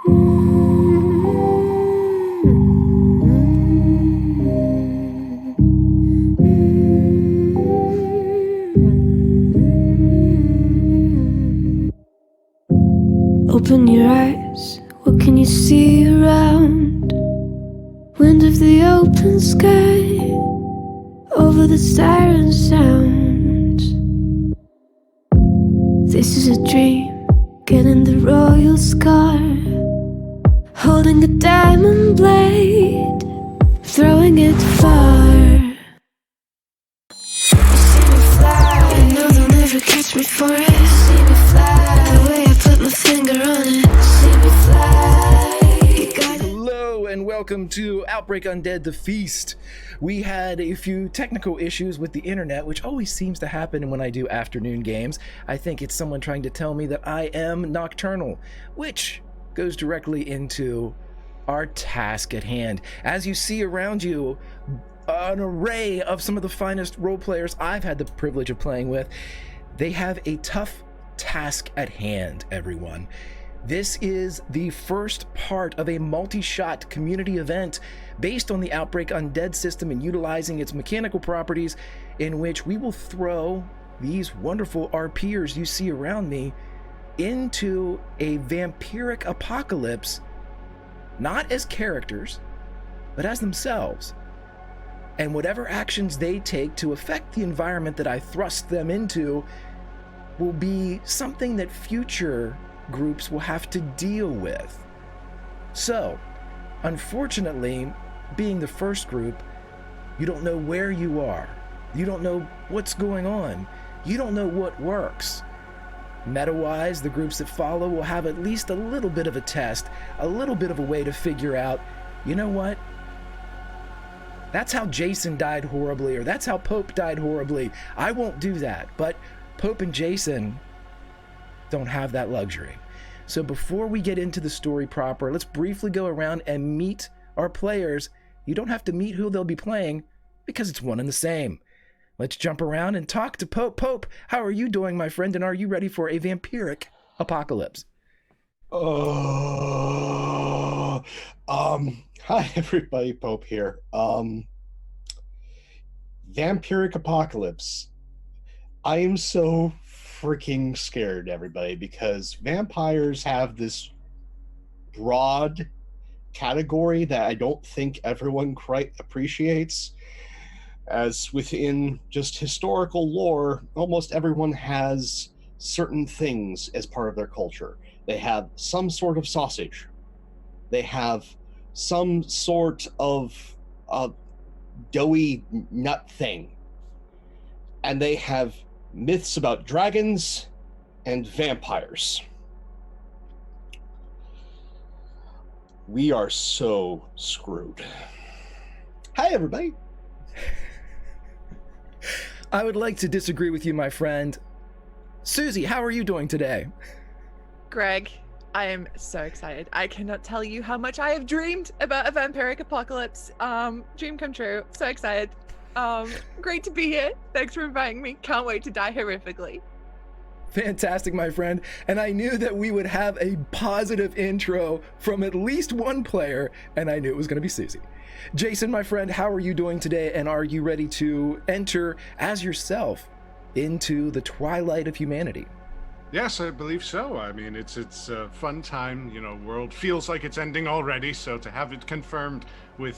Open your eyes, what can you see around? Wind of the open sky, over the siren sounds. This is a dream, getting the royal scar, holding a diamond blade, throwing it far. You see me fly, you know they'll never catch me for it. You see me fly, the way I put my finger on it. You see me fly, you got it. Hello and welcome to Outbreak Undead, the Feast. We had a few technical issues with the internet, which always seems to happen when I do afternoon games. I think it's someone trying to tell me that I am nocturnal, which goes directly into our task at hand. As you see around you, an array of some of the finest role players I've had the privilege of playing with. They have a tough task at hand, everyone. This is the first part of a multi-shot community event based on the Outbreak Undead system and utilizing its mechanical properties, in which we will throw these wonderful RPers you see around me into a vampiric apocalypse, not as characters, but as themselves. And whatever actions they take to affect the environment that I thrust them into will be something that future groups will have to deal with. So, unfortunately, being the first group, you don't know where you are. You don't know what's going on. You don't know what works. Meta-wise, the groups that follow will have at least a little bit of a test, a little bit of a way to figure out, you know what? That's how Jason died horribly, or that's how Pope died horribly. I won't do that, but Pope and Jason don't have that luxury. So before we get into the story proper, let's briefly go around and meet our players. You don't have to meet who they'll be playing, because it's one and the same. Let's jump around and talk to Pope. Pope, how are you doing, my friend, and are you ready for a vampiric apocalypse? Hi everybody, Pope here. Vampiric apocalypse. I am so freaking scared, everybody, because vampires have this broad category that I don't think everyone quite appreciates. As within just historical lore, almost everyone has certain things as part of their culture. They have some sort of sausage. They have some sort of doughy nut thing. And they have myths about dragons and vampires. We are so screwed. Hi, everybody. I would like to disagree with you, my friend. Susie, how are you doing today? Greg, I am so excited. I cannot tell you how much I have dreamed about a vampiric apocalypse. Dream come true. So excited. Great to be here. Thanks for inviting me. Can't wait to die horrifically. Fantastic, my friend. And I knew that we would have a positive intro from at least one player, and I knew it was going to be Susie. Jason, my friend, how are you doing today, and are you ready to enter as yourself into the twilight of humanity? Yes, I believe so. I mean, it's a fun time. You know, world feels like it's ending already, so to have it confirmed with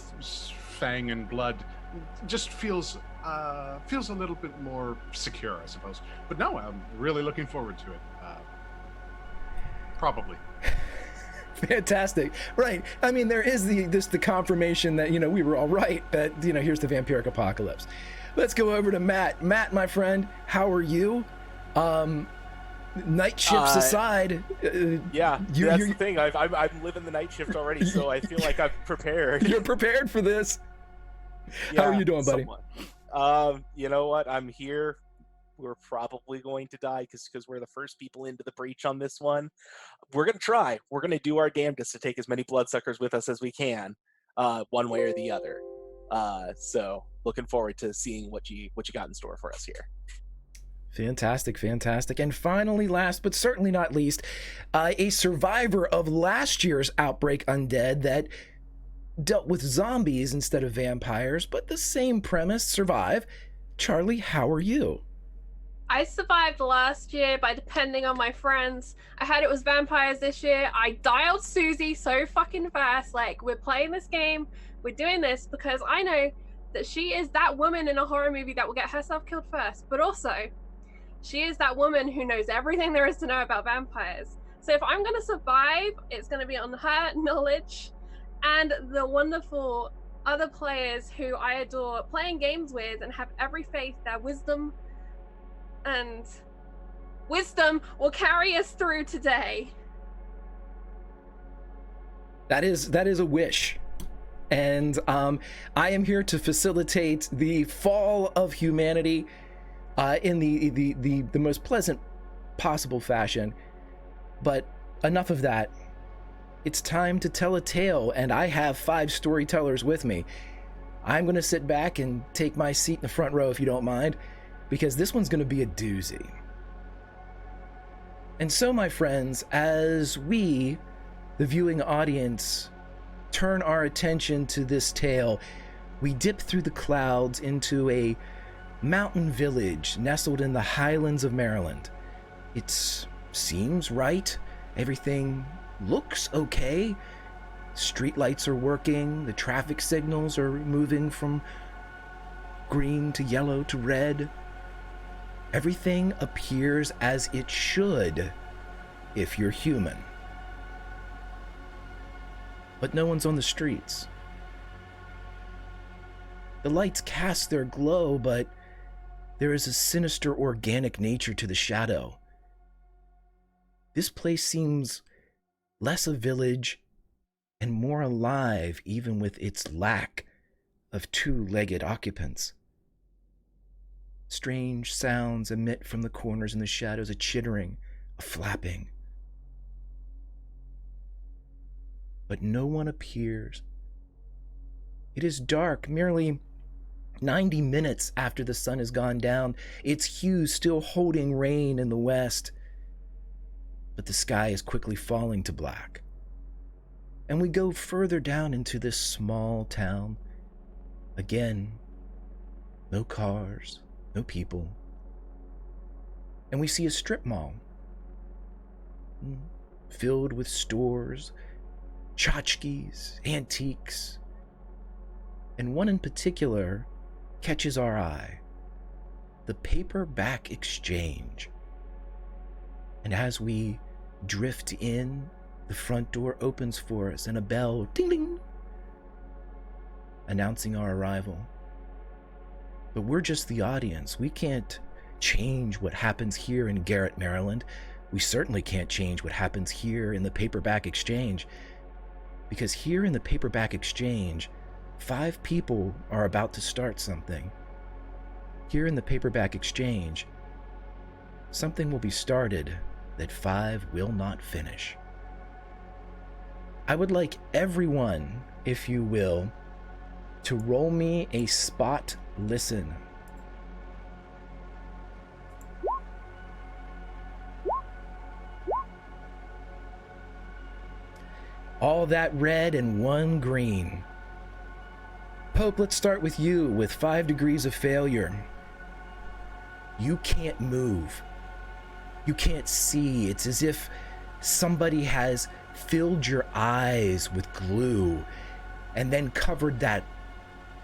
fang and blood just feels a little bit more secure, I suppose. But no, I'm really looking forward to it. Probably. Fantastic. Right. I mean, there is the confirmation that, we were all right, that, here's the vampiric apocalypse. Let's go over to Matt. Matt, my friend, how are you? Night shifts aside. Yeah, that's the thing. I'm living the night shift already, so I feel like I'm prepared. You're prepared for this. Yeah, how are you doing, buddy? Somewhat. You know what? I'm here. We're probably going to die because we're the first people into the breach on this one. We're going to try. We're going to do our damnedest to take as many bloodsuckers with us as we can, one way or the other. So looking forward to seeing what you got in store for us here. Fantastic, fantastic. And finally, last but certainly not least, a survivor of last year's Outbreak Undead that dealt with zombies instead of vampires, but the same premise, survive. Charlie, how are you? I survived last year by depending on my friends. I heard it was vampires this year. I dialed Susie so fucking fast. Like, we're playing this game, we're doing this because I know that she is that woman in a horror movie that will get herself killed first. But also, she is that woman who knows everything there is to know about vampires. So if I'm going to survive, it's going to be on her knowledge and the wonderful other players who I adore playing games with and have every faith their wisdom will carry us through today. That is a wish. And I am here to facilitate the fall of humanity in the most pleasant possible fashion. But enough of that. It's time to tell a tale, and I have 5 storytellers with me. I'm going to sit back and take my seat in the front row if you don't mind, because this one's going to be a doozy. And so, my friends, as we, the viewing audience, turn our attention to this tale, we dip through the clouds into a mountain village nestled in the highlands of Maryland. It seems right. Everything looks okay. Streetlights are working. The traffic signals are moving from green to yellow to red. Everything appears as it should if you're human. But no one's on the streets. The lights cast their glow, but there is a sinister organic nature to the shadow. This place seems less a village and more alive, even with its lack of 2-legged occupants. Strange sounds emit from the corners and the shadows, a chittering, a flapping. But no one appears. It is dark, merely 90 minutes after the sun has gone down, its hues still holding rain in the west. But the sky is quickly falling to black. And we go further down into this small town. Again, no cars, no people. And we see a strip mall filled with stores, tchotchkes, antiques. And one in particular catches our eye, the paperback exchange. And as we drift in, the front door opens for us and a bell, ding ding, announcing our arrival. But we're just the audience. We can't change what happens here in Garrett, Maryland. We certainly can't change what happens here in the paperback exchange. Because here in the paperback exchange, 5 people are about to start something. Here in the paperback exchange, something will be started that 5 will not finish. I would like everyone, if you will, to roll me a spot listen. All that red and 1 green. Pope, let's start with you with 5 degrees of failure. You can't move. You can't see. It's as if somebody has filled your eyes with glue and then covered that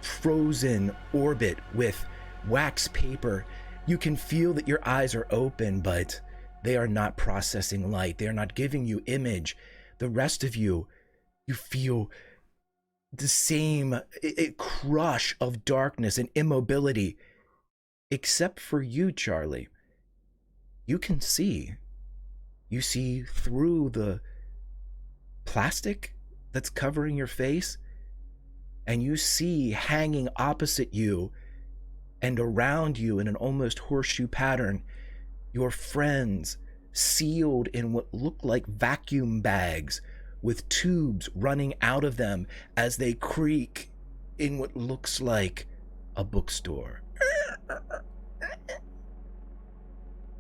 frozen orbit with wax paper. You can feel that your eyes are open, but they are not processing light. They are not giving you image. The rest of you, you feel the same crush of darkness and immobility, except for you, Charlie. You can see. You see through the plastic that's covering your face, and you see hanging opposite you and around you in an almost horseshoe pattern, your friends sealed in what look like vacuum bags with tubes running out of them as they creak in what looks like a bookstore.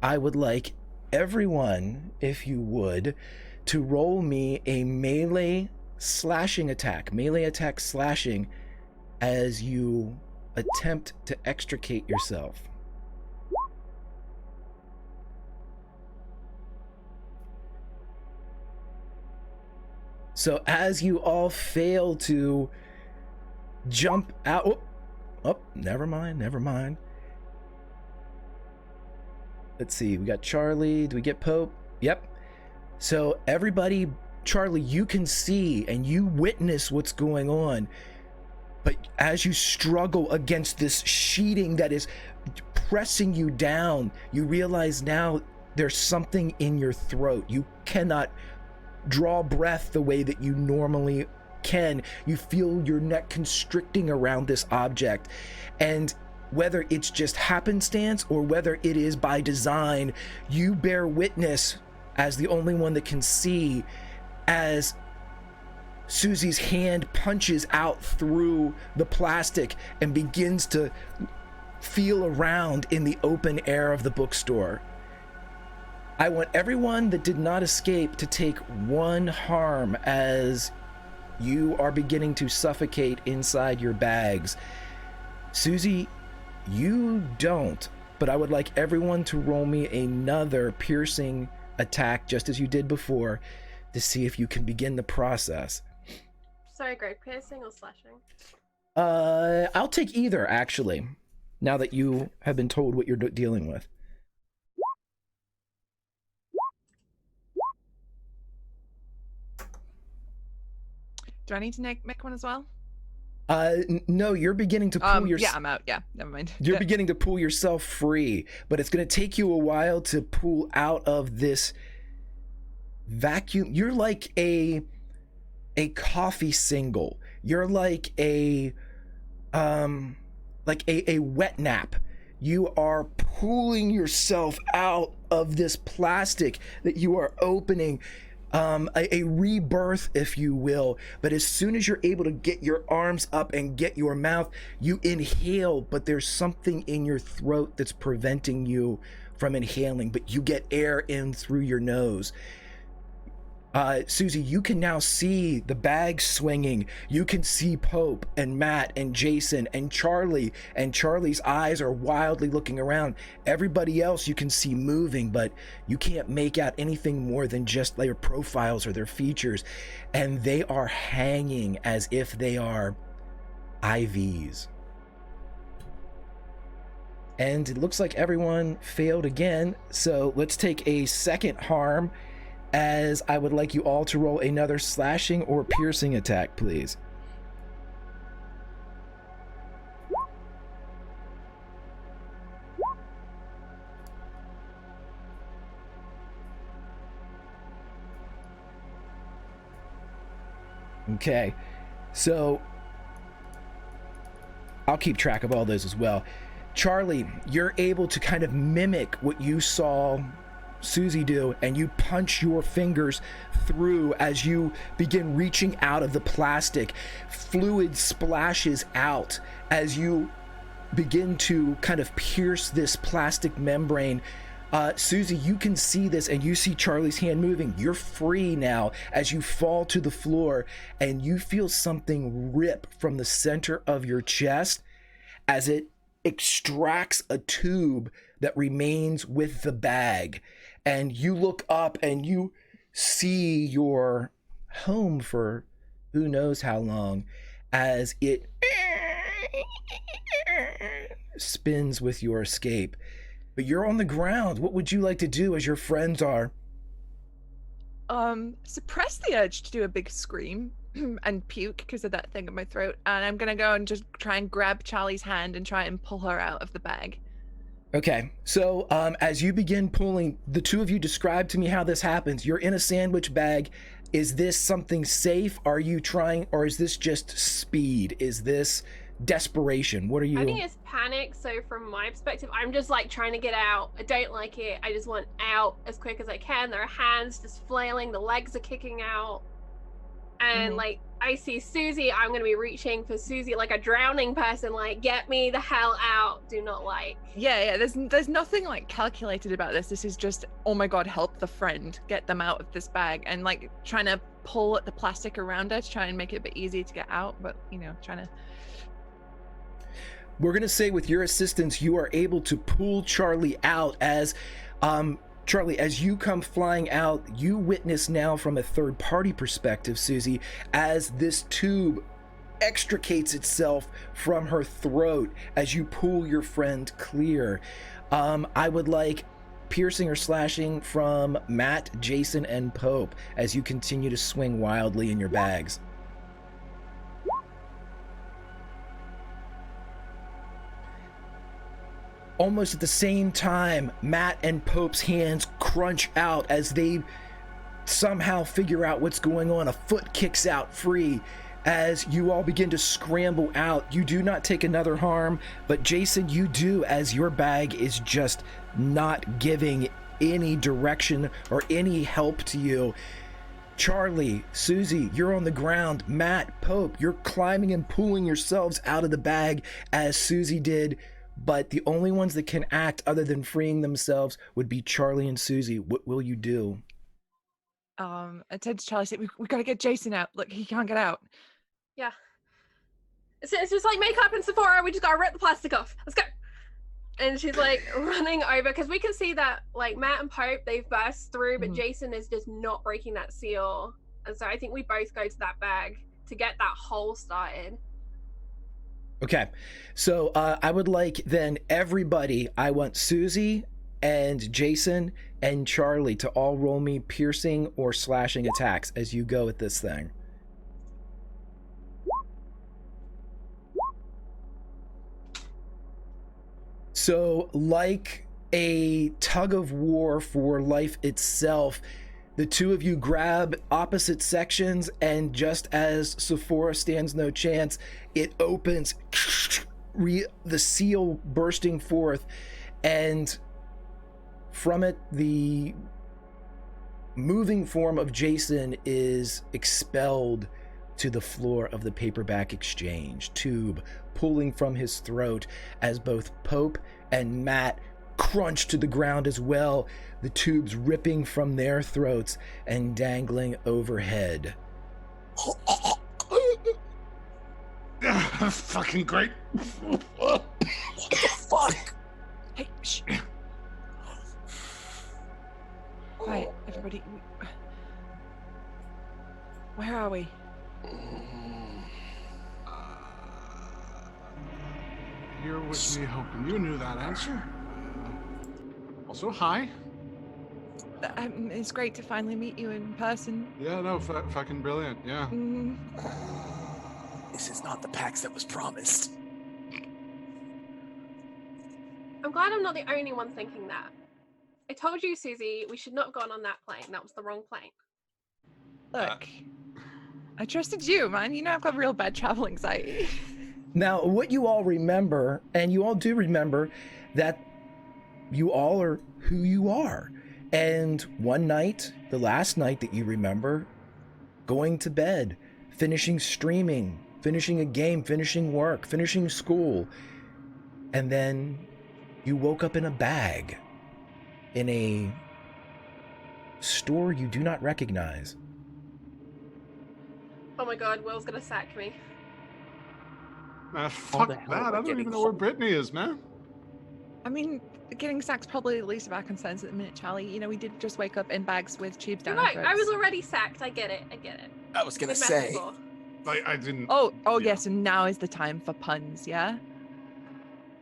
I would like everyone, if you would, to roll me a melee attack slashing, as you attempt to extricate yourself. So as you all fail to jump out, never mind. Let's see, we got Charlie. Do we get Pope? Yep. So everybody, Charlie, you can see and you witness what's going on. But as you struggle against this sheeting that is pressing you down, you realize now there's something in your throat. You cannot draw breath the way that you normally can. You feel your neck constricting around this object. And whether it's just happenstance or whether it is by design, you bear witness as the only one that can see as Susie's hand punches out through the plastic and begins to feel around in the open air of the bookstore. I want everyone that did not escape to take 1 harm as you are beginning to suffocate inside your bags. Susie, you don't, but I would like everyone to roll me another piercing attack, just as you did before, to see if you can begin the process. Sorry, Greg, piercing or slashing? I'll take either, actually, now that you have been told what you're dealing with. Do I need to make one as well? No, you're beginning to pull Yeah, I'm out. Yeah, never mind. You're beginning to pull yourself free, but it's going to take you a while to pull out of this vacuum. You're like a coffee single. You're like a wet nap. You are pulling yourself out of this plastic that you are opening. A rebirth, if you will. But as soon as you're able to get your arms up and get your mouth, you inhale, but there's something in your throat that's preventing you from inhaling, but you get air in through your nose. Susie, you can now see the bag swinging. You can see Pope and Matt and Jason and Charlie, and Charlie's eyes are wildly looking around. Everybody else you can see moving, but you can't make out anything more than just their profiles or their features. And they are hanging as if they are IVs. And it looks like everyone failed again, so let's take a second harm, as I would like you all to roll another slashing or piercing attack, please. Okay, so I'll keep track of all those as well. Charlie, you're able to kind of mimic what you saw Susie do, and you punch your fingers through as you begin reaching out of the plastic. Fluid splashes out as you begin to kind of pierce this plastic membrane. Susie, you can see this, and you see Charlie's hand moving. You're free now as you fall to the floor, and you feel something rip from the center of your chest as it extracts a tube that remains with the bag. And you look up and you see your home for who knows how long as it spins with your escape. But you're on the ground. What would you like to do as your friends are? Suppress the urge to do a big scream and puke because of that thing in my throat. And I'm going to go and just try and grab Charlie's hand and try and pull her out of the bag. Okay, so as you begin pulling, the two of you describe to me how this happens. You're in a sandwich bag. Is this something safe? Are you trying, or is this just speed? Is this desperation? What are you? I think it's panic. So from my perspective, I'm just like trying to get out. I don't like it. I just want out as quick as I can. There are hands just flailing. The legs are kicking out. and like I see Susie, I'm gonna be reaching for Susie like a drowning person, like get me the hell out, do not like. Yeah, there's nothing like calculated about this. This is just, oh my god, help the friend, get them out of this bag, and like trying to pull at the plastic around her to try and make it a bit easier to get out, but you know, trying to. We're gonna say with your assistance, you are able to pull Charlie out as, Charlie, as you come flying out, you witness now from a third party perspective, Susie, as this tube extricates itself from her throat as you pull your friend clear. I would like piercing or slashing from Matt, Jason, and Pope as you continue to swing wildly in your bags. Almost at the same time, Matt and Pope's hands crunch out as they somehow figure out what's going on. A foot kicks out free as you all begin to scramble out. You do not take another harm, but Jason, you do, as your bag is just not giving any direction or any help to you. Charlie, Susie, you're on the ground. Matt, Pope, you're climbing and pulling yourselves out of the bag as Susie did. But the only ones that can act other than freeing themselves would be Charlie and Susie. What will you do? I said to Charlie, we got to get Jason out. Look, he can't get out. Yeah. It's just like makeup and Sephora. We just got to rip the plastic off. Let's go. And she's like running over because we can see that like Matt and Pope, they've burst through, but Jason is just not breaking that seal. And so I think we both go to that bag to get that hole started. Okay, so I would like then everybody, I want Susie and Jason and Charlie to all roll me piercing or slashing attacks as you go at this thing. So like a tug of war for life itself, the two of you grab opposite sections, and just as Sephora stands no chance, it opens, the seal bursting forth, and from it, the moving form of Jason is expelled to the floor of the paperback exchange, tube pulling from his throat as both Pope and Matt crunch to the ground as well, the tubes ripping from their throats and dangling overhead. Fucking great. What the fuck? Hey, shh. Quiet, everybody. Where are we? Here with me, hoping you knew that answer. Also, hi. It's great to finally meet you in person. Yeah, no, fucking brilliant. Yeah. This is not the PAX that was promised. I'm glad I'm not the only one thinking that. I told you, Susie, we should not have gone on that plane. That was the wrong plane. Look, I trusted you, man. You know I've got real bad travel anxiety. Now, what you all remember, and you all do remember, that you all are who you are. And one night, the last night that you remember, going to bed, finishing streaming, finishing a game, finishing work, finishing school, and then you woke up in a bag in a store you do not recognize. Oh my god, Will's gonna sack me. Fuck that. I don't even know where Brittany is, man. I mean, getting sack's probably at least of our concerns at the minute, Charlie. You know, we did just wake up in bags with tubes down our throats. I was already sacked. I get it. I was gonna say. I didn't. Oh, yes, and now is the time for puns, yeah?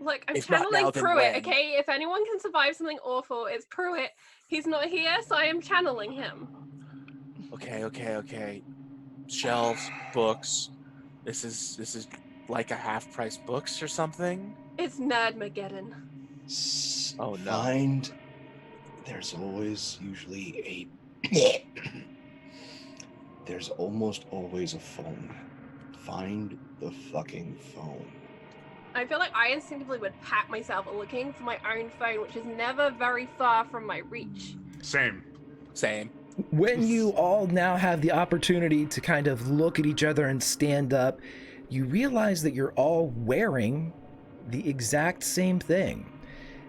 Look, I'm If not channeling now, then Pruitt, when? okay? If anyone can survive something awful, it's Pruitt. He's not here, so I am channeling him. Okay. Shelves, books. This is like a half-price books or something. It's Nerdmageddon. Oh no. Find. There's always usually a. There's almost always a phone. Find the fucking phone. I feel like I instinctively would pat myself looking for my own phone, which is never very far from my reach. Same. When you all now have the opportunity to kind of look at each other and stand up, you realize that you're all wearing the exact same thing.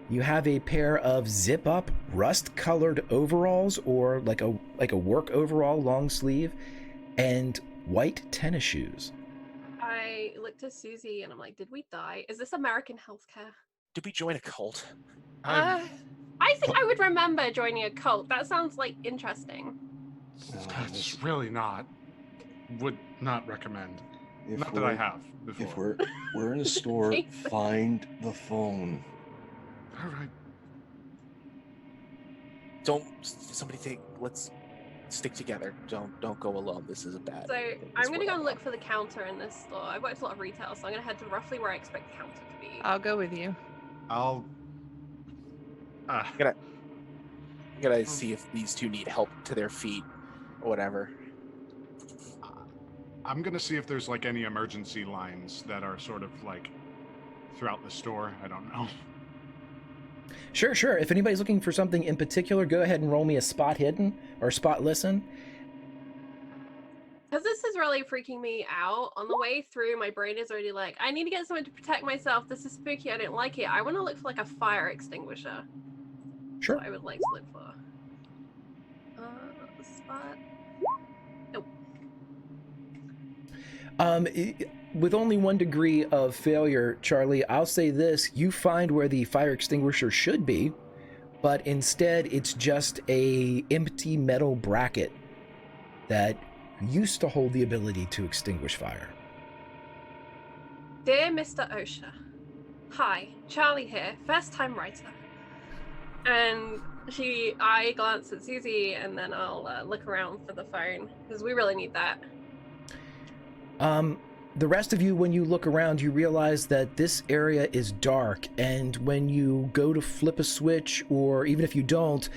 You have a pair of zip-up, rust-colored overalls, or like a work overall long sleeve, and white tennis shoes. I looked at Susie and I'm like, did we die? Is this American healthcare? Did we join a cult? Uh, I think I would remember joining a cult. That sounds like interesting. It's really not. Would not recommend. Not that I have before. If we're in a store, find the phone. All right. Let's stick together. Don't go alone. This is a bad. So I'm gonna go and look for the counter in this store. I've worked a lot of retail, so I'm gonna head to roughly where I expect the counter to be. I'll go with you. I'll. Gotta see if these two need help to their feet, or whatever. I'm gonna see if there's like any emergency lines that are sort of like throughout the store. I don't know. Sure. If anybody's looking for something in particular, go ahead and roll me a spot hidden or spot listen. Because this is really freaking me out. On the way through, my brain is already like, I need to get something to protect myself. This is spooky. I don't like it. I want to look for like a fire extinguisher. Sure. That's what I would like to look for. Spot. Nope. With only 1 degree of failure, Charlie, I'll say this. You find where the fire extinguisher should be, but instead it's just a empty metal bracket that used to hold the ability to extinguish fire. Dear Mr. Osha, hi, Charlie here, first time writer. And I glance at Susie and then I'll look around for the phone because we really need that. The rest of you, when you look around, you realize that this area is dark, and when you go to flip a switch, or even if you don't,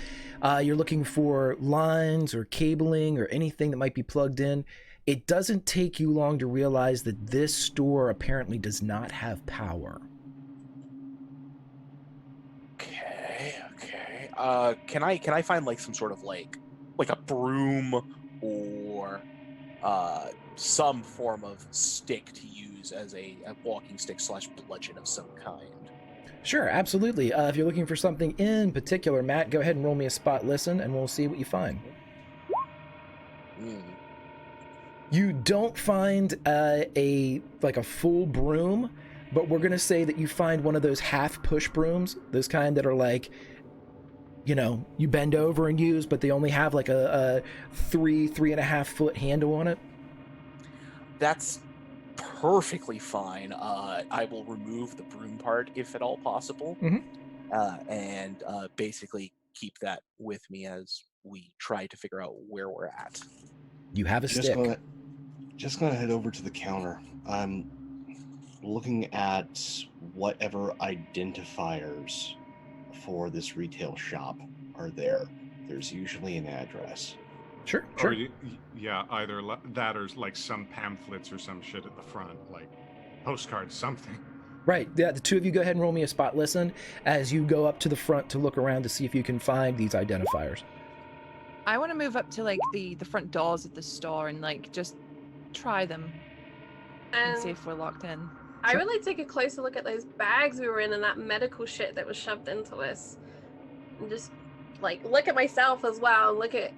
you're looking for lines or cabling or anything that might be plugged in. It doesn't take you long to realize that this store apparently does not have power. Okay. Can I find like some sort of like a broom or some form of stick to use as a walking stick / bludgeon of some kind? Sure, absolutely. If you're looking for something in particular, Matt, go ahead and roll me a spot listen, and we'll see what you find. You don't find a full broom, but we're gonna say that you find one of those half push brooms, those kind that are like, you bend over and use, but they only have like a 3.5 foot handle on it. That's perfectly fine. I will remove the broom part if at all possible, and basically keep that with me as we try to figure out where we're at. You have a stick. Just gonna head over to the counter. I'm looking at whatever identifiers for this retail shop are there. There's usually an address. Sure. Or either that or like some pamphlets or some shit at the front, like postcards, something. Right. Yeah, the two of you go ahead and roll me a spot listen as you go up to the front to look around to see if you can find these identifiers. I want to move up to like the front doors of the store and like just try them and see if we're locked in. I would like to take a closer look at those bags we were in and that medical shit that was shoved into us. And just like look at myself as well and look at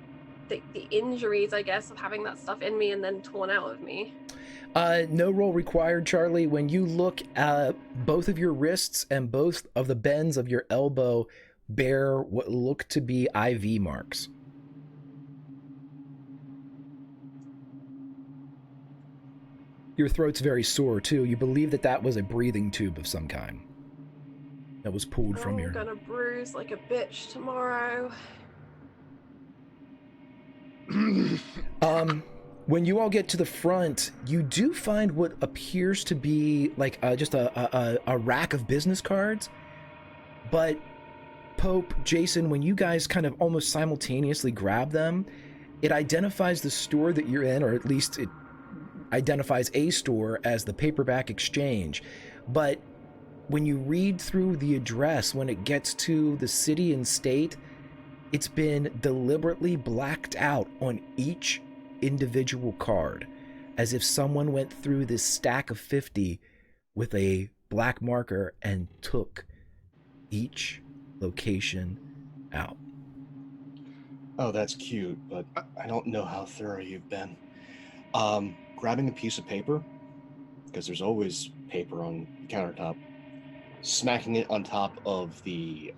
the injuries, I guess, of having that stuff in me and then torn out of me. No roll required, Charlie. When you look at both of your wrists and both of the bends of your elbow bear what look to be IV marks. Your throat's very sore, too. You believe that was a breathing tube of some kind that was pulled from your... I'm gonna bruise like a bitch tomorrow. When you all get to the front, you do find what appears to be like just a rack of business cards. But Pope, Jason, when you guys kind of almost simultaneously grab them, it identifies the store that you're in, or at least it identifies a store as the Paperback Exchange. But when you read through the address, when it gets to the city and state, it's been deliberately blacked out on each individual card, as if someone went through this stack of 50 with a black marker and took each location out. Oh, that's cute, but I don't know how thorough you've been. Grabbing a piece of paper, because there's always paper on the countertop, smacking it on top of the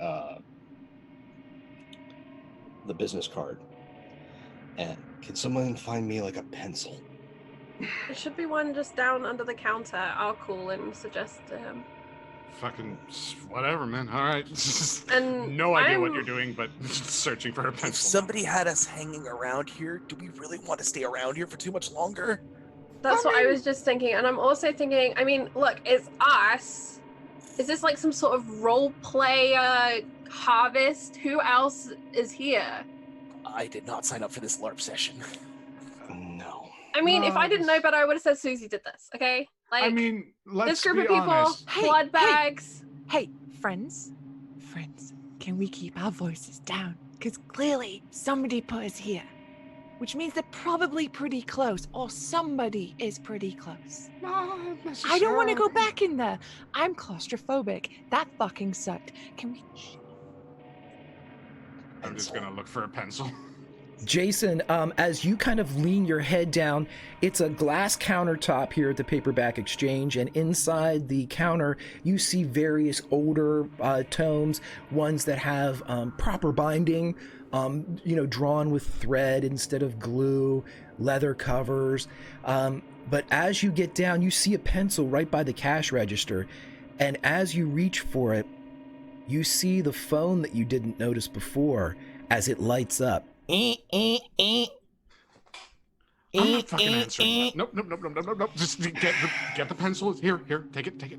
business card. And can someone find me like a pencil? There should be one just down under the counter. I'll call and suggest to him. Fucking whatever, man. All right. And no idea what I'm- you're doing, but searching for a pencil. If somebody had us hanging around here, do we really want to stay around here for too much longer? That's what I was just thinking. And I'm also thinking, I mean, look, it's us. Is this like some sort of role play harvest? Who else is here? I did not sign up for this LARP session. No. I mean, No, if I didn't know better, I would have said Susie did this, okay? Like, I mean, let's this group be of people, honest. blood bags. Hey, friends, can we keep our voices down? Because clearly somebody put us here, which means they're probably pretty close, or somebody is pretty close. Not I don't want to go necessarily. back in there. I'm claustrophobic. That fucking sucked. Can we? I'm just gonna look for a pencil. Jason, as you kind of lean your head down, it's a glass countertop here at the Paperback Exchange, and inside the counter, you see various older tomes, ones that have proper binding, drawn with thread instead of glue, leather covers. But as you get down, you see a pencil right by the cash register, and as you reach for it, you see the phone that you didn't notice before as it lights up. I'm not fucking answering that. Nope. Just get the pencil. Here, take it.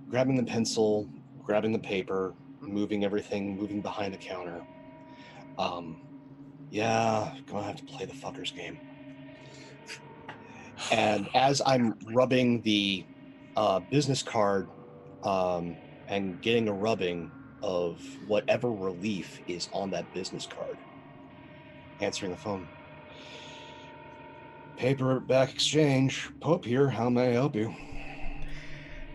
Grabbing the pencil, grabbing the paper, moving everything, moving behind the counter. Yeah, gonna have to play the fuckers game. And as I'm rubbing the business card and getting a rubbing of whatever relief is on that business card, answering the phone. Paperback Exchange, Pope here. How may I help you?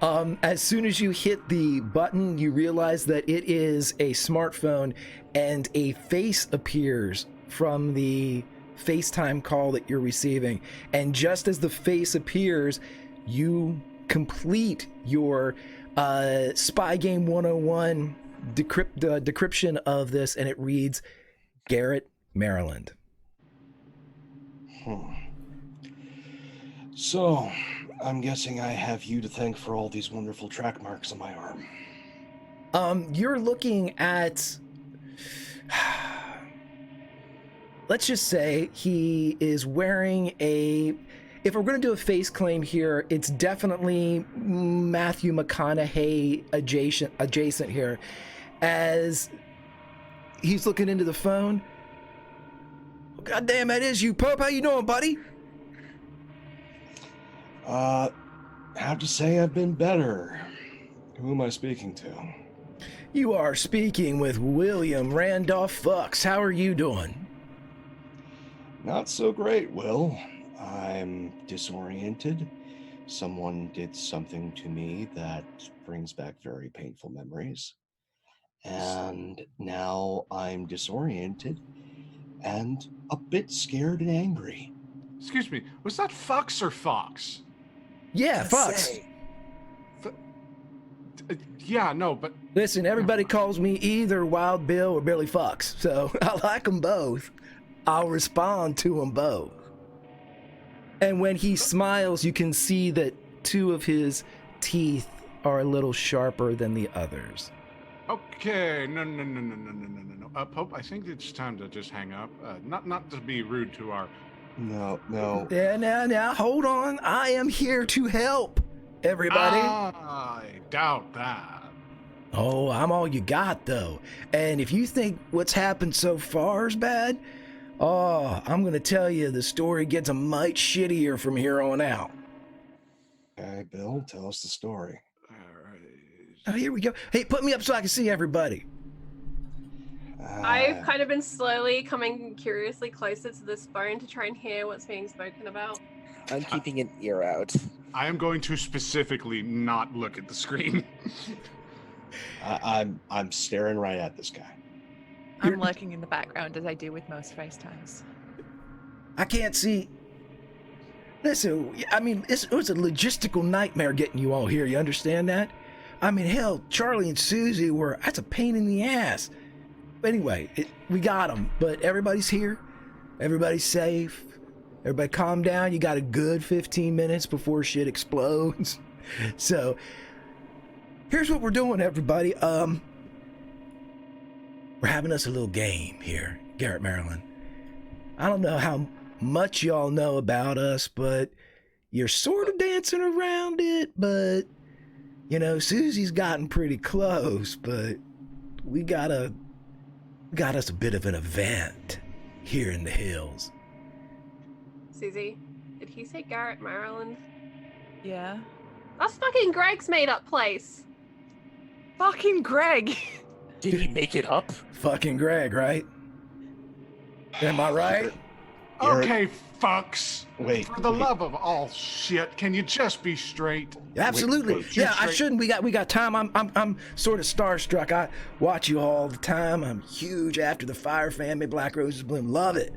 As soon as you hit the button, you realize that it is a smartphone, and a face appears from the FaceTime call that you're receiving. And just as the face appears, you complete your Spy Game 101 decryption of this, and it reads, Garrett, Maryland. So, I'm guessing I have you to thank for all these wonderful track marks on my arm. You're looking at, let's just say he is wearing if we're going to do a face claim here, it's definitely Matthew McConaughey adjacent here, as he's looking into the phone. God damn, that is you, Pope. How you doing, buddy? Have to say I've been better. Who am I speaking to? You are speaking with William Randolph Fox. How are you doing? Not so great, Will. I'm disoriented. Someone did something to me that brings back very painful memories. And now I'm disoriented and a bit scared and angry. Excuse me, was that Fox or Fox? Yeah, Fox. Yeah, no, but Listen, everybody calls me either Wild Bill or Billy Fox, so I like them both. I'll respond to them both. And when he smiles, you can see that two of his teeth are a little sharper than the others. okay, no. Pope, I think it's time to just hang up. Not to be rude to our. No. Yeah, now, hold on. I am here to help, everybody. I doubt that. Oh, I'm all you got, though. And if you think what's happened so far is bad, I'm going to tell you the story gets a mite shittier from here on out. Okay, Bill, tell us the story. All right. Oh, here we go. Hey, put me up so I can see everybody. I've kind of been slowly coming curiously closer to this phone to try and hear what's being spoken about. I'm keeping an ear out. I am going to specifically not look at the screen. I'm staring right at this guy. I'm lurking in the background as I do with most FaceTimes. I can't see. Listen, I mean, it was a logistical nightmare getting you all here. You understand that? I mean, hell, Charlie and Susie that's a pain in the ass. But anyway, we got them, but everybody's here. Everybody's safe. Everybody calm down. You got a good 15 minutes before shit explodes. So, here's what we're doing, everybody. We're having us a little game here, Garrett, Maryland. I don't know how much y'all know about us, but you're sort of dancing around it, but, you know, Susie's gotten pretty close, but we got us a bit of an event here in the hills. Susie, did he say Garrett, Maryland? Yeah. That's fucking Greg's made up place. Fucking Greg. Did he make it up? Fucking Greg, right? Am I right? Okay, fucks. Wait. For the love of all shit, can you just be straight? Absolutely. wait, Yeah, I straight. shouldn't. We got time. I'm sort of starstruck. I watch you all the time. I'm huge After the Fire fan. Black Roses Bloom. Love it.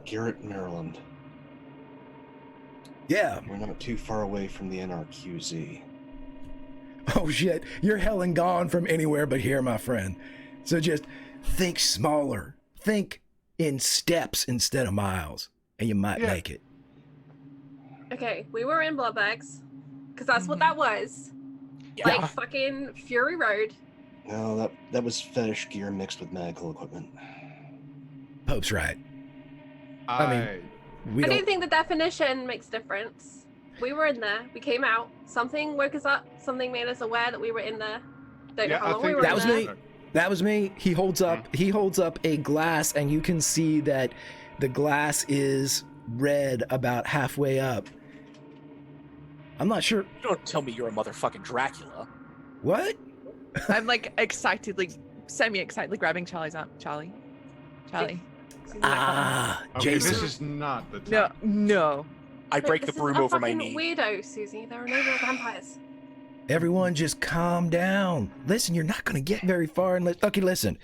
Garrett, Maryland. Yeah. We're not too far away from the NRQZ. Oh shit. You're hell and gone from anywhere but here, my friend. So just think smaller. Think in steps instead of miles, and you might make it. Okay, we were in Bloodbags, because that's what that was. Yeah. Like fucking Fury Road. No, that was fetish gear mixed with medical equipment. Pope's right. I We I don't. don't think the definition makes a difference. We were in there. We came out. Something woke us up. Something made us aware that we were in there. Don't know Yeah, how I long think we were That in was there. me. That was me. He holds up a glass, and you can see that the glass is red about halfway up. I'm not sure. Don't tell me you're a motherfucking Dracula. What? I'm like semi-excitedly grabbing Charlie's arm. Charlie. Ah, okay, Jason. this is not the time. No. I break the This is broom a over my fucking knee. Weirdo, Susie. There are no real vampires. Everyone just calm down. Listen, you're not going to get very far unless... Okay, listen.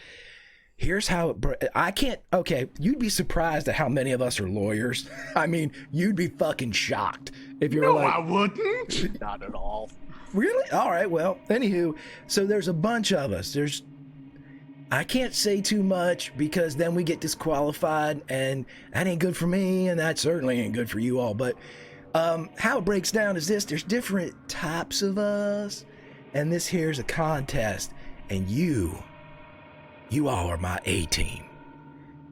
Here's how I can't... Okay, you'd be surprised at how many of us are lawyers. I mean, you'd be fucking shocked if you were No, like... I wouldn't. Not at all. Really? All right, well, anywho, so there's a bunch of us. I can't say too much because then we get disqualified, and that ain't good for me, and that certainly ain't good for you all, but... how it breaks down is this: there's different types of us, and this here's a contest, and you all are my A team.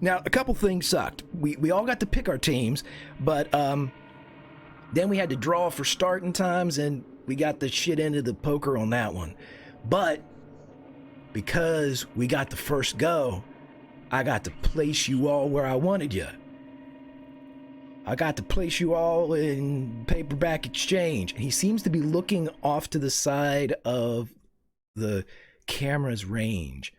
Now, a couple things sucked. We all got to pick our teams, but then we had to draw for starting times, and we got the shit end of the poker on that one. But because we got the first go, I got to place you all where I wanted you. I got to place you all in paperback exchange. And he seems to be looking off to the side of the camera's range.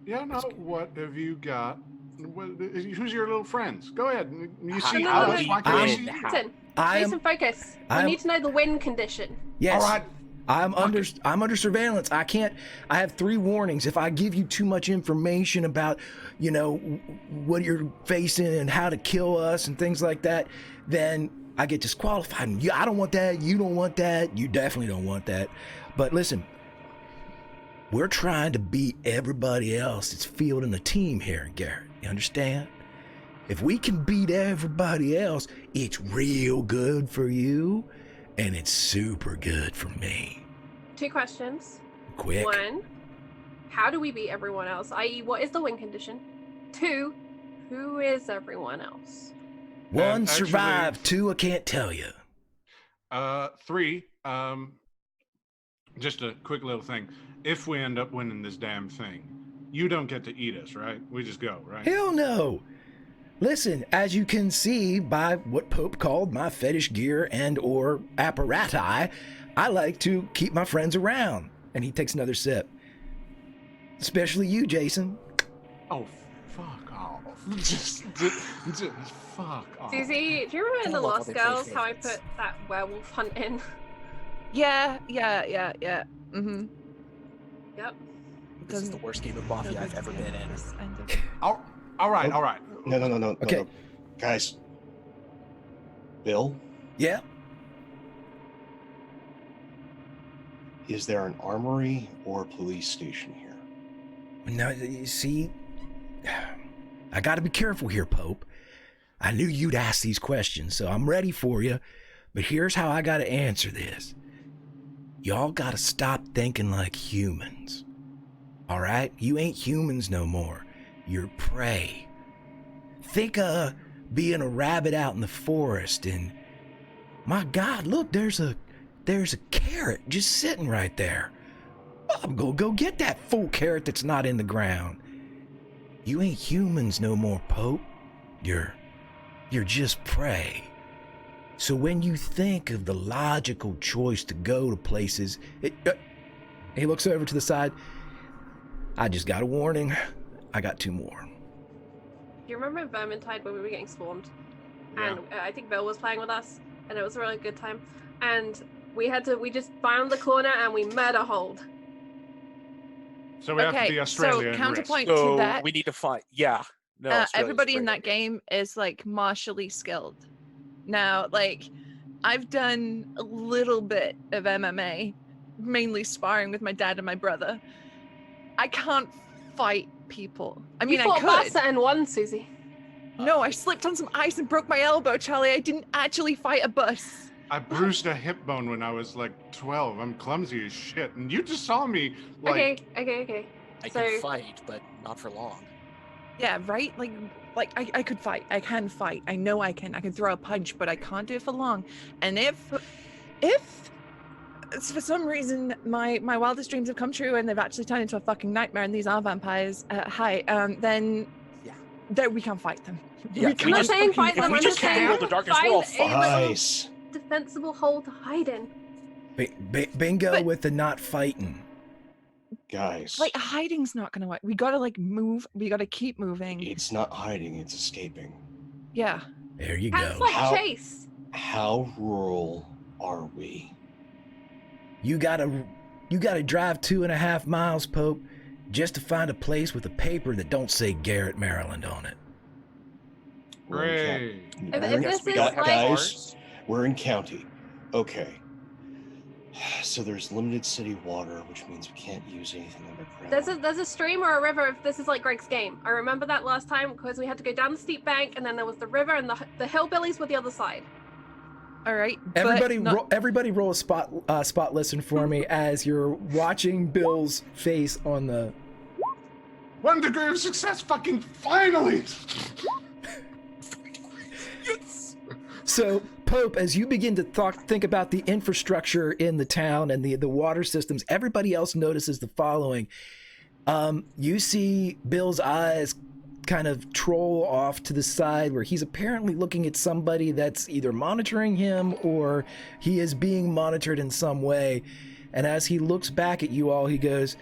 Yeah, no, what have you got? Who's your little friends? Go ahead. You see No, Alice? no, Why can't I I'm- see you? Jason, I am, Jason, focus. We I'm- need to know the win condition. yes, All right. I'm under surveillance. I have 3 warnings. If I give you too much information about, you know, what you're facing and how to kill us and things like that, then I get disqualified. And I don't want that. You don't want that. You definitely don't want that. But listen, we're trying to beat everybody else that's fielding the team here, Garrett. You understand? If we can beat everybody else, it's real good for you, and it's super good for me. 2 questions. Quick. 1, how do we beat everyone else? I.e., what is the win condition? 2, who is everyone else? 1, actually- survive. 2, I can't tell you. 3, just a quick little thing. If we end up winning this damn thing, you don't get to eat us, right? We just go, right? Hell no. Listen, as you can see by what Pope called my fetish gear and or apparati, I like to keep my friends around. And he takes another sip. Especially you, Jason. Oh, fuck off. Just fuck off. Susie, do you remember in The I love how Lost they play Girls how I favorites. put that werewolf hunt in? Yeah. Mm-hmm. Yep. This is the worst game of Mafia I've ever been in. All right. No. Okay. No. Guys. Bill, Yeah. is there an armory or a police station here? Now, you see, I got to be careful here, Pope. I knew you'd ask these questions, so I'm ready for you. But here's how I got to answer this. Y'all got to stop thinking like humans. All right? You ain't humans no more. You're prey. Think of being a rabbit out in the forest and, my God, look, there's a carrot just sitting right there. I'm gonna go get that fool carrot that's not in the ground. You ain't humans no more, Pope. You're just prey. So when you think of the logical choice to go to places, he looks over to the side. I just got a warning. I got 2 more. Do you remember in Vermintide when we were getting swarmed? Yeah. And I think Bill was playing with us, and it was a really good time. And we just found the corner and we murder hold. So we have to be Australian. So counterpoint So to that, we need to find. Yeah. No. Australia's everybody a in great that idea. game is like martially skilled. Now, like, I've done a little bit of MMA, mainly sparring with my dad and my brother. I can't fight people. I mean, you fought I could. Barca and won, Susie. No, I slipped on some ice and broke my elbow, Charlie. I didn't actually fight a bus. I bruised a hip bone when I was like 12. I'm clumsy as shit, and you just saw me like. Okay. I So- can fight, but not for long. Yeah, right? Like I could fight. I can fight. I know I can. I can throw a punch, but I can't do it for long. And if for some reason my wildest dreams have come true and they've actually turned into a fucking nightmare and these are vampires, then Yeah. that we can't fight them. Yeah, We we I'm not just- saying fight if them. we I'm just just saying handle the darkness, we're all find a fucked. little Nice. defensible hole to hide in. Bingo But- with the not fighting. Guys. Like hiding's not gonna work. We gotta like move. We gotta keep moving. It's not hiding, it's escaping. Yeah. There you Cats go. like How- chase. How rural are we? You gotta drive 2.5 miles, Pope, just to find a place with a paper that don't say Garrett, Maryland on it. We're in Hooray. county. If We're in- this we is gotta have like- cars. We're in county. Okay. So there's limited city water, which means we can't use anything underground. There's a stream or a river if this is like Greg's game. I remember that last time because we had to go down the steep bank and then there was the river and the hillbillies were the other side. All right. Everybody roll a spot listen for me as you're watching Bill's face on the. 1 degree of success, fucking finally! So, Pope, as you begin to think about the infrastructure in the town and the water systems, everybody else notices the following. You see Bill's eyes kind of troll off to the side where he's apparently looking at somebody that's either monitoring him or he is being monitored in some way. And as he looks back at you all, he goes,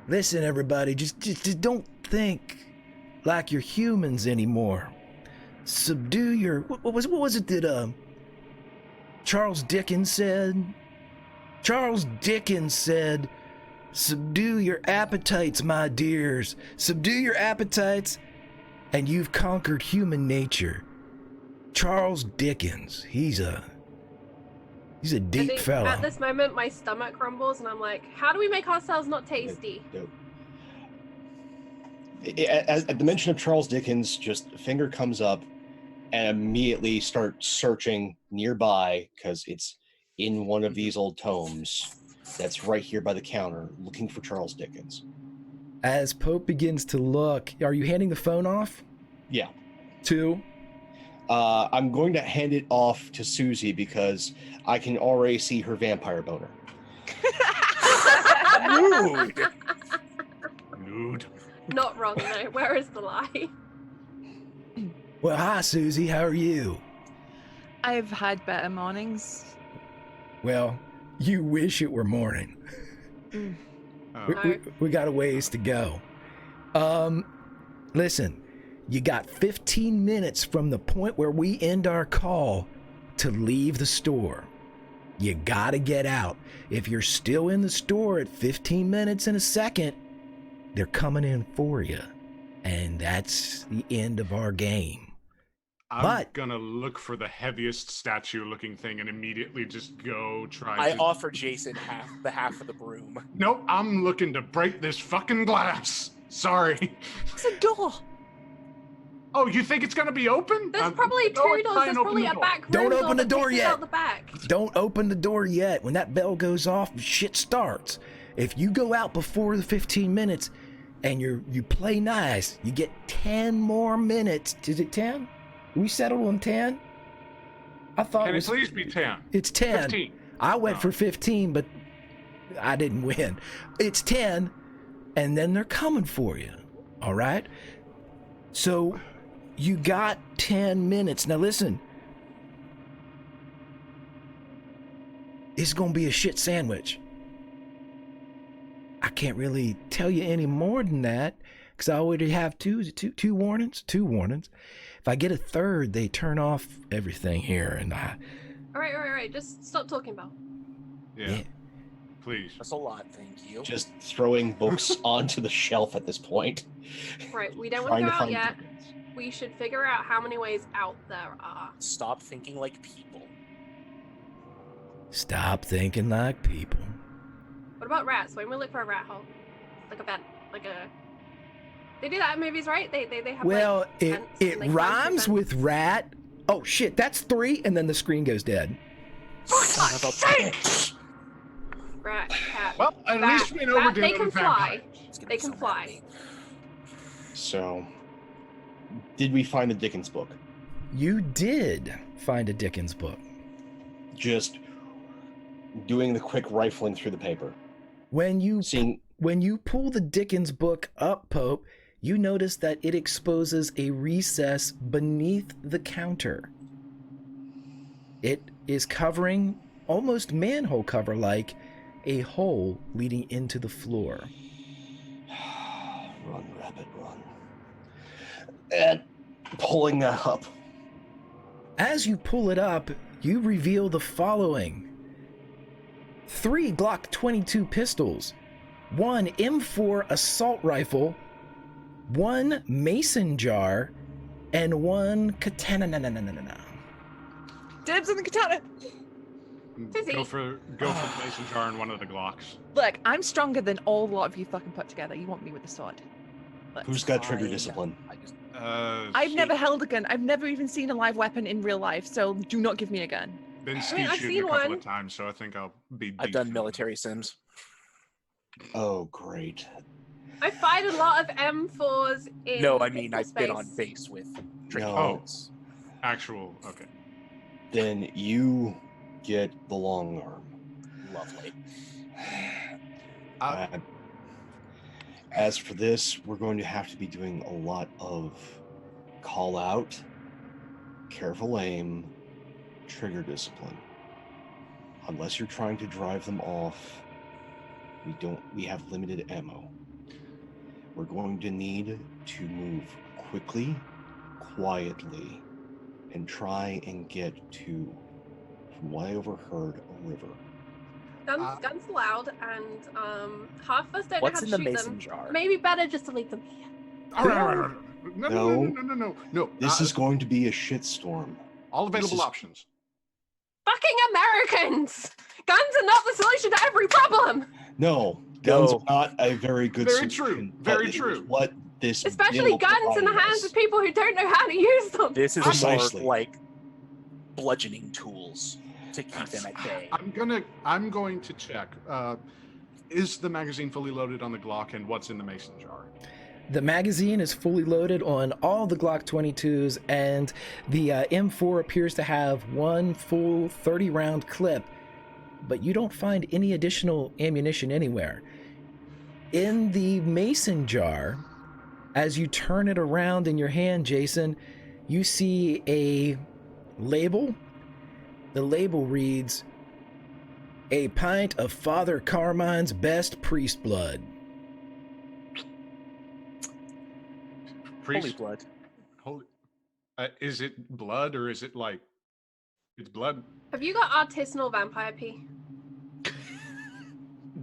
"Listen, everybody, just don't think like you're humans anymore. Subdue your..." What was it that Charles Dickens said? Charles Dickens said, "Subdue your appetites, my dears. Subdue your appetites, and you've conquered human nature." Charles Dickens, he's a I deep think fella. at this moment my stomach rumbles and I'm like, how do we make ourselves not tasty? Dope. At the mention of Charles Dickens, just a finger comes up and immediately start searching nearby because it's in one of these old tomes that's right here by the counter, looking for Charles Dickens. As Pope begins to look, are you handing the phone off? Yeah. To? I'm going to hand it off to Susie because I can already see her vampire boner. Rude. Nude. Not wrong though. Where is the lie? Well, hi, Susie. How are you? I've had better mornings. Well, you wish it were morning. We got a ways to go. Listen, you got 15 minutes from the point where we end our call to leave the store. You gotta get out. If you're still in the store at 15 minutes and a second, they're coming in for you. And that's the end of our game. I'm gonna look for the heaviest statue-looking thing and immediately just go try I to... offer Jason half of the broom. Nope, I'm looking to break this fucking glass. Sorry. It's a door. Oh, you think it's gonna be open? There's probably two doors. There's probably a back room Don't door open the that door faces yet. out the back. Don't open the door yet. When that bell goes off, shit starts. If you go out before the 15 minutes and you play nice, you get 10 more minutes. Is it 10? We settled on 10? I thought Can it it was... please be 10? It's 10. 15. I went for 15, but I didn't win. It's 10, and then they're coming for you. All right? So you got 10 minutes. Now listen. It's going to be a shit sandwich. I can't really tell you any more than that because I already have two warnings. Two warnings. If I get a third, they turn off everything here, and All right. Just stop talking about. Yeah. Please. That's a lot, thank you. Just throwing books onto the shelf at this point. Right, we don't want Trying to to go out find yet. Dickens. We should figure out how many ways out there are. Stop thinking like people. stop thinking like people. What about rats? When we look for a rat hole, like a vent, like a. They do that in movies, right? They have. Well, like, it vents and they climb through rhymes vents. with rat. Oh shit, that's 3, and then the screen goes dead. Son of a bitch! Rat, cat. Well, at bat, least we know we're bat, they dealing can with fly. vampires. It's gonna They be so can mad at fly. me. So, did we find the Dickens book? You did find a Dickens book. Just doing the quick rifling through the paper. When you Seeing pull the Dickens book up, Pope, you notice that it exposes a recess beneath the counter. It is covering, almost manhole cover like, a hole leading into the floor. run, rabbit, run. And pulling that up. As you pull it up, you reveal the following: 3 Glock 22 pistols, 1 M4 assault rifle, 1 mason jar, and 1 katana. Dibs on the katana. Susie. Go for the mason jar and one of the Glocks. Look, I'm stronger than all lot of you fucking put together. You want me with the sword? Look, Who's got trigger Fine. discipline? I just, I've never held a gun. I've never even seen a live weapon in real life, so do not give me a gun. Been I've skeet shooting seen a couple one. of times, so I think I'll be I've done decent. military sims. Oh, great. I fired a lot of M4s in. No, I mean pistol I've been on space. base with drinking No. notes. Actual, okay. Then you get the long arm. Lovely. Uh, As for this, we're going to have to be doing a lot of call out, careful aim, trigger discipline. Unless you're trying to drive them off, we have limited ammo. We're going to need to move quickly, quietly, and try and get to, from what I overheard, a river. Guns allowed, and half of us don't What's know in how the to shoot mason them. jar? Maybe better just to leave them here. all right. No. This is going to be a shitstorm. all available this is- options. Fucking Americans! Guns are not the solution to every problem! No, guns No. are not a very good Very solution. true, but very it is true. What this Especially bill guns in the provided hands us. of people who don't know how to use them! This is Precisely. more like bludgeoning tools to keep them at bay. I'm going to check. Is the magazine fully loaded on the Glock, and what's in the mason jar? The magazine is fully loaded on all the Glock 22s, and the M4 appears to have 1 full 30-round clip, but you don't find any additional ammunition anywhere. In the mason jar, as you turn it around in your hand, Jason, you see a label. The label reads, a pint of Father Carmine's best priest blood. Holy Priest, blood. holy, is it blood or is it like it's blood? Have you got artisanal vampire pee?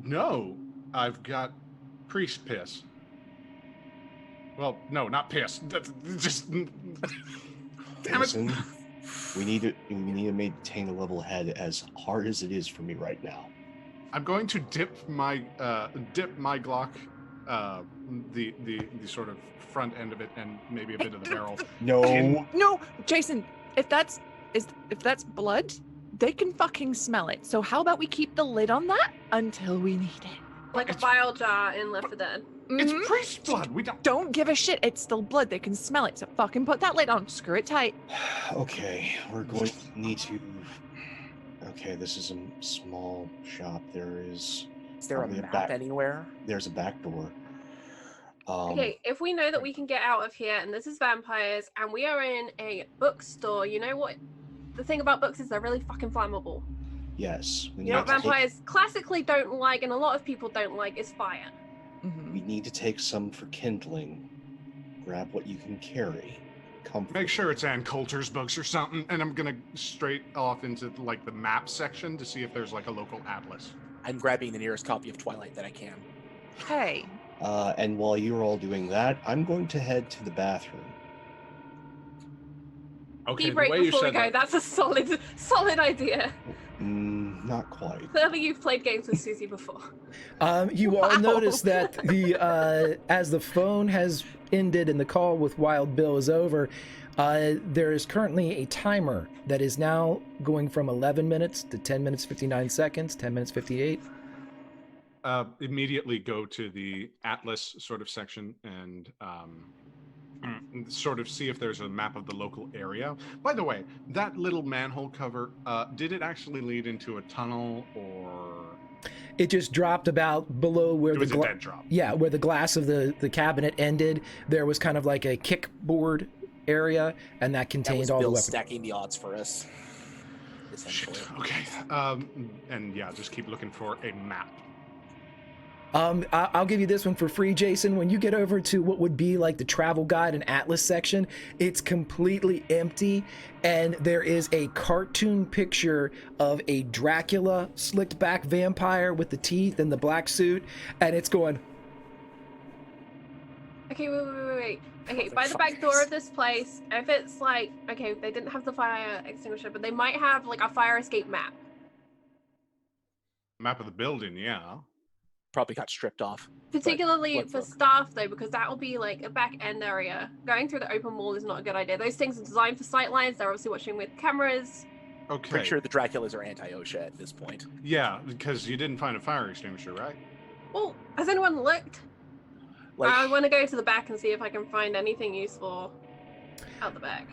No, I've got priest piss. Well, no, not piss. That's just damn it. Listen, we need to maintain a level head as hard as it is for me right now. I'm going to dip my Glock, the sort of front end of it and maybe a bit of the barrel. No, No, Jason, if that's blood, they can fucking smell it. So how about we keep the lid on that until we need it? Like a vial jar in Left 4 Dead. It's Mhm. priest blood. We don't. Don't give a shit. It's still blood. They can smell it. So fucking put that lid on. Screw it tight. okay, we're going to need to. Okay, this is a small shop. Is there a Probably a map back- anywhere? There's a back door. Okay, if we know that we can get out of here and this is vampires and we are in a bookstore, you know what? The thing about books is they're really fucking flammable. Yes, we You know need what to take, vampires classically don't like and a lot of people don't like is fire. we need to take some for kindling. Grab what you can carry. Comfort. Make sure it's Ann Coulter's books or something, and I'm gonna straight off into like the map section to see if there's like a local atlas. I'm grabbing the nearest copy of Twilight that I can. Hey, And while you're all doing that, I'm going to head to the bathroom. Okay, Tea the break way you before we said go. that. That's a solid idea. Not quite. Clearly you've played games with Susie before. You all Wow. notice that as the phone has ended and the call with Wild Bill is over, there is currently a timer that is now going from 11 minutes to 10 minutes 59 seconds, 10 minutes 58. Immediately go to the atlas sort of section and sort of see if there's a map of the local area. By the way, that little manhole cover, did it actually lead into a tunnel or? It just dropped about below where It was a dead drop. Yeah, where the glass of the cabinet ended. There was kind of like a kickboard area, and that That contained was all the Bill weapons. stacking the odds for us. Essentially. Shit. Okay. And yeah, just keep looking for a map. I'll give you this one for free, Jason. When you get over to what would be like the travel guide and atlas section, it's completely empty, and there is a cartoon picture of a Dracula slicked back vampire with the teeth and the black suit, and it's going, Okay, wait. Okay, by the back door of this place, if it's like, okay, they didn't have the fire extinguisher, but they might have like a fire escape map. Map of the building, yeah. Probably got stripped off. Particularly what for book? staff though, because that will be like a back end area. Going through the open wall is not a good idea. Those things are designed for sight lines. They're obviously watching with cameras. Okay. Pretty sure the Draculas are anti-OSHA at this point. Yeah, because you didn't find a fire extinguisher, right? Well, has anyone looked? Like, I want to go to the back and see if I can find anything useful out the back.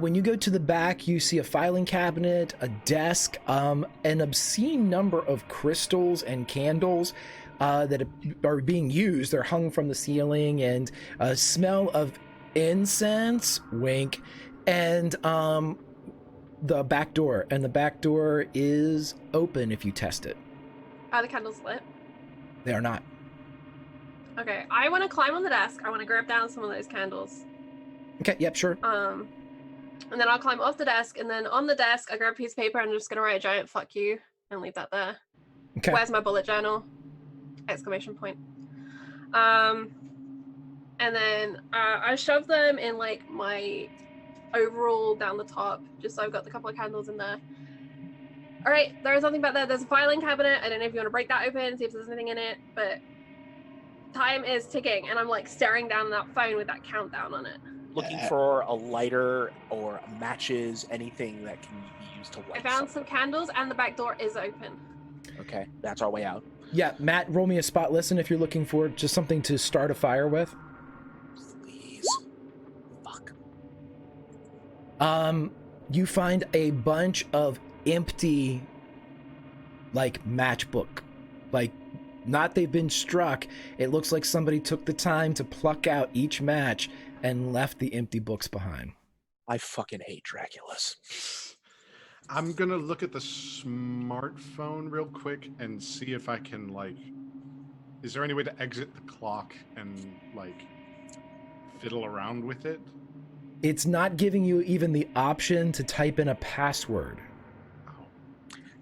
when you go to the back, you see a filing cabinet, a desk, an obscene number of crystals and candles that are being used. They're hung from the ceiling, and a smell of incense, wink, and the back door. And the back door is open if you test it. Are the candles lit? They are not. Okay, I want to climb on the desk. I want to grab down some of those candles. Okay, yep, sure. And then I'll climb off the desk, and then on the desk, I grab a piece of paper and I'm just gonna write a giant "fuck you" and leave that there. Okay. Where's my bullet journal? Exclamation point. And then I shove them in like my overall down the top, just so I've got the couple of candles in there. All right, there is something back there. There's a filing cabinet. I don't know if you want to break that open, see if there's anything in it, but time is ticking, and I'm like staring down that phone with that countdown on it. looking for a lighter or matches, anything that can be used to I light found something. some candles, and the back door is open. Okay, that's our way out. Yeah, Matt, roll me a spot listen if you're looking for just something to start a fire with. Please. Fuck. You find a bunch of empty, like, matchbook. Like, not they've been struck. It looks like somebody took the time to pluck out each match and left the empty books behind. I fucking hate Draculas. I'm gonna look at the smartphone real quick and see if I can is there any way to exit the clock and fiddle around with it? It's not giving you even the option to type in a password.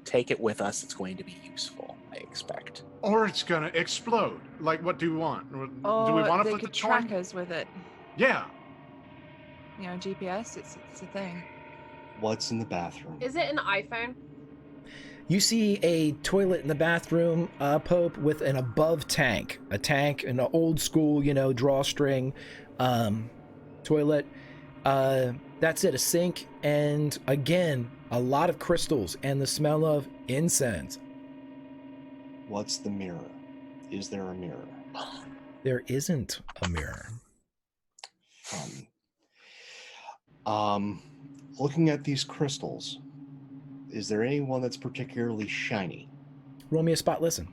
Take it with us. It's going to be useful, I expect. Or it's gonna explode. What do we want? Do we Or want to they flip could the track coin? us with it. Yeah. You know, GPS, it's a thing. What's in the bathroom? Is it an iPhone? You see a toilet in the bathroom, Pope, with an above tank. A tank, an old school, drawstring toilet. That's it, a sink, and again, a lot of crystals and the smell of incense. What's the mirror? Is there a mirror? There isn't a mirror. Looking at these crystals, is there any one that's particularly shiny? Roll me a spot listen.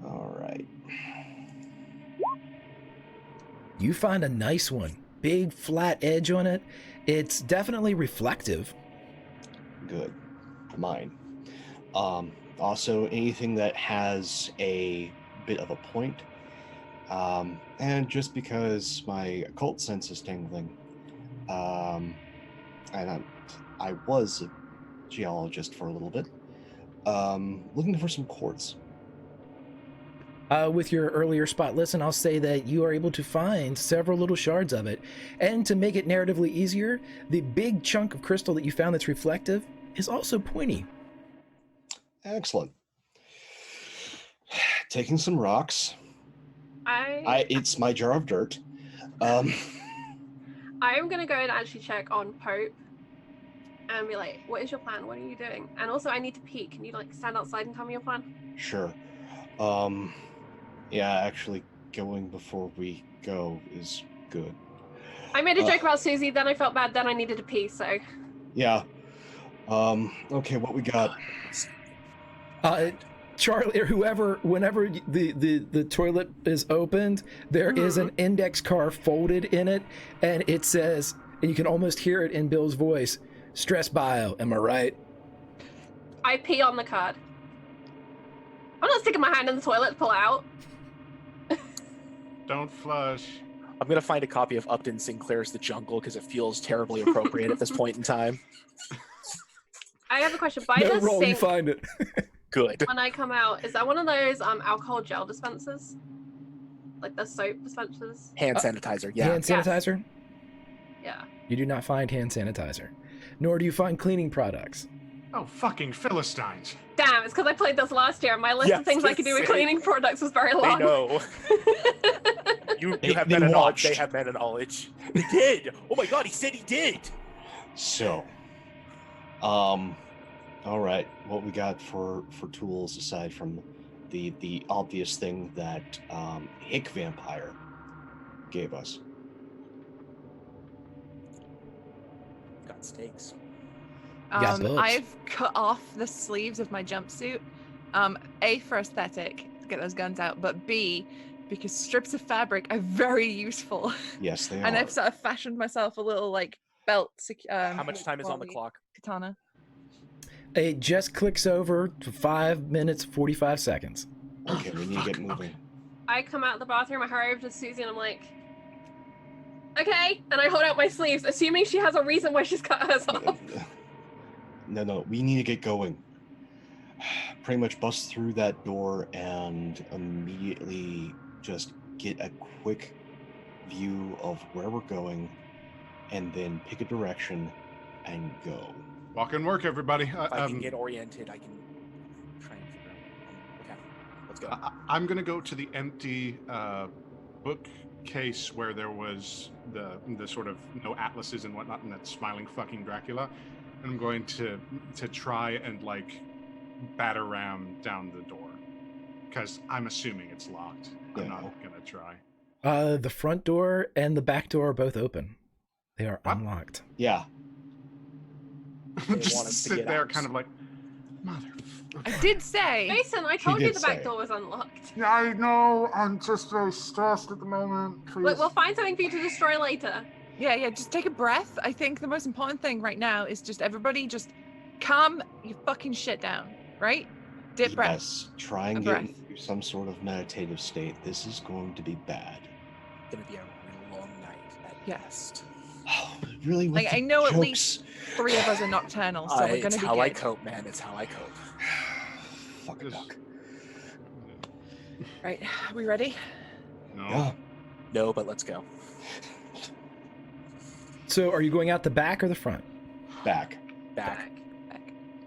All right. You find a nice one. Big flat edge on it. It's definitely reflective. Good. Mine. Also, anything that has a bit of a point. And just because my occult sense is tingling, and I was a geologist for a little bit, looking for some quartz. With your earlier spot listen, I'll say that you are able to find several little shards of it. And to make it narratively easier, the big chunk of crystal that you found that's reflective is also pointy. Excellent. Taking some rocks. It's my jar of dirt. I am gonna go and actually check on Pope and be like, what is your plan? What are you doing? And also I need to pee. Can you stand outside and tell me your plan? Sure. Yeah, actually going before we go is good. I made a joke about Susie, then I felt bad, then I needed to pee, so. Yeah. Okay, what we got? Charlie, or whoever, whenever the toilet is opened, there is an index card folded in it, and it says, and you can almost hear it in Bill's voice, stress bio, am I right? I pee on the card. I'm not sticking my hand in the toilet to pull it out. Don't flush. I'm going to find a copy of Upton Sinclair's The Jungle because it feels terribly appropriate at this point in time. I have a question. By No the roll, you sink, find it. Good. when I come out, is that one of those alcohol gel dispensers? Like the soap dispensers? Hand sanitizer, yeah. Hand sanitizer? Yeah. You do not find hand sanitizer. Nor do you find cleaning products. Oh, fucking Philistines. Damn, it's because I played this last year and my list of things I could do with cleaning products was very long. They know. You have they meta knowledge, watched. they have meta knowledge. They did! Oh my god, he said he did! So, all right, what we got for tools aside from the obvious thing that Hick Vampire gave us? Got steaks. Got boobs. I've cut off the sleeves of my jumpsuit. A, for aesthetic, to get those guns out, but B, because strips of fabric are very useful. Yes, they And are. I've sort of fashioned myself a little belt. How much time is on the clock? Katana. It just clicks over to 5 minutes, 45 seconds. Okay, we need to get moving. I come out of the bathroom, I hurry over to Susie and I'm like, okay, and I hold out my sleeves, assuming she has a reason why she's cut hers off. No, we need to get going. Pretty much bust through that door and immediately just get a quick view of where we're going and then pick a direction and go. Walk and work, everybody. If I can get oriented, I can try and figure out. Okay, let's go. I'm gonna go to the empty bookcase where there was the sort of no atlases and whatnot, and that smiling fucking Dracula. And I'm going to try and batter ram down the door because I'm assuming it's locked. I'm Yeah. not gonna try. The front door and the back door are both open. They are unlocked. Yeah. They want Just us to sit get there, out. kind of like, mother. I did say. Mason, I told you did the back say. door was unlocked. Yeah, I know. I'm just very stressed at the moment. Please. Look, we'll find something for you to destroy later. Yeah, just take a breath. I think the most important thing right now is just everybody just calm your fucking shit down, right? Deep breath. Yes, try and A get breath. into some sort of meditative state. This is going to be bad. It's gonna be a real long night at Yeah. best. Oh, really? With Like, the I know at jokes? least 3 of us are nocturnal, so we're It's gonna be how good. I cope, man. It's how I cope. Fucking duck. Right, are we ready? No. Yeah. No, but let's go. So are you going out the back or the front? Back. Back.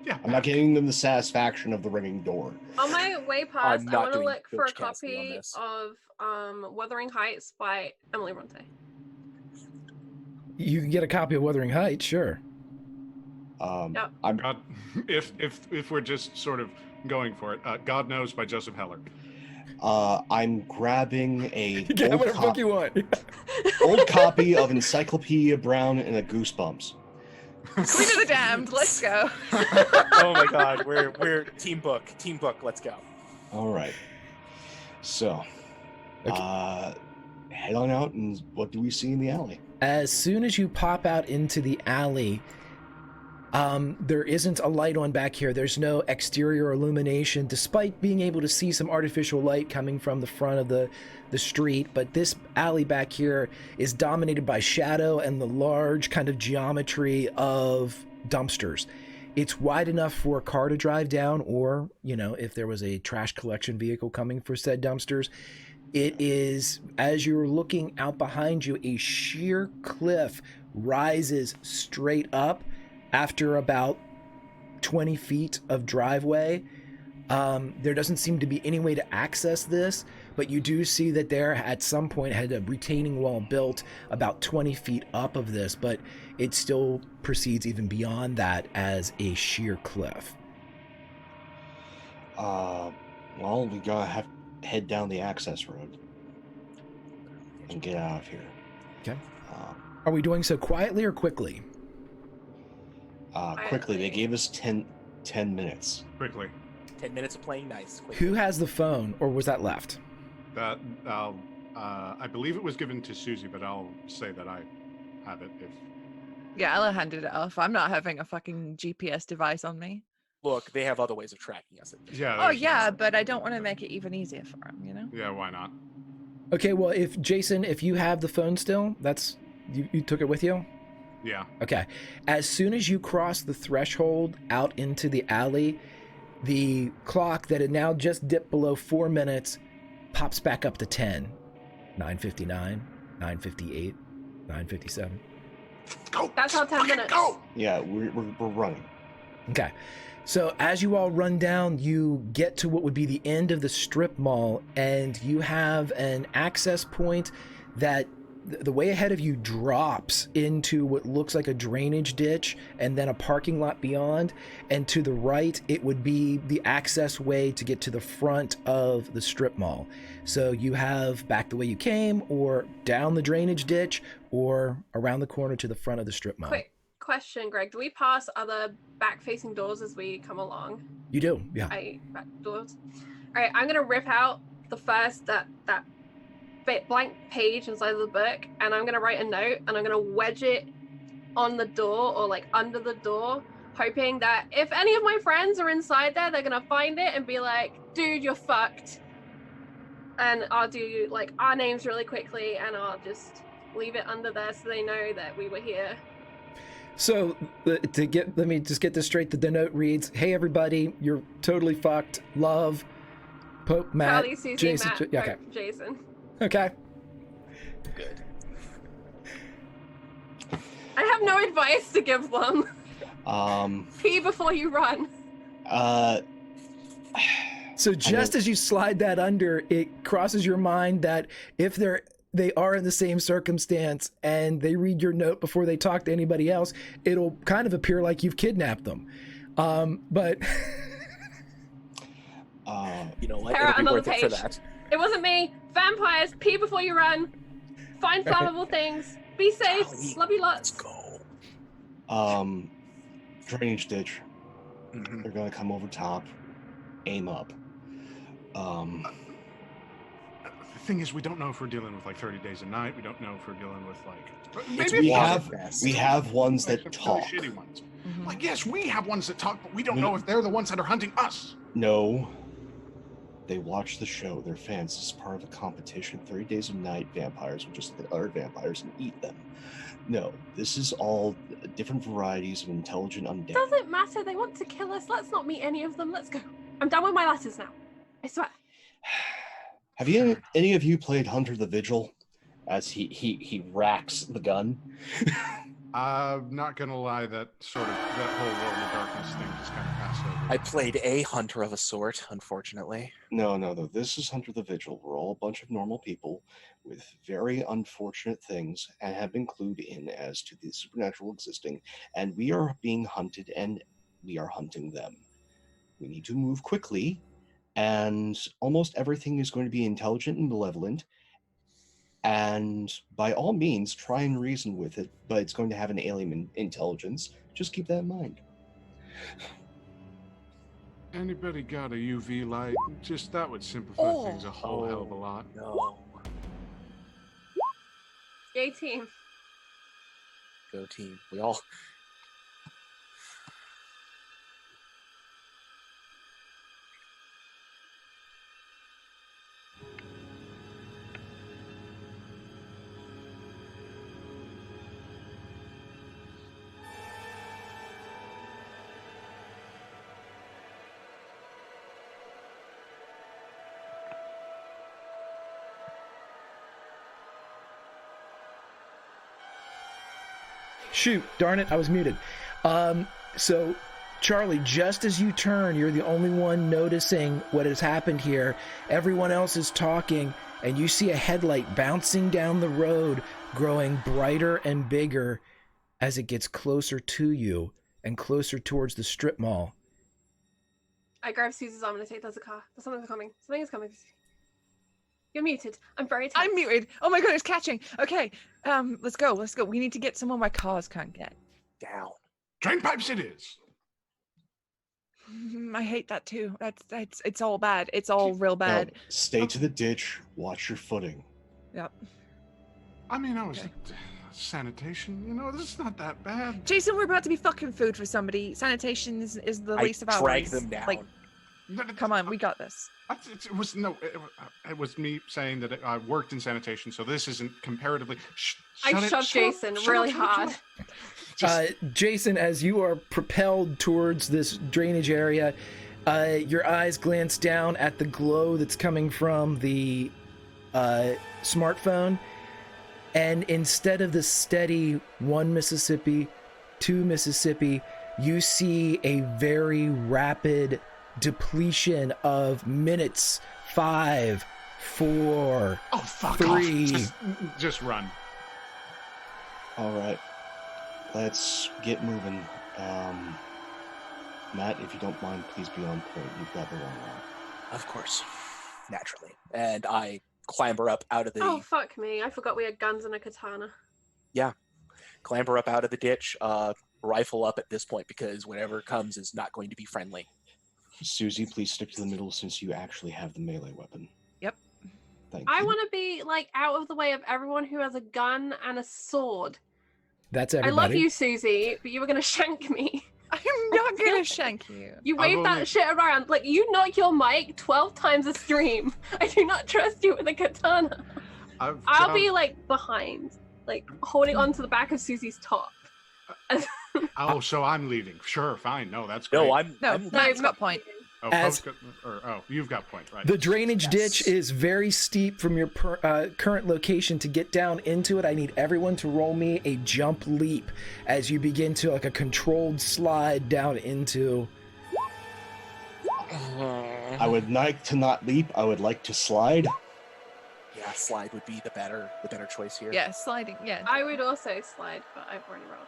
Yeah. I'm not giving them the satisfaction of the ringing door. On my way past, not I want to doing look for a Coach Cassidy on copy this. of Wuthering Heights by Emily Bronte. You can get a copy of Wuthering Heights, sure. Yep. I'm God, if we're just sort of going for it, God Knows by Joseph Heller. I'm grabbing a Get old, whatever book you want. old copy of Encyclopedia Brown and a Goosebumps. Queen of the Damned, let's go. Oh my God, we're team book. Team book. Let's go. All right. So, Okay. head on out, and what do we see in the alley? As soon as you pop out into the alley, there isn't a light on back here. There's no exterior illumination, despite being able to see some artificial light coming from the front of the street. But this alley back here is dominated by shadow and the large kind of geometry of dumpsters. It's wide enough for a car to drive down, or, you know, if there was a trash collection vehicle coming for said dumpsters. It is, as you're looking out behind you, a sheer cliff rises straight up after about 20 feet of driveway. There doesn't seem to be any way to access this, but you do see that there at some point had a retaining wall built about 20 feet up of this, but it still proceeds even beyond that as a sheer cliff. Well, we gotta have head down the access road and get out of here. Okay. Are we doing so quietly or quickly? Quickly, they gave us 10 minutes. Quickly. 10 minutes of playing nice. Quickly. Who has the phone, or was that left? That I believe it was given to Susie, but I'll say that I have it if. Yeah, Ella handed it off. I'm not having a fucking GPS device on me. Look, they have other ways of tracking us. Yeah. Oh, there's- yeah, but I don't want to make it even easier for him, you know? Yeah, why not? Okay, well, if Jason, if you have the phone still, that's you took it with you? Yeah. Okay. As soon as you cross the threshold out into the alley, the clock that had now just dipped below 4 minutes pops back up to 10. 9:59, 9:58, 9:57. Go. That's our 10 minutes. Go. Yeah, we're running. Okay. So as you all run down, you get to what would be the end of the strip mall, and you have an access point that the way ahead of you drops into what looks like a drainage ditch and then a parking lot beyond. And to the right, it would be the access way to get to the front of the strip mall. So you have back the way you came, or down the drainage ditch, or around the corner to the front of the strip mall. Quick question, Greg. Do we pass other back-facing doors as we come along? You do, yeah. Back doors. All right, I'm gonna rip out the first that blank page inside of the book, and I'm gonna write a note, and I'm gonna wedge it on the door or like under the door, hoping that if any of my friends are inside there, they're gonna find it and be like, "Dude, you're fucked." And I'll do like our names really quickly, and I'll just leave it under there so they know that we were here. So let me just get this straight. The note reads, "Hey everybody, you're totally fucked. Love, Pope, Matt, Charlie, Susie, Jason." Matt, Okay. Pope, Jason. Okay. Good. I have no advice to give them. Pee before you run. So just as you slide that under, it crosses your mind that if they are in the same circumstance and they read your note before they talk to anybody else, it'll kind of appear like you've kidnapped them. But You know what? Tara, It'll be another worth it for page. that. It wasn't me. Vampires, pee before you run. Find flammable things. Be safe. Golly, Love you Let's lots. go. Drainage ditch. Mhm. They're gonna come over top, aim up. thing is, we don't know if we're dealing with like 30 days a night. We don't know if we're dealing with like we have ones that really talk. shitty ones. Mhm. Like, yes, we have ones that talk, but we don't know if they're the ones that are hunting us. No. They watch the show. They're fans. This is part of a competition. 30 days a night, vampires will just hit other vampires and eat them. No, this is all different varieties of intelligent undead. Doesn't matter. They want to kill us. Let's not meet any of them. Let's go. I'm done with my letters now. I swear. Have any of you played Hunter the Vigil? As he racks the gun. I'm not gonna lie, that whole World of Darkness thing just kind of passed over. I played a hunter of a sort, unfortunately. No. This is Hunter the Vigil. We're all a bunch of normal people with very unfortunate things and have been clued in as to the supernatural existing, and we are being hunted and we are hunting them. We need to move quickly, and almost everything is going to be intelligent and malevolent, and by all means try and reason with it, but it's going to have an alien intelligence. Just keep that in mind. Anybody got a UV light? Just that would simplify things a whole hell of a lot. No. Yay, team. Go team. We all... Shoot, darn it, I was muted. So, Charlie, just as you turn, you're the only one noticing what has happened here. Everyone else is talking, and you see a headlight bouncing down the road, growing brighter and bigger as it gets closer to you and closer towards the strip mall. I grab Susie's arm and I say, there's a car. There's something coming. Something is coming. You're muted. I'm very tense. I'm muted. Oh my god, it's catching. Okay, let's go. We need to get somewhere where cars can't get. Down. Drain pipes it is. I hate that too. It's all bad. It's all real bad. Now, stay to the ditch. Watch your footing. Yep. I mean, sanitation, this is not that bad. Jason, we're about to be fucking food for somebody. Sanitation is the least of our drag worries. them down. Like, come on, we got this. It was me saying that I worked in sanitation, so this isn't comparatively. I shoved Jason really hard. Jason, as you are propelled towards this drainage area, your eyes glance down at the glow that's coming from the smartphone, and instead of the steady 1 Mississippi, 2 Mississippi, you see a very rapid depletion of minutes. 5, 4, Oh, fuck 3. off. Just run. All right, let's get moving. Matt, if you don't mind, please be on point. You've got the wrong one. Of course. Naturally. And I clamber up out of the... Oh, fuck me. I forgot we had guns and a katana. Clamber up out of the ditch, rifle up at this point, because whatever comes is not going to be friendly. Susie, please stick to the middle since you actually have the melee weapon. Yep. Thank I you. want to be, out of the way of everyone who has a gun and a sword. That's everybody. I love you, Susie, but you were going to shank me. I'm not gonna shank you. You wave that shit around. You knock your mic 12 times a stream. I do not trust you with a katana. I'll be, behind. Holding onto the back of Susie's top. Oh, so I'm leading. Sure, fine. No, that's great. No, Matt's got point. You've got point, right? The drainage ditch is very steep from your current location. To get down into it, I need everyone to roll me a jump leap as you begin to a controlled slide down into. I would like to not leap. I would like to slide. Yeah, slide would be the better choice here. Yeah, sliding. Yeah. I would also slide, but I've already rolled.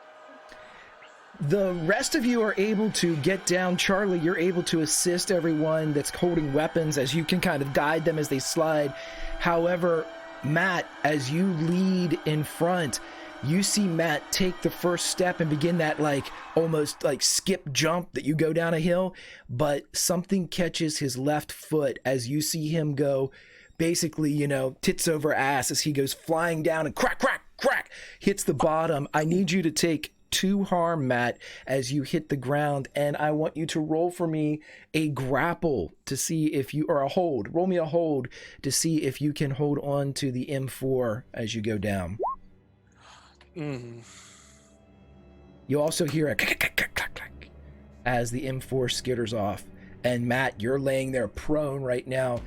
The rest of you are able to get down. Charlie, you're able to assist everyone that's holding weapons as you can kind of guide them as they slide. However, Matt, as you lead in front, you see Matt take the first step and begin that almost skip jump that you go down a hill, but something catches his left foot as you see him go basically, tits over ass as he goes flying down and crack, crack, crack, hits the bottom. I need you to take 2 harm, Matt, as you hit the ground, and I want you to roll for me a grapple to see if you, or a hold. Roll me a hold to see if you can hold on to the M4 as you go down. You also hear a clack, clack, clack, clack, clack as the M4 skitters off. And Matt, you're laying there prone right now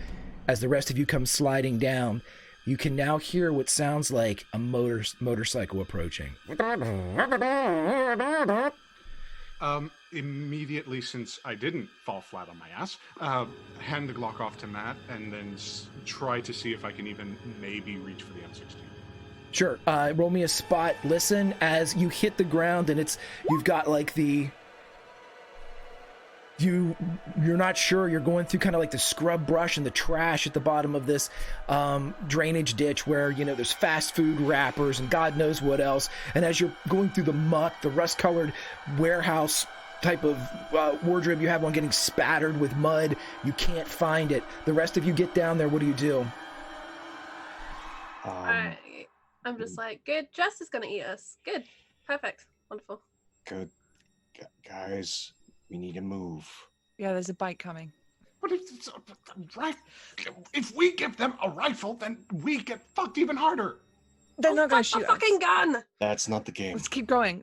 as the rest of you come sliding down. You can now hear what sounds like a motorcycle approaching. Immediately, since I didn't fall flat on my ass, hand the Glock off to Matt and then try to see if I can even maybe reach for the M16. Sure. Roll me a spot. Listen as you hit the ground, and you've got like you're not sure. You're going through kind of like the scrub brush and the trash at the bottom of this drainage ditch where, there's fast food wrappers and God knows what else. And as you're going through the muck, the rust-colored warehouse type of wardrobe you have on getting spattered with mud, you can't find it. The rest of you get down there. What do you do? I'm just like, good. Jess is going to eat us. Good. Perfect. Wonderful. Good. Guys, we need to move. Yeah, there's a bike coming. But if we give them a rifle, then we get fucked even harder. They're not going to shoot a fucking gun. That's not the game. Let's keep going.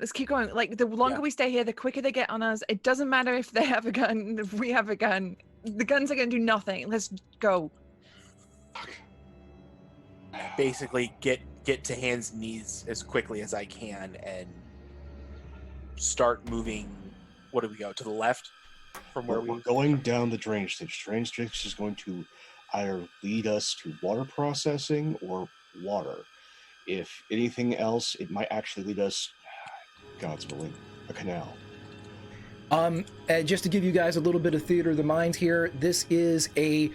Like, the longer we stay here, the quicker they get on us. It doesn't matter if they have a gun, if we have a gun. The guns are going to do nothing. Let's go. Basically, get to hands and knees as quickly as I can and start moving. What do we go to the left from where we're going down the drainage ditch. Drainage ditch is going to either lead us to water processing or water. If anything else, it might actually lead us, God's willing, a canal. Just to give you guys a little bit of theater of the mind here, this is a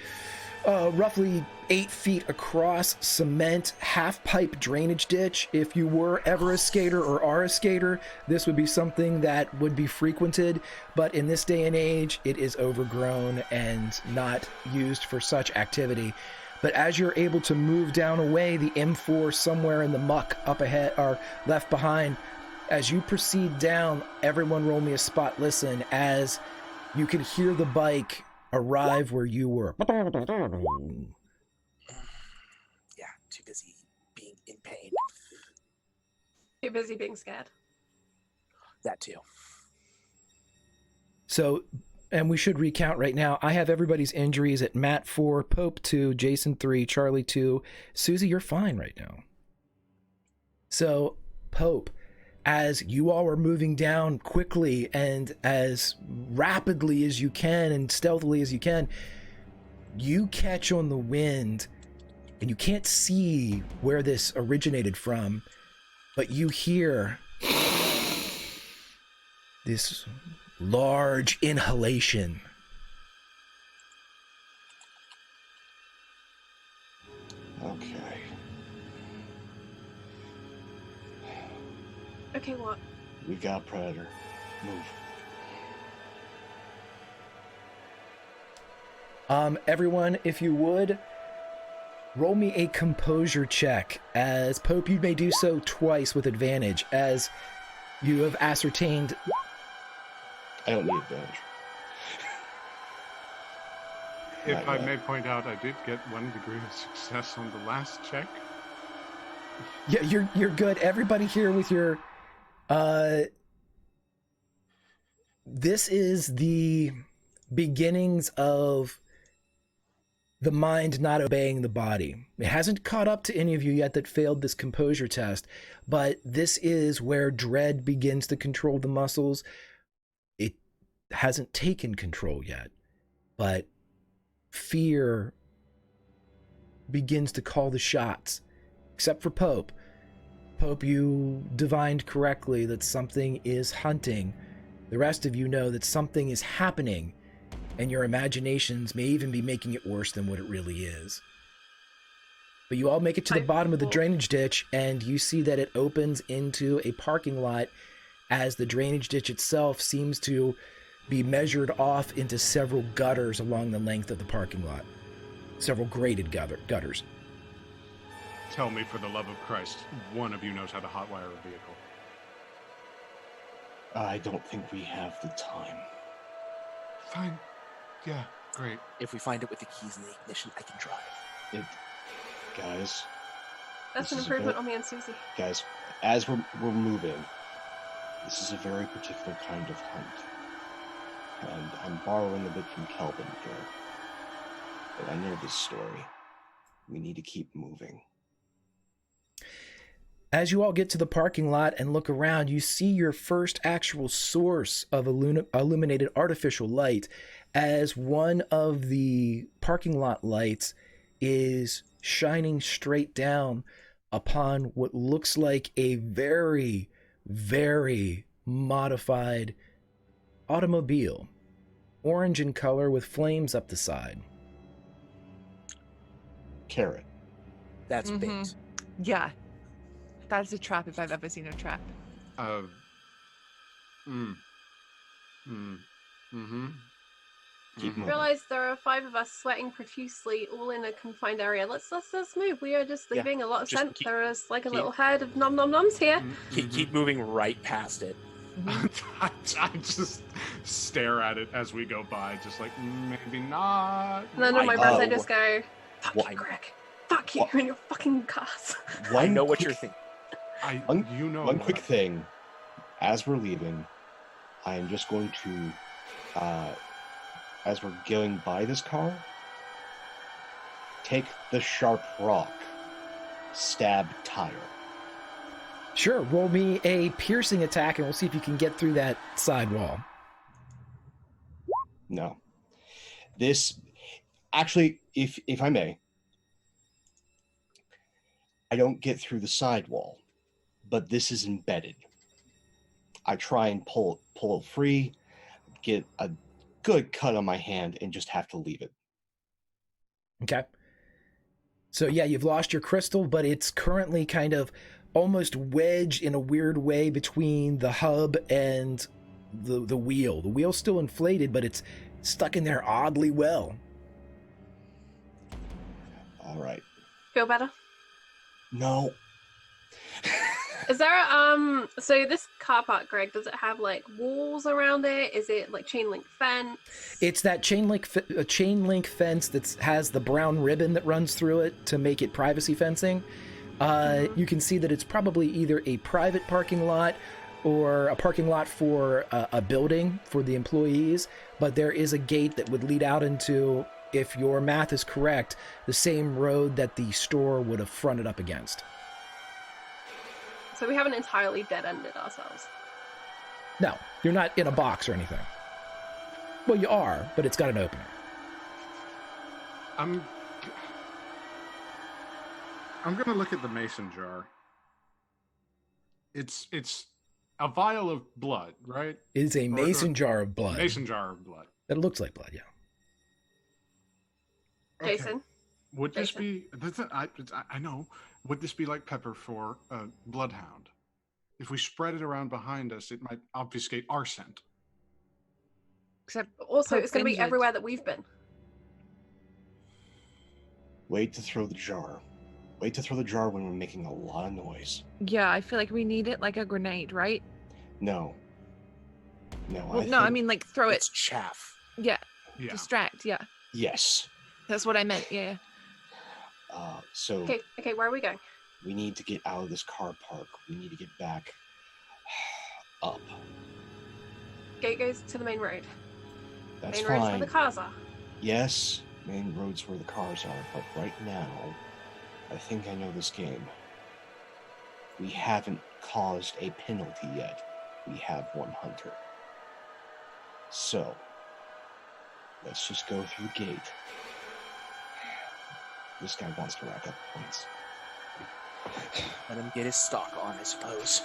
roughly 8 feet across cement half pipe drainage ditch. If you were ever a skater or are a skater, this would be something that would be frequented, but in this day and age it is overgrown and not used for such activity. But as you're able to move down away, the M4 somewhere in the muck up ahead or left behind, as you proceed down, everyone roll me a spot listen as you can hear the bike arrive where you were. Yeah, too busy being in pain. Too busy being scared. That too. So, and we should recount right now. I have everybody's injuries at Matt 4, Pope 2, Jason 3, Charlie 2. Susie, you're fine right now. So, Pope, as you all are moving down quickly and as rapidly as you can and stealthily as you can, you catch on the wind, and you can't see where this originated from, but you hear this large inhalation. Okay. Okay, what? We got Predator. Move. Everyone, if you would, roll me a composure check. As Pope, you may do so twice with advantage, as you have ascertained. I don't need advantage. If I may point out, I did get 1 degree of success on the last check. Yeah, you're good. Everybody here with your this is the beginnings of the mind not obeying the body. It hasn't caught up to any of you yet that failed this composure test, but this is where dread begins to control the muscles. It hasn't taken control yet, but fear begins to call the shots, except for Pope. Pope, you divined correctly that something is hunting. The rest of you know that something is happening, and your imaginations may even be making it worse than what it really is. But you all make it to the bottom of the drainage ditch, and you see that it opens into a parking lot, as the drainage ditch itself seems to be measured off into several gutters along the length of the parking lot. several grated gutters. Tell me, for the love of Christ, one of you knows how to hotwire a vehicle. I don't think we have the time. Fine. Yeah, great. If we find it with the keys in the ignition, I can drive. Guys, That's This an is a improvement bit- on me and Susie. guys, as we're moving, this is a very particular kind of hunt. And I'm borrowing a bit from Kelvin here. But I know this story. We need to keep moving. As you all get to the parking lot and look around, you see your first actual source of illuminated artificial light, as one of the parking lot lights is shining straight down upon what looks like a very, very modified automobile, orange in color with flames up the side. Carrot. That's Mhm. bait. Yeah. That's a trap if I've ever seen a trap. Keep I moving. realize there are 5 of us sweating profusely, all in a confined area. Let's move. We are just Yeah, leaving a lot of just scent. keep- There is like a keep- little herd of nom nom noms here. Keep moving right past it. I just stare at it as we go by, just like, maybe not. And then on my breath, I know. just go, "Fuck What- you, Greg. Fuck you what- and your fucking cars." I know what quick- you're thinking. One quick thing. As we're leaving, I am just going to, as we're going by this car, take the sharp rock, stab tire. Sure, roll me a piercing attack and we'll see if you can get through that side wall. No. This, actually, if I may, I don't get through the sidewall, but this is embedded. I try and pull it free, get a good cut on my hand, and just have to leave it. Okay. So yeah, you've lost your crystal, but it's currently kind of almost wedged in a weird way between the hub and the wheel. The wheel's still inflated, but it's stuck in there oddly well. All right. Feel better? No. Is there a, so this car park, Greg, does it have like walls around it? Is it like chain link fence? It's that chain link fence that has the brown ribbon that runs through it to make it privacy fencing. You can see that it's probably either a private parking lot or a parking lot for a building for the employees, but there is a gate that would lead out into, if your math is correct, the same road that the store would have fronted up against. So we haven't entirely dead-ended ourselves. No, you're not in a box or anything. Well, you are, but it's got an opening. I'm gonna look at the mason jar. It's a vial of blood, right? It is a mason jar of blood. Mason jar of blood. That looks like blood, yeah. Okay. Jason? Would this Jason. be? I know. Would this be like pepper for a bloodhound? If we spread it around behind us, it might obfuscate our scent. Except Also, Poke it's going to be injured. everywhere that we've been. Wait to throw the jar. Wait to throw the jar when we're making a lot of noise. yeah, I feel like we need it like a grenade, right? No. No, Well, I no, I think- mean like throw it. It's chaff. Yeah, Yeah. distract. Yeah, Yes. that's what I meant. Yeah. So Okay, where are we going? we need to get out of this car park. We need to get back up. Gate goes to the main road. That's Main road's where fine. the cars are. Yes, main road's where the cars are, but right now, I think I know this game. We haven't caused a penalty yet. We have one hunter. So, let's just go through the gate. This guy wants to rack up points. Let him get his stock on, I suppose.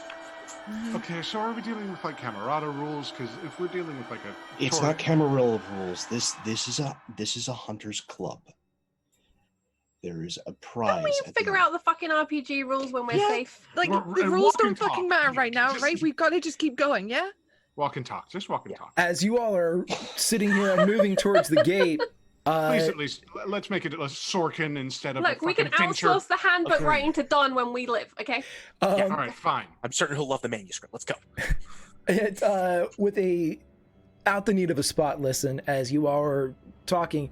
Okay, so are we dealing with like Camerata rules? Because if we're dealing with like a It's not Camarilla rules. This is a hunter's club. There is a prize. Can we at the figure end. out the fucking RPG rules when we're Yeah. safe? Like We're- the rules walk and don't fucking talk. matter right now, Just- right? We've got to just keep going. Yeah. walk and talk. Just walk and talk. As you all are sitting here and moving towards the gate, Please, at least let's make it a Sorkin instead of Look, a we can fucking Fincher. outsource the handbook Okay. writing to Don when we live, okay? All right, fine. I'm certain he'll love the manuscript. Let's go. With a out the need of a spot listen, as you all are talking,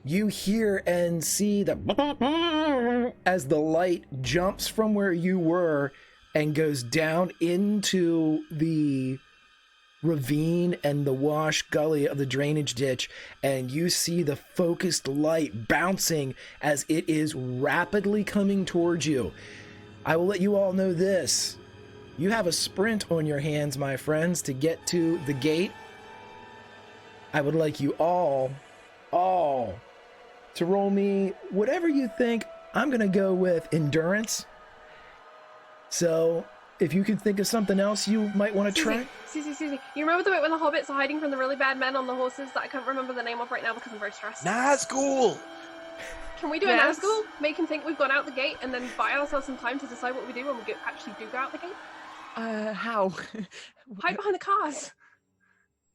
you hear and see the as the light jumps from where you were and goes down into the ravine and the wash gully of the drainage ditch, and you see the focused light bouncing as it is rapidly coming towards you. I will let you all know this. You have a sprint on your hands, my friends, to get to the gate. I would like you all to roll me whatever you think. I'm going to go with endurance. So if you can think of something else you might want to try. Susie. You remember the bit when the hobbits are hiding from the really bad men on the horses that I can't remember the name of right now because I'm very stressed? Nazgul! Can we do Yes. a Nazgul? Make him think we've gone out the gate and then buy ourselves some time to decide what we do when we actually do go out the gate? How? Hide behind the cars.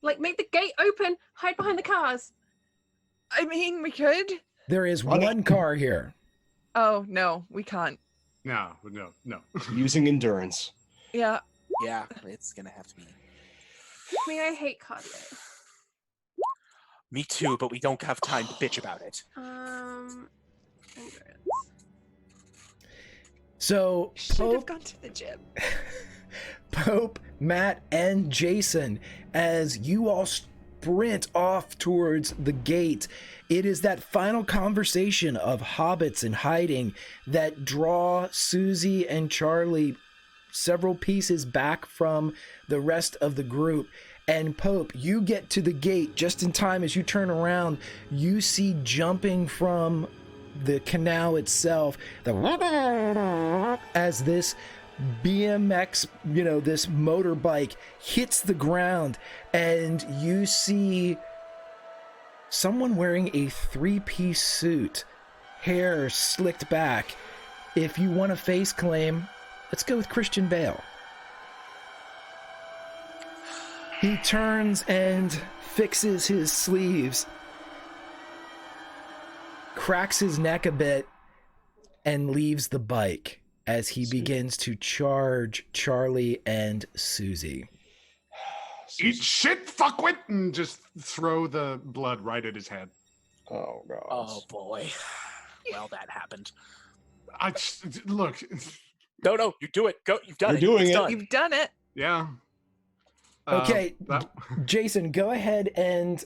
Like, make the gate open, hide behind the cars. I mean, we could. There is Run it. one car here. Oh, no, we can't. No. Using endurance. Yeah. Yeah, it's gonna have to be. I mean, I hate cardio. Me too, but we don't have time to bitch about it. Endurance. Should So have Pope, gone to the gym. Pope, Matt, and Jason, as you all sprint off towards the gate, it is that final conversation of hobbits and hiding that draw Susie and Charlie several pieces back from the rest of the group. And Pope, you get to the gate just in time. As you turn around, you see jumping from the canal itself, as this BMX, this motorbike hits the ground, and you see someone wearing a 3-piece suit, hair slicked back. If you want a face claim, let's go with Christian Bale. He turns and fixes his sleeves, cracks his neck a bit, and leaves the bike as he begins to charge Charlie and Susie. Eat shit, fuckwit, and just throw the blood right at his head. Oh god. Oh boy. Well, that happened. Look. No, you do it. Go. You've done You're it. doing It's it. done. You've done it. Yeah. Okay, Jason, go ahead and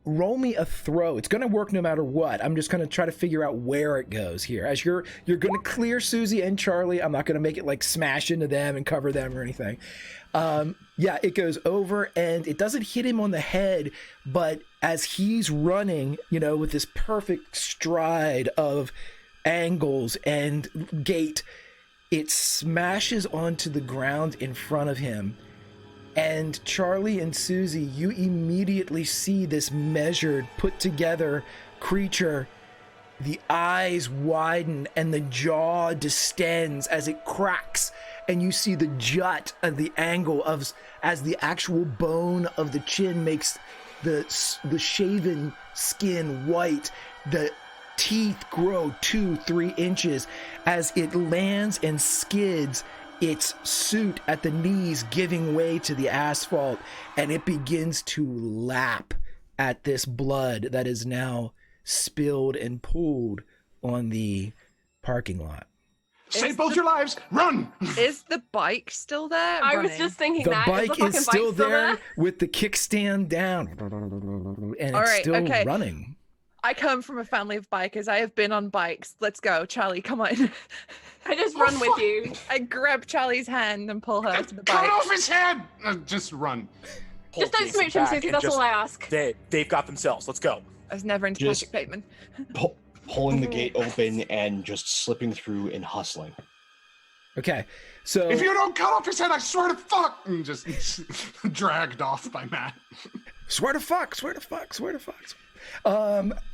roll me a throw. It's going to work no matter what. I'm just going to try to figure out where it goes here. As you're going to clear Susie and Charlie. I'm not going to make it like smash into them and cover them or anything. Yeah, it goes over and it doesn't hit him on the head, but as he's running, with this perfect stride of angles and gait, it smashes onto the ground in front of him. And Charlie and Susie, you immediately see this measured, put together creature. The eyes widen and the jaw distends as it cracks, and you see the jut of the angle as the actual bone of the chin makes the shaven skin white. The teeth grow 2-3 inches as it lands and skids, its suit at the knees giving way to the asphalt, and it begins to lap at this blood that is now spilled and pooled on the parking lot. Save both your lives. Run. Is the bike still there? I was running? just thinking The that. bike the fucking is still bike there with the kickstand down, and All it's right, still okay. running. I come from a family of bikers. I have been on bikes. Let's go, Charlie. Come on. I just run with you. I grab Charlie's hand and pull her to the Cut bike. off his head. Just run. Pull Just don't Jason smooch him, back Susie. and That's just- all I ask. They've got themselves. Let's go. I was never into Just- Patrick Bateman. Pulling the gate open and just slipping through and hustling. Okay, so If you don't cut off his head, I swear to fuck. And just dragged off by Matt. swear to fuck.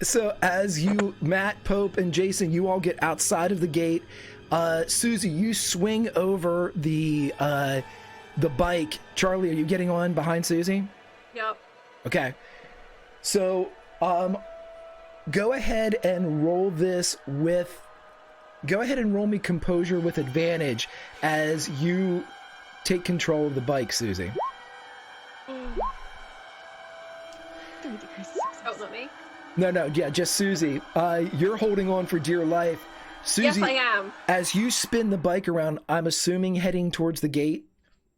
So as you, Matt, Pope, and Jason, you all get outside of the gate. Susie, you swing over the bike. Charlie, are you getting on behind Susie? Yep. Okay. So go ahead and roll this with. Go ahead and roll me composure with advantage as you take control of the bike, Susie. Oh, not me. No, yeah, just Susie. You're holding on for dear life. Susie, Yes, I am. as you spin the bike around, I'm assuming heading towards the gate.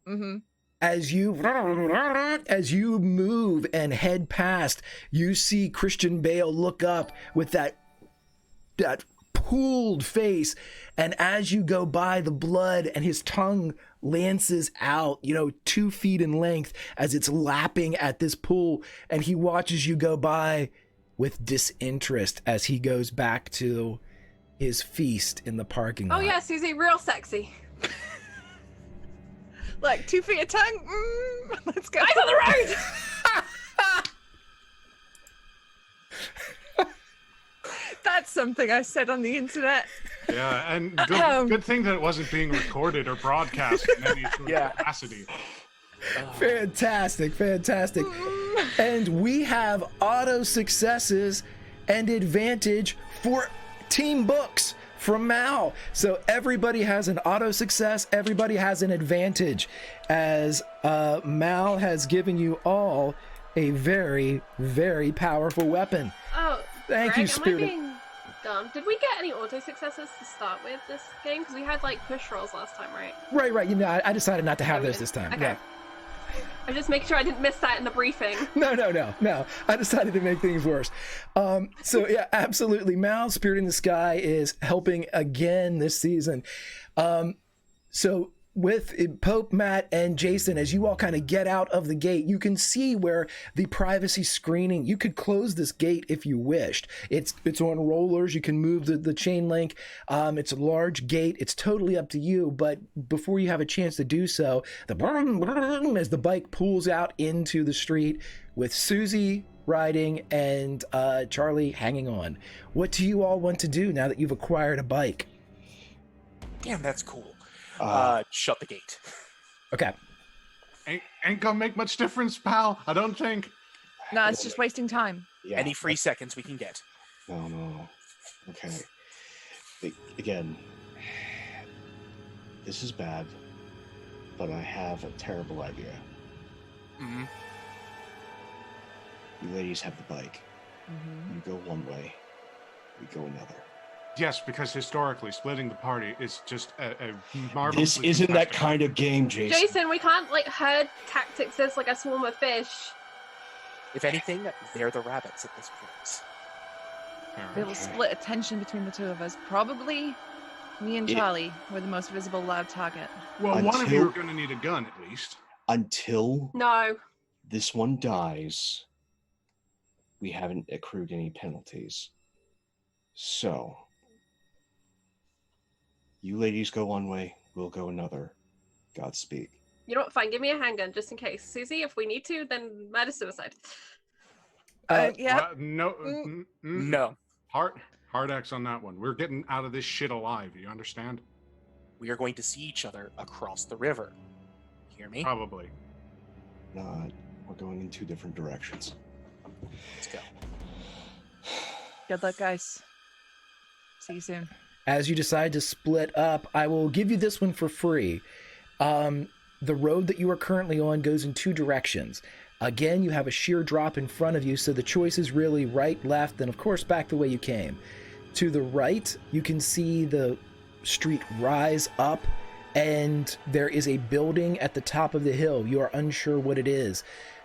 Mm-hmm. As you move and head past, you see Christian Bale look up with that pooled face, and as you go by, the blood and his tongue lances out, 2 feet in length as it's lapping at this pool, and he watches you go by with disinterest as he goes back to his feast in the parking lot. Oh yeah, Susie, real sexy. Like 2 feet of tongue. Let's go. Eyes on the road. That's something I said on the internet. Yeah, and good thing that it wasn't being recorded or broadcast in any sort of capacity. Fantastic. And we have auto successes and advantage for team books from Mal. So everybody has an auto success, everybody has an advantage, as Mal has given you all a very, very powerful weapon. Oh, Thank Greg, you, Spirit. Am I being dumb? Did we get any auto successes to start with this game? Because we had like push rolls last time, right? Right. I decided not to have those this time. Okay. Yeah. I'm just making sure I didn't miss that in the briefing. No. I decided to make things worse. So yeah, absolutely. Mal, Spirit in the Sky is helping again this season. So with Pope, Matt, and Jason, as you all kind of get out of the gate, you can see where the privacy screening, you could close this gate if you wished. It's on rollers. You can move the chain link. It's a large gate. It's totally up to you. But before you have a chance to do so, as the bike pulls out into the street with Susie riding and Charlie hanging on. What do you all want to do now that you've acquired a bike? Damn, that's cool. Shut the gate. Okay. Ain't gonna make much difference, pal. I don't think. No, it's just wasting time. Yeah. Any free seconds we can get. No. Okay. Again, this is bad, but I have a terrible idea. Mm-hmm. You ladies have the bike. Mm-hmm. You go one way, we go another. Yes, because historically, splitting the party is just a marvelous. This isn't that kind of game, Jason. Jason, we can't like herd tactics as like a swarm of fish. If anything, they're the rabbits at this point. It'll split attention between the two of us. Probably me and Charlie were the most visible live target. Well, one of you are going to need a gun at least. Until No. this one dies, we haven't accrued any penalties. So, you ladies go one way, we'll go another. Godspeed. You know what? Fine, give me a handgun just in case. Susie, if we need to, then murder-suicide. Yeah. No. Hard X on that one. We're getting out of this shit alive. You understand? We are going to see each other across the river. Hear me? Probably. Not. We're going in 2 different directions. Let's go. Good luck, guys. See you soon. As you decide to split up, I will give you this one for free. The road that you are currently on goes in 2 directions. Again, you have a sheer drop in front of you, so the choice is really right, left, and of course back the way you came. To the right, you can see the street rise up, and there is a building at the top of the hill. You are unsure what it is.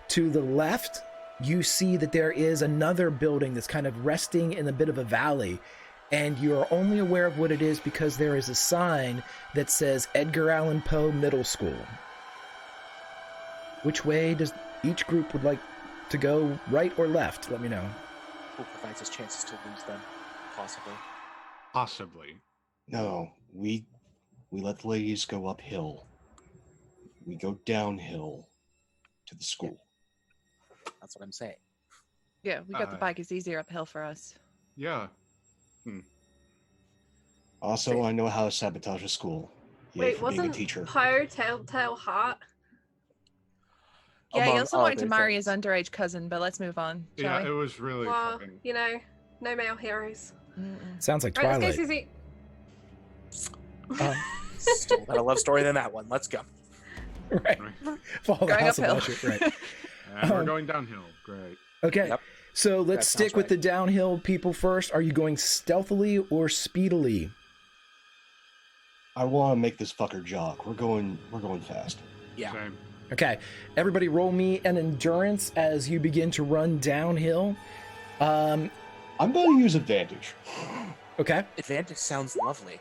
To the left, you see that there is another building that's kind of resting in a bit of a valley, and you're only aware of what it is because there is a sign that says Edgar Allan Poe Middle School. Which way does each group would like to go, right or left? Let me know. Who provides us chances to lose them? Possibly. Possibly. No, we let the ladies go uphill. We go downhill to the school. That's what I'm saying. Yeah, we got the bike. It's easier uphill for us. Yeah. Also, I know how to sabotage a school. Yay Wait, for being a wasn't teacher. Poe Telltale Heart? Yeah, he Among also wanted to other marry his things. underage cousin, but let's move on. Shall Yeah, we? it was really Well, fucking. you know, No male heroes. Sounds like Right, let's Twilight. go, Susie. Still got a love story than that one. Let's go. Right. Follow the Going House of uphill. Usher. Right. And we're going downhill. Great. Okay. Yep. So let's That stick sounds with right. the downhill people first. Are you going stealthily or speedily? I want to make this fucker jog. We're going fast. Yeah. Same. Okay. Everybody roll me an endurance as you begin to run downhill. I'm going to use advantage. Okay. Advantage sounds lovely.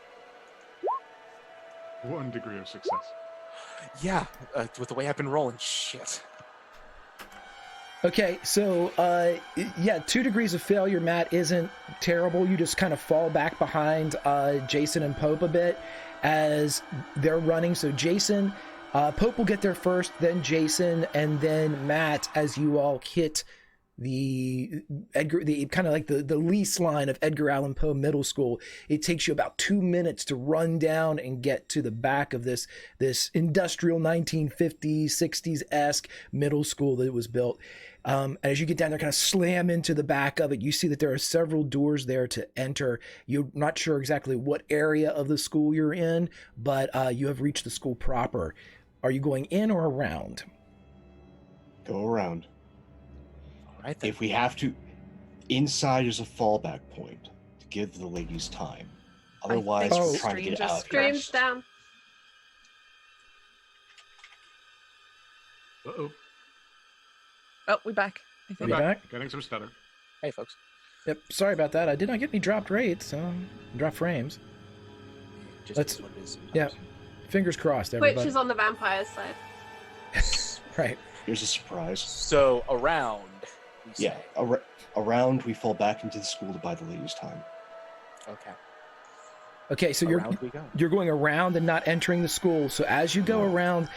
1 degree of success. Yeah, with the way I've been rolling, shit. Okay, so yeah, 2 degrees of failure, Matt, isn't terrible. You just kind of fall back behind Jason and Pope a bit as they're running. So Jason, Pope will get there first, then Jason, and then Matt as you all hit the kind of like the lease line of Edgar Allan Poe Middle School. It takes you about 2 minutes to run down and get to the back of this industrial 1950s, 60s-esque middle school that was built. As you get down there, kind of slam into the back of it, you see that there are several doors there to enter. You're not sure exactly what area of the school you're in, but you have reached the school proper. Are you going in or around? Go around. All right, then. If we have to, inside is a fallback point to give the ladies time. Otherwise, think we're trying to get Stream out. just here. Streams down. Uh-oh. Oh, we're back. I We're think. You back. back? Getting some stutter. Hey, folks. Yep. Sorry about that. I did not get any dropped rates, dropped frames. Just Let's- is what it is sometimes. Yeah. Fingers crossed, Which everybody. is on the vampire side. Right. Here's a surprise. So around. We say. Yeah, around we fall back into the school to buy the ladies time. Okay. Okay, so Around we go. you're going around and not entering the school. So as you go around,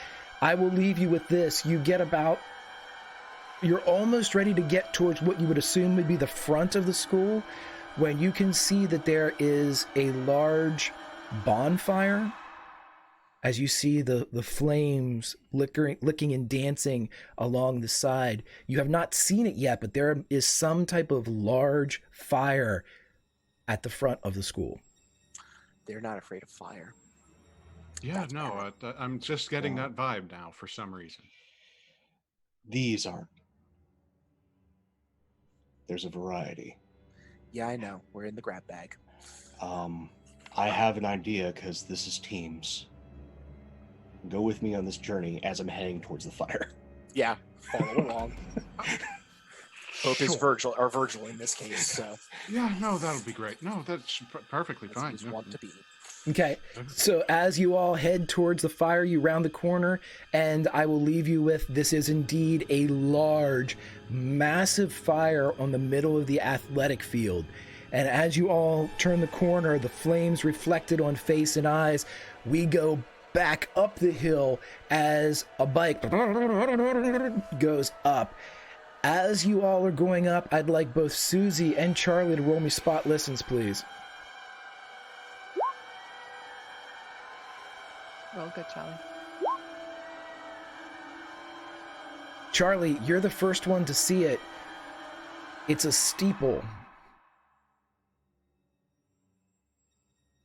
I will leave you with this. You're almost ready to get towards what you would assume would be the front of the school, when you can see that there is a large bonfire. As you see the flames licking and dancing along the side. You have not seen it yet, but there is some type of large fire at the front of the school. They're not afraid of fire. Yeah, That's no, I'm just getting that vibe now for some reason. These aren't. There's a variety. Yeah, I know. We're in the grab bag. I have an idea because this is teams. Go with me on this journey as I'm heading towards the fire. Yeah, follow along. Hope is Sure. Virgil in this case, so Yeah, no, that'll be great. No, that's perfectly as fine. he's yeah. want to be. Okay, so as you all head towards the fire, you round the corner, and I will leave you with, this is indeed a large, massive fire on the middle of the athletic field. And as you all turn the corner, the flames reflected on face and eyes, we go back up the hill as a bike goes up. As you all are going up, I'd like both Susie and Charlie to roll me spot listens, please. Roll good, Charlie. Charlie, you're the first one to see it. It's a steeple.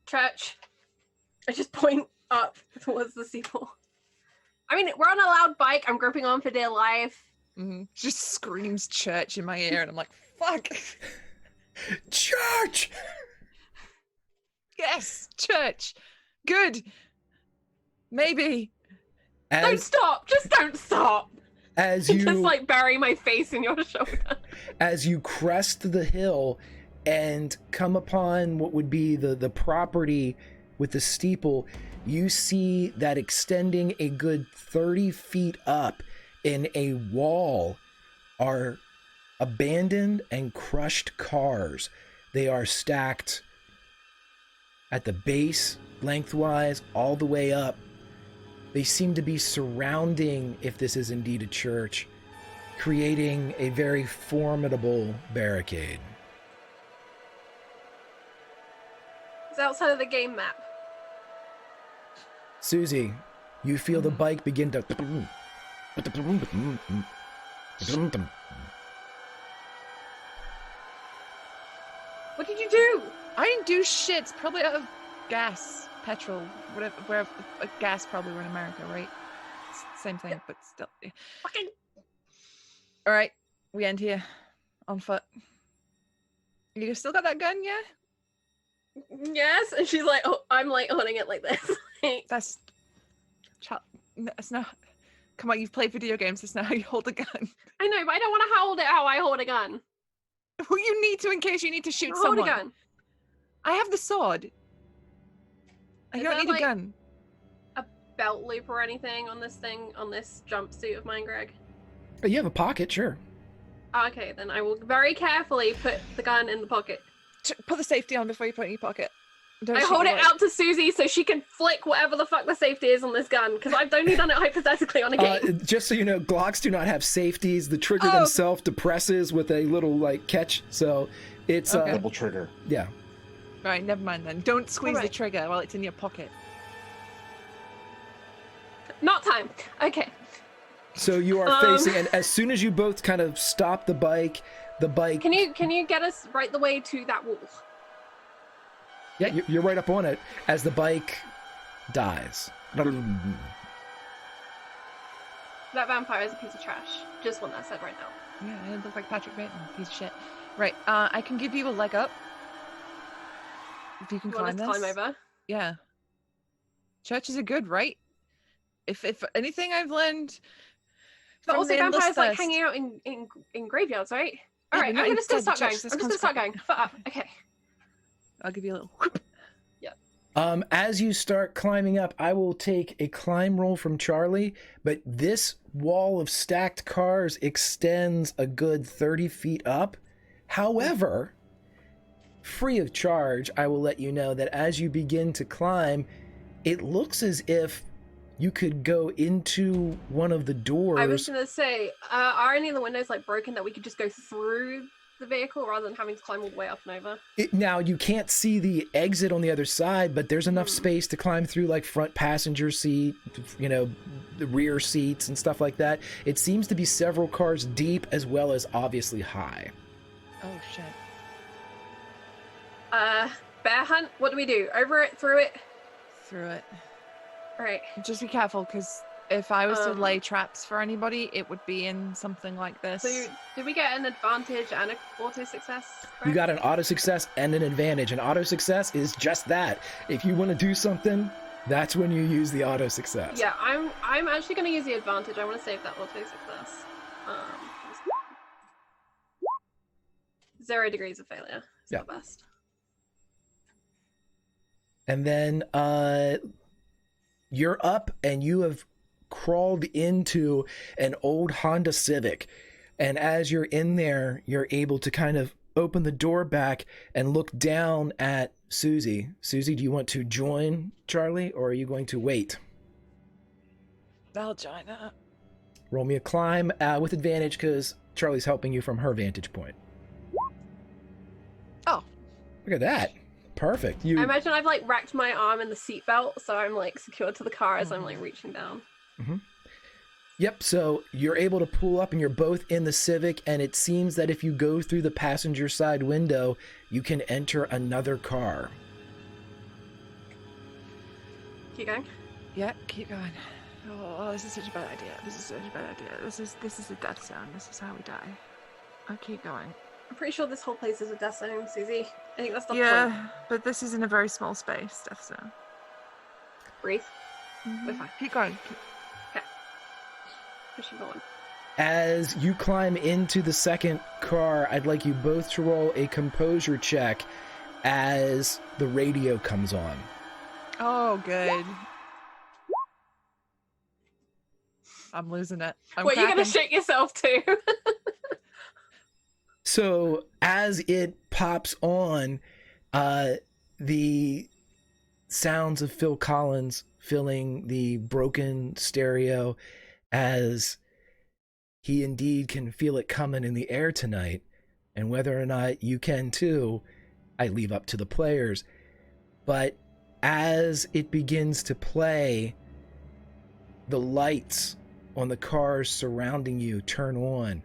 Church. I just point up towards the steeple. I mean, we're on a loud bike. I'm gripping on for dear life. Just screams church in my ear, and I'm like, fuck. Church! Yes, church. Good. Maybe. Don't As, stop. Just don't stop. as Just you like bury my face in your shoulder. as you crest the hill and come upon what would be the property with the steeple, you see that extending a good 30 feet up in a wall are abandoned and crushed cars. They are stacked at the base, lengthwise, all the way up. They seem to be surrounding, if this is indeed a church, creating a very formidable barricade. It's outside of the game map. Susie, you feel the bike begin to... What did you do? I didn't do shit. It's probably out of gas, petrol, whatever. Where gas probably were in America, right? Same thing, but still. Yeah. Fucking. All right, we end here on foot. You still got that gun, yeah? Yes, and she's like, oh, I'm like holding it like this. That's not. Come on, you've played video games. That's not how you hold a gun. I know, but I don't want to hold it how I hold a gun. Well, you need to in case you need to shoot Hold someone. a gun. I have the sword. I Is don't there, need like, a gun. A belt loop or anything on this thing, on this jumpsuit of mine, Greg? You have a pocket, sure. Okay, then I will very carefully put the gun in the pocket. Put the safety on before you put it in your pocket. Don't I shoot hold your it wife. out to Susie so she can flick whatever the fuck the safety is on this gun, because I've only done it hypothetically on a game. Just so you know, Glocks do not have safeties. The trigger Oh. themselves depresses with a little like catch, so it's Okay. Double trigger. yeah. Right, never mind then. Don't squeeze the Alright. trigger while it's in your pocket. Not time. Okay. So you are facing, and as soon as you both kind of stop the bike. Can you get us right the way to that wall? Yeah, you're right up on it as the bike dies. That vampire is a piece of trash. Just want that said right now. Yeah, it looks like Patrick Bateman, piece of shit. Right, I can give you a leg up. If you can You climb want us this. to climb over? Yeah. Churches are good, right? If anything I've learned But from also the endless vampires like thirst- hanging out in graveyards, right? Yeah, Alright, but I'm not gonna still inside the start going. church, this I'm just gonna start going. consecrated. Foot up. Okay. I'll give you a little As you start climbing up, I will take a climb roll from Charlie, but this wall of stacked cars extends a good 30 feet up. However, free of charge, I will let you know that as you begin to climb, it looks as if you could go into one of the doors. I was gonna say, are any of the windows like broken that we could just go through the vehicle rather than having to climb all the way up and over? Now, you can't see the exit on the other side, but there's enough space to climb through, like front passenger seat, you know, the rear seats and stuff like that. It seems to be several cars deep as well as obviously high. Oh shit. Bear hunt? What do we do? Over it? Through it? Through it. Alright. Just be careful, because if I was to Um, lay traps for anybody, it would be in something like this. So did we get an advantage and an auto success? You got an auto success and an advantage. An auto success is just that. If you want to do something, that's when you use the auto success. Yeah, I'm actually gonna use the advantage. I want to save that auto success. 0 degrees of failure. It's Yeah. the best. And then you're up and you have crawled into an old Honda Civic. And as you're in there, you're able to kind of open the door back and look down at Susie. Susie, do you want to join Charlie or are you going to wait? I'll join up. Roll me a climb with advantage because Charlie's helping you from her vantage point. Oh. Look at that. Perfect. I imagine I've like wrapped my arm in the seatbelt, so I'm like secured to the car as I'm like reaching down. Yep, so you're able to pull up and you're both in the Civic, and it seems that if you go through the passenger side window, you can enter another car. Keep going. Yeah, keep going. Oh, this is such a bad idea. This is such a bad idea. This is a death zone. This is how we die. I'll keep going. I'm pretty sure this whole place is a death zone, Susie. I think that's the point. Yeah, but this is in a very small space, death zone. Breathe. We're fine. Keep going. Pushing on. As you climb into the second car, I'd like you both to roll a composure check as the radio comes on. Oh, good. I'm losing it. Wait, you're gonna shake yourself too? So as it pops on, the sounds of Phil Collins filling the broken stereo as he indeed can feel it coming in the air tonight. And whether or not you can too, I leave up to the players. But as it begins to play, the lights on the cars surrounding you turn on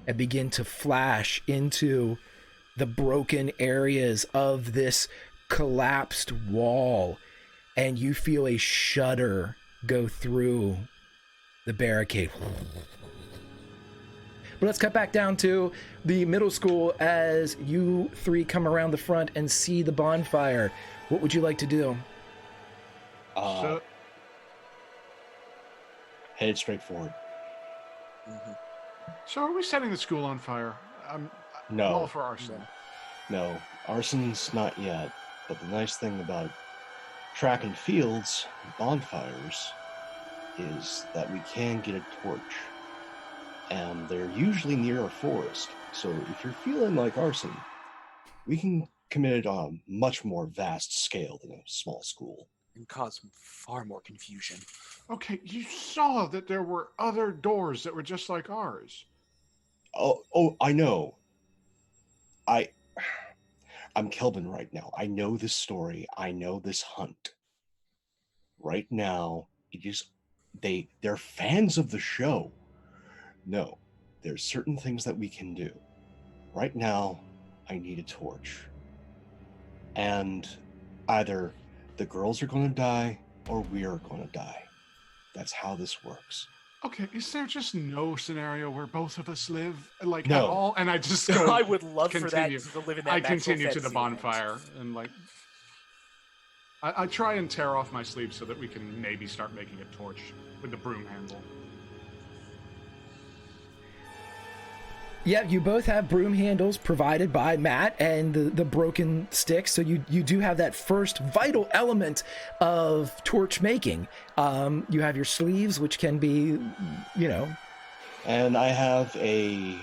and begin to flash into the broken areas of this collapsed wall, and you feel a shudder go through the barricade. But let's cut back down to the middle school as you three come around the front and see the bonfire. What would you like to do? Head straight forward. So are we setting the school on fire? I'm No. all for arson. No, arson's not yet. But the nice thing about track and fields, bonfires, is that we can get a torch. And they're usually near a forest. So if you're feeling like arson, we can commit it on a much more vast scale than a small school. And cause far more confusion. Okay, you saw that there were other doors that were just like ours. Oh, I know. I'm Kelvin right now. I know this story. I know this hunt. Right now, they're fans of the show. No, there's certain things that we can do. Right now, I need a torch. And either the girls are going to die or we are going to die. That's how this works. Okay, is there just no scenario where both of us live, like, No. at all? And I just go, I would love continue. for that to live in that I Maxwell continue to fantasy the land. bonfire, and, like, I try and tear off my sleeve so that we can maybe start making a torch with the broom handle. Yeah, you both have broom handles provided by Matt and the broken sticks, so you do have that first vital element of torch making. You have your sleeves, which can be, And I have a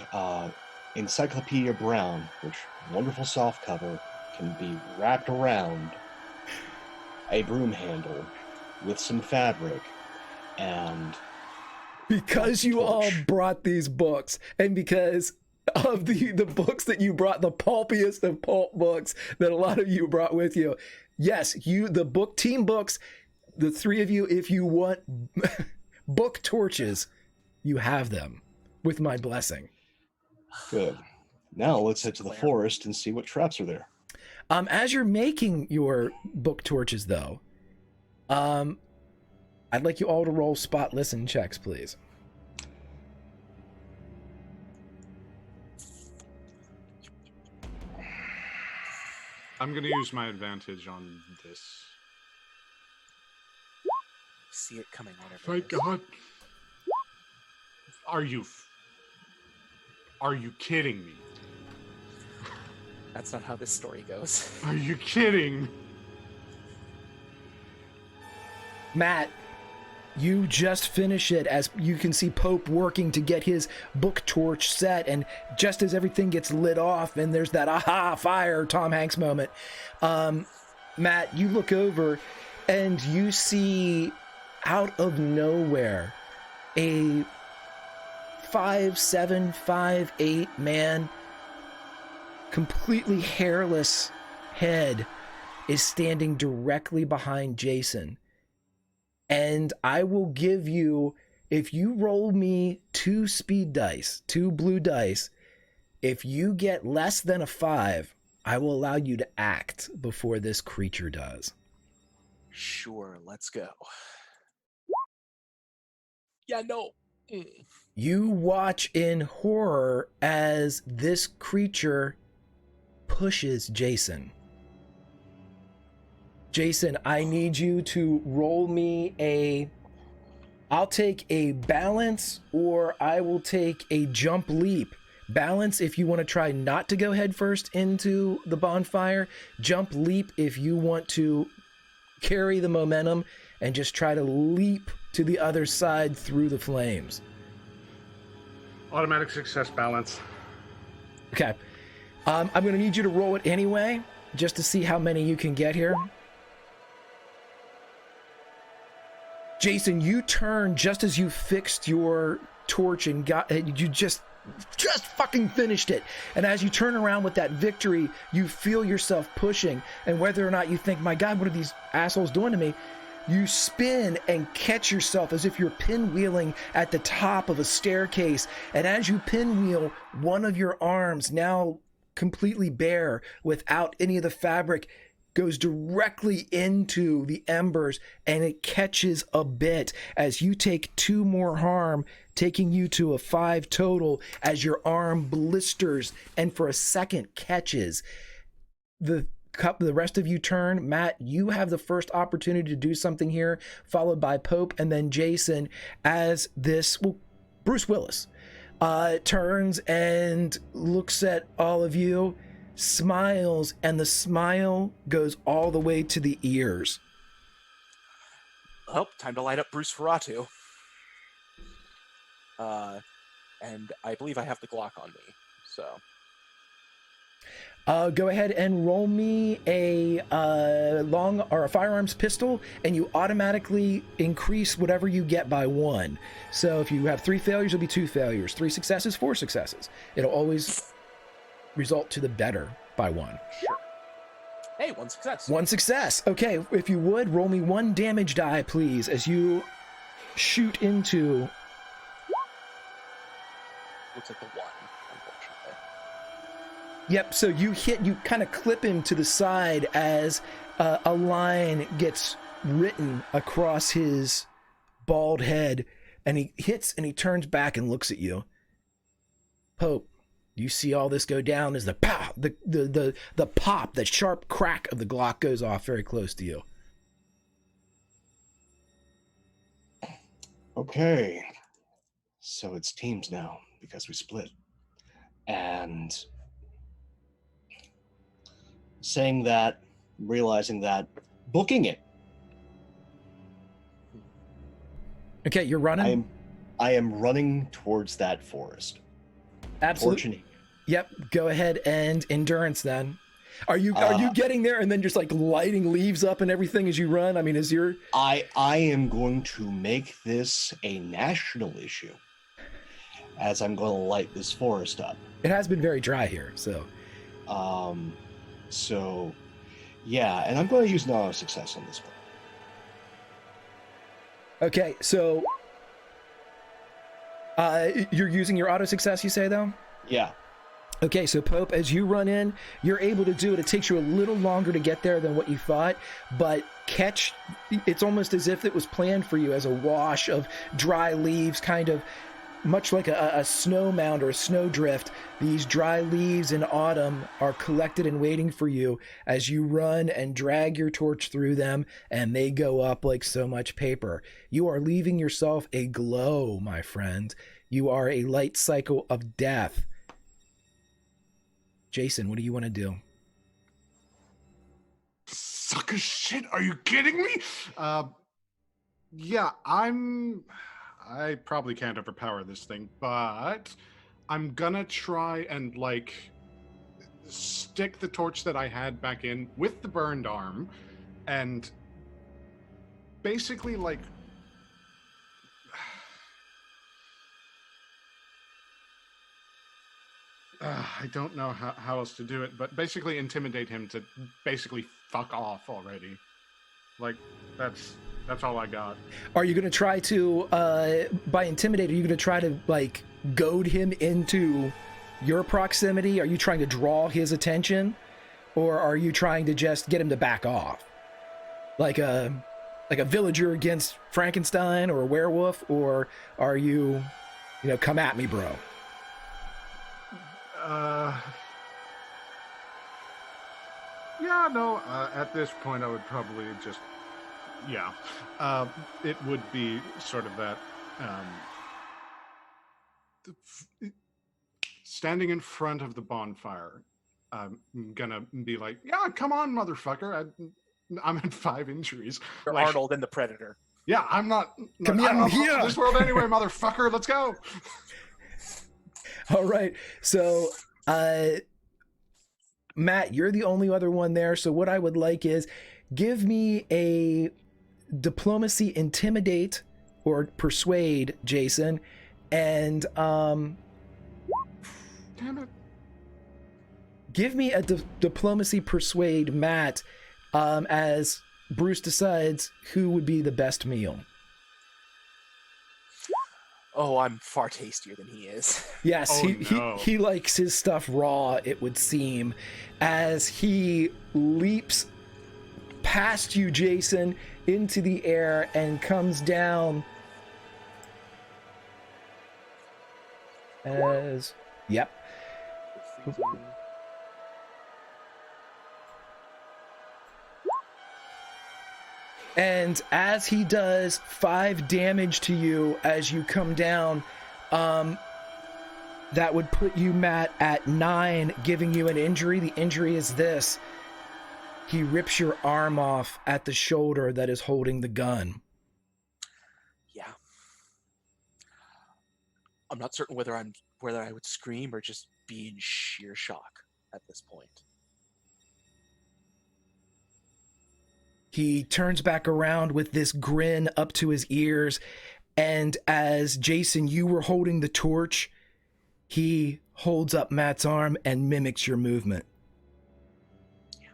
Encyclopedia Brown, which wonderful soft cover can be wrapped around a broom handle with some fabric and because you all brought these books, and because of the books that you brought, the pulpiest of pulp books that a lot of you brought with you. Yes, the book team books, the three of you, if you want book torches, you have them with my blessing. good. Now let's head to the forest and see what traps are there. As you're making your book torches, though, I'd like you all to roll spot listen checks, please. I'm going to use my advantage on this. See it coming whenever. Thank it is. God. Are you kidding me? That's not how this story goes. Are you kidding? Matt, you just finish it as you can see Pope working to get his book torch set, and just as everything gets lit off and there's that aha fire Tom Hanks moment, Matt, you look over and you see out of nowhere a 5'7", 5'8" man, completely hairless head, is standing directly behind Jason. And I will give you, if you roll me 2 speed dice, 2 blue dice, if you get less than a 5, I will allow you to act before this creature does. Sure, let's go. Yeah, no. You watch in horror as this creature pushes Jason. Jason, I need you to roll me I'll take a balance, or I will take a jump leap. Balance if you want to try not to go head first into the bonfire. Jump leap if you want to carry the momentum and just try to leap to the other side through the flames. Automatic success balance. Okay. I'm going to need you to roll it anyway, just to see how many you can get here. Jason, you turn just as you fixed your torch and you just fucking finished it. And as you turn around with that victory, you feel yourself pushing. And whether or not you think, my God, what are these assholes doing to me? You spin and catch yourself as if you're pinwheeling at the top of a staircase. And as you pinwheel, one of your arms now completely bare without any of the fabric goes directly into the embers, and it catches a bit as you take 2 more harm, taking you to a 5 total as your arm blisters and for a second catches. The rest of you turn. Matt, you have the first opportunity to do something here, followed by Pope and then Jason, as this, well, Bruce Willis turns and looks at all of you, smiles, and the smile goes all the way to the ears. Oh, time to light up Bruce Ferratu. And I believe I have the Glock on me, so... Go ahead and roll me a long or a firearms pistol, and you automatically increase whatever you get by 1. So if you have 3 failures, it'll be 2 failures. 3 successes, 4 successes. It'll always result to the better by 1. Sure. Hey, 1 success. 1 success. Okay, if you would, roll me 1 damage die, please, as you shoot into... Looks like the 1, unfortunately. Yep, so you kind of clip him to the side as a line gets written across his bald head, and he hits and he turns back and looks at you. Pope, you see all this go down as the pow, the pop, the sharp crack of the Glock goes off very close to you. Okay, so it's teams now because we split. And saying that, realizing that, booking it. Okay, you're running? I am running towards that forest. Absolutely. Yep, go ahead and endurance then. Are you getting there and then just like lighting leaves up and everything as you run? I mean, is your... I am going to make this a national issue as I'm going to light this forest up. It has been very dry here, so... So, yeah, and I'm going to use an auto success on this one. Okay, so... you're using your auto success, you say, though? Yeah. Okay, so Pope, as you run in, you're able to do it. It takes you a little longer to get there than what you thought, but it's almost as if it was planned for you as a wash of dry leaves, kind of much like a snow mound or a snowdrift. These dry leaves in autumn are collected and waiting for you as you run and drag your torch through them, and they go up like so much paper. You are leaving yourself a glow, my friend. You are a light cycle of death. Jason, what do you want to do? Sucker shit, are you kidding me? Yeah, I probably can't overpower this thing, but I'm gonna try and, like, stick the torch that I had back in with the burned arm and basically, like, I don't know how else to do it, but basically intimidate him to basically fuck off already. Like, that's all I got. Are you going to try to, by intimidate, are you going to try to, like, goad him into your proximity? Are you trying to draw his attention? Or are you trying to just get him to back off? Like a villager against Frankenstein or a werewolf? Or are you, come at me, bro? Yeah, no, at this point I would probably just, yeah, it would be sort of that, standing in front of the bonfire, I'm gonna be like, yeah, come on, motherfucker, I'm at 5 injuries. You're like, Arnold and the Predator. Yeah, I'm not I'm from this world anyway, motherfucker, let's go. All right, so Matt, you're the only other one there, so what I would like is give me a diplomacy, intimidate, or persuade, Jason, and Damn it. give me a diplomacy, persuade, Matt, as Bruce decides who would be the best meal. Oh, I'm far tastier than he is. Yes, Oh, no. he likes his stuff raw, it would seem, as he leaps past you, Jason, into the air and comes down as... Yep. And as he does 5 damage to you as you come down, that would put you, Matt, at 9, giving you an injury. The injury is this. He rips your arm off at the shoulder that is holding the gun. Yeah. I'm not certain whether I would scream or just be in sheer shock at this point. He turns back around with this grin up to his ears, and as Jason, you were holding the torch, he holds up Matt's arm and mimics your movement. Yeah.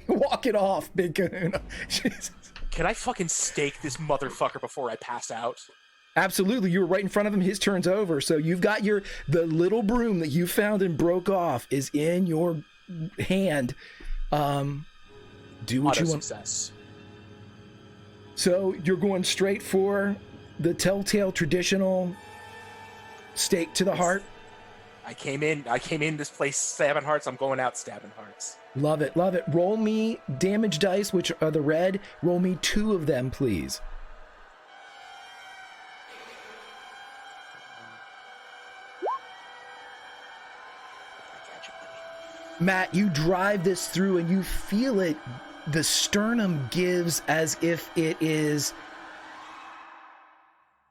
Walk it off, Big Kahuna. Jesus. Can I fucking stake this motherfucker before I pass out? Absolutely, you were right in front of him. His turn's over, so you've got the little broom that you found and broke off is in your hand. Do what Auto you want. Success. So you're going straight for the telltale traditional stake to the heart. I came in this place stabbing hearts. I'm going out stabbing hearts. Love it, love it. Roll me damage dice, which are the red. Roll me 2 of them, please. Matt, you drive this through and you feel it. The sternum gives as if it is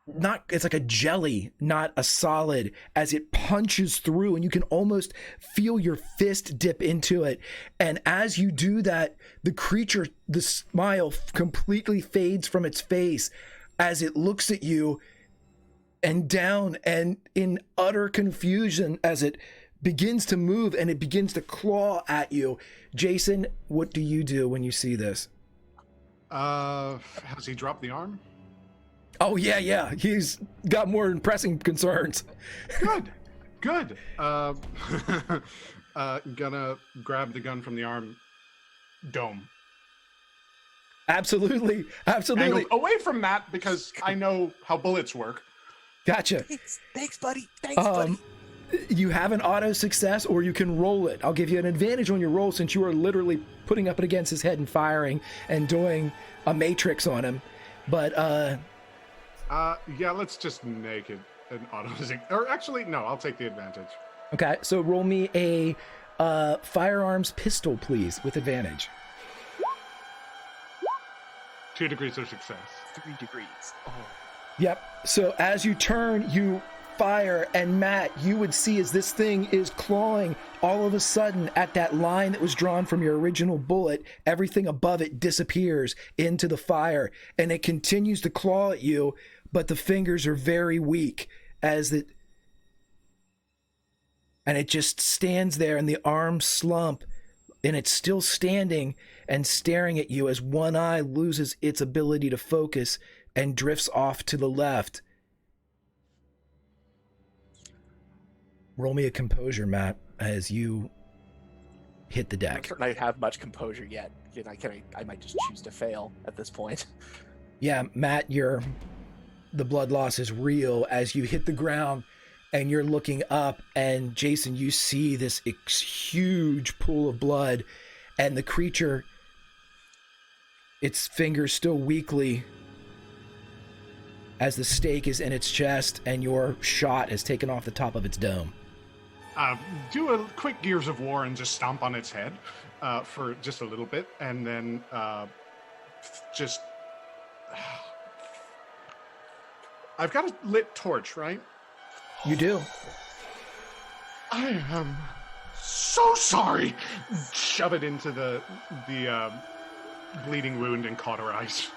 not, it's like a jelly, not a solid, as it punches through, and you can almost feel your fist dip into it. And as you do that, the creature, the smile completely fades from its face as it looks at you and down, and in utter confusion as it begins to move and it begins to claw at you. Jason, what do you do when you see this? Has he dropped the arm? Oh, yeah. He's got more pressing concerns. Good. Gonna grab the gun from the arm. Dome. Absolutely. Angled away from Matt because I know how bullets work. Gotcha. Thanks, buddy. Buddy. You have an auto success, or you can roll it. I'll give you an advantage on your roll since you are literally putting up it against his head and firing and doing a matrix on him. But yeah, let's just make it an auto. Or actually, no, I'll take the advantage. Okay, so roll me a firearms pistol, please, with advantage. 2 degrees of success. 3 degrees. Oh. Yep. So as you turn, you fire, and Matt, you would see as this thing is clawing, all of a sudden at that line that was drawn from your original bullet, everything above it disappears into the fire, and it continues to claw at you, but the fingers are very weak as it, and it just stands there, and the arms slump, and it's still standing and staring at you as one eye loses its ability to focus and drifts off to the left. Roll me a composure, Matt, as you hit the I'm deck. not certain I have much composure yet. I might just choose to fail at this point. Yeah, Matt, the blood loss is real as you hit the ground and you're looking up, and Jason, you see this huge pool of blood, and the creature, its fingers still weakly as the stake is in its chest and your shot has taken off the top of its dome. Do a quick Gears of War and just stomp on its head for just a little bit, and then just... I've got a lit torch, right? You do. I am so sorry. Shove it into the bleeding wound and cauterize.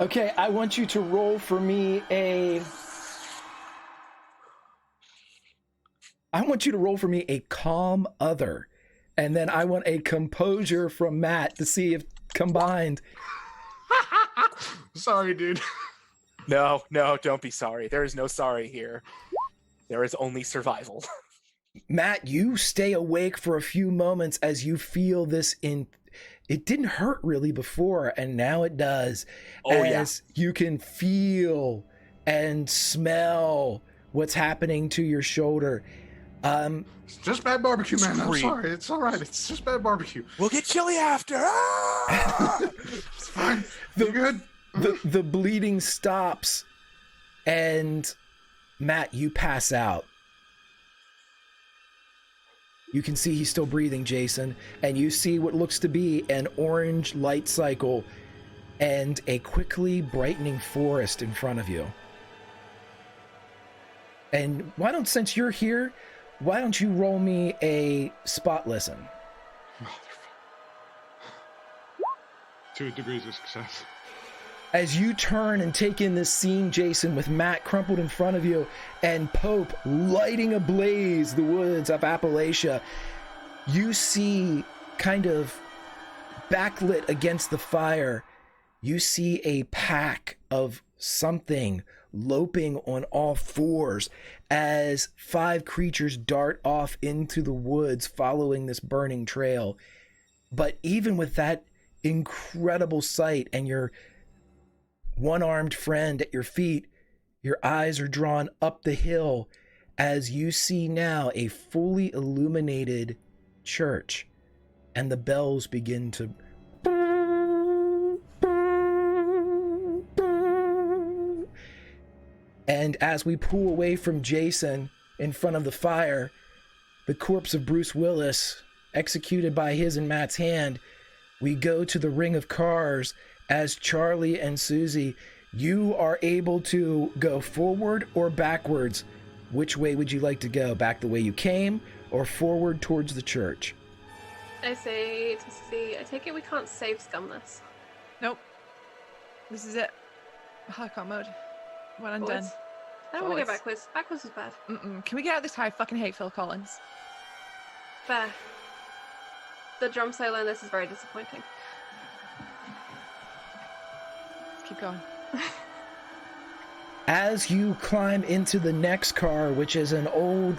Okay, I want you to roll for me a calm other, and then I want a composure from Matt to see if combined. Sorry, dude. No, don't be sorry. There is no sorry here. There is only survival. Matt, you stay awake for a few moments as you feel this it didn't hurt really before, and now it does. Oh, as you can feel and smell what's happening to your shoulder. It's just bad barbecue, man. I'm Scream. sorry. It's all right. It's just bad barbecue. We'll get chili after. Ah! It's fine. You good? The bleeding stops, and Matt, you pass out. You can see he's still breathing, Jason, and you see what looks to be an orange light cycle and a quickly brightening forest in front of you. And since you're here, why don't you roll me a spot listen? 2 degrees of success. As you turn and take in this scene, Jason, with Matt crumpled in front of you and Pope lighting ablaze the woods of Appalachia, you see, kind of backlit against the fire, you see a pack of something loping on all fours as 5 creatures dart off into the woods following this burning trail. But even with that incredible sight and your one-armed friend at your feet, your eyes are drawn up the hill as you see now a fully illuminated church, and the bells begin to and as we pull away from Jason in front of the fire, the corpse of Bruce Willis executed by his and Matt's hand, we go to the ring of cars. As Charlie and Susie, you are able to go forward or backwards. Which way would you like to go? Back the way you came or forward towards the church? I say to Susie, I take it we can't save scum this. Nope. This is it. Hardcore mode. When I'm done. Forwards. I don't want to go Forwards. backwards. Backwards is bad. Can we get out of this high? I fucking hate Phil Collins. Fair. The drum solo in this is very disappointing. Keep going. As you climb into the next car, which is an old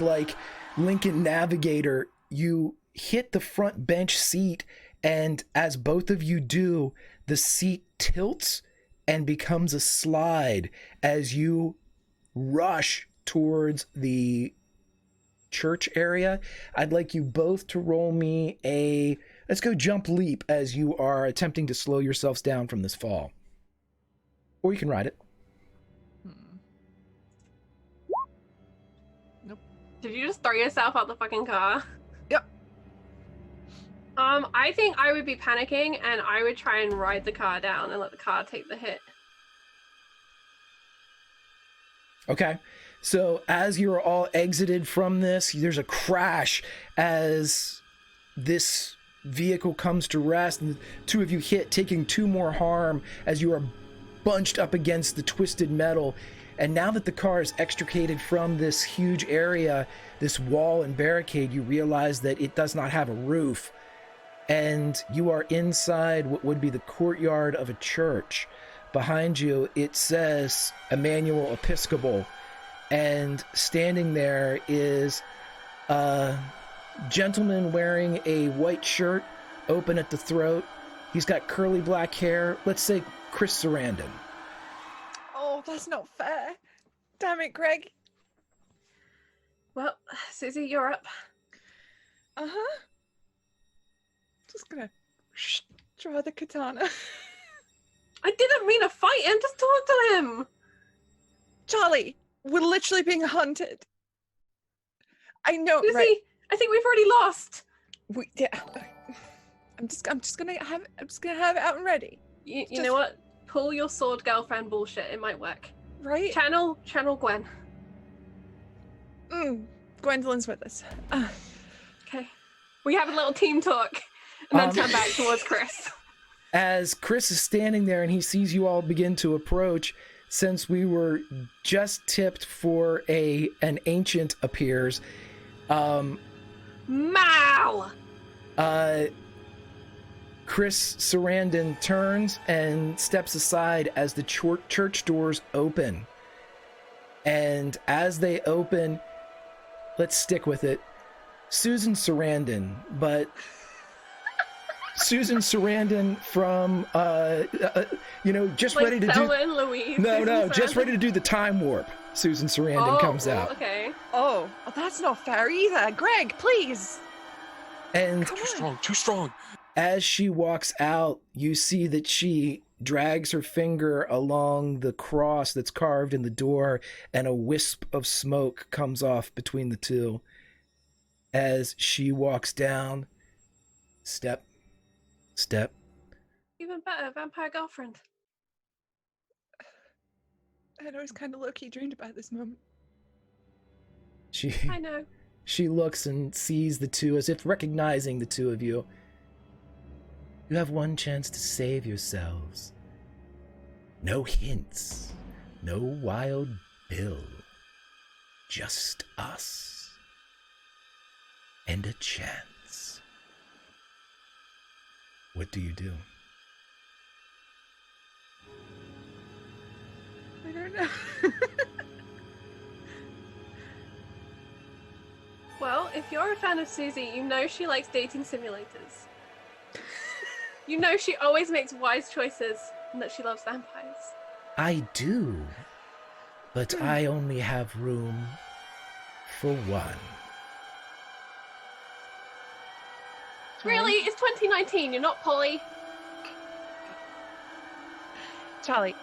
Lincoln Navigator, you hit the front bench seat, and as both of you do, the seat tilts and becomes a slide as you rush towards the church area. I'd like you both to roll me let's go jump leap as you are attempting to slow yourselves down from this fall. Or you can ride it. Nope. Did you just throw yourself out the fucking car? Yep. I think I would be panicking and I would try and ride the car down and let the car take the hit. Okay. So as you're all exited from this, there's a crash as this vehicle comes to rest, and the 2 of you hit, taking 2 more harm as you are bunched up against the twisted metal. And now that the car is extricated from this huge area, this wall and barricade, you realize that it does not have a roof, and you are inside what would be the courtyard of a church. Behind you, it says Emmanuel Episcopal, and standing there is a gentleman wearing a white shirt, open at the throat. He's got curly black hair. Let's say Chris Sarandon. Oh, that's not fair. Damn it, Greg. Well, Susie, you're up. Uh-huh. Just gonna draw the katana. I didn't mean to fight him, just talk to him. Charlie, we're literally being hunted. I know, Susie, right? I think we've already lost. Yeah. I'm just gonna have it out and ready. You know what? Pull your sword girlfriend bullshit. It might work. Right? Channel Gwen. Gwendolyn's with us. Okay. We have a little team talk and then turn back towards Chris. As Chris is standing there and he sees you all begin to approach, since we were just tipped for an ancient appears, Mal! Chris Sarandon turns and steps aside as the church doors open. And as they open, let's stick with it. Susan Sarandon, but Susan Sarandon from, just Like ready to Thelma do... and Louise. No, Susan just Sarandon. ready to do the time warp. Susan Sarandon comes out. Okay. Oh, that's not fair either. Greg, please. And Too strong. as she walks out, you see that she drags her finger along the cross that's carved in the door, and a wisp of smoke comes off between the two. As she walks down, step. Even better, vampire girlfriend. I'd always kind of low-key dreamed about this moment. I know. She looks and sees the two as if recognizing the two of you. You have one chance to save yourselves. No hints. No wild bill. Just us. And a chance. What do you do? I don't know. Well, if you're a fan of Susie, you know she likes dating simulators. You know she always makes wise choices and that she loves vampires. I do. But I only have room for one. Really? It's 2019, you're not Polly. Charlie.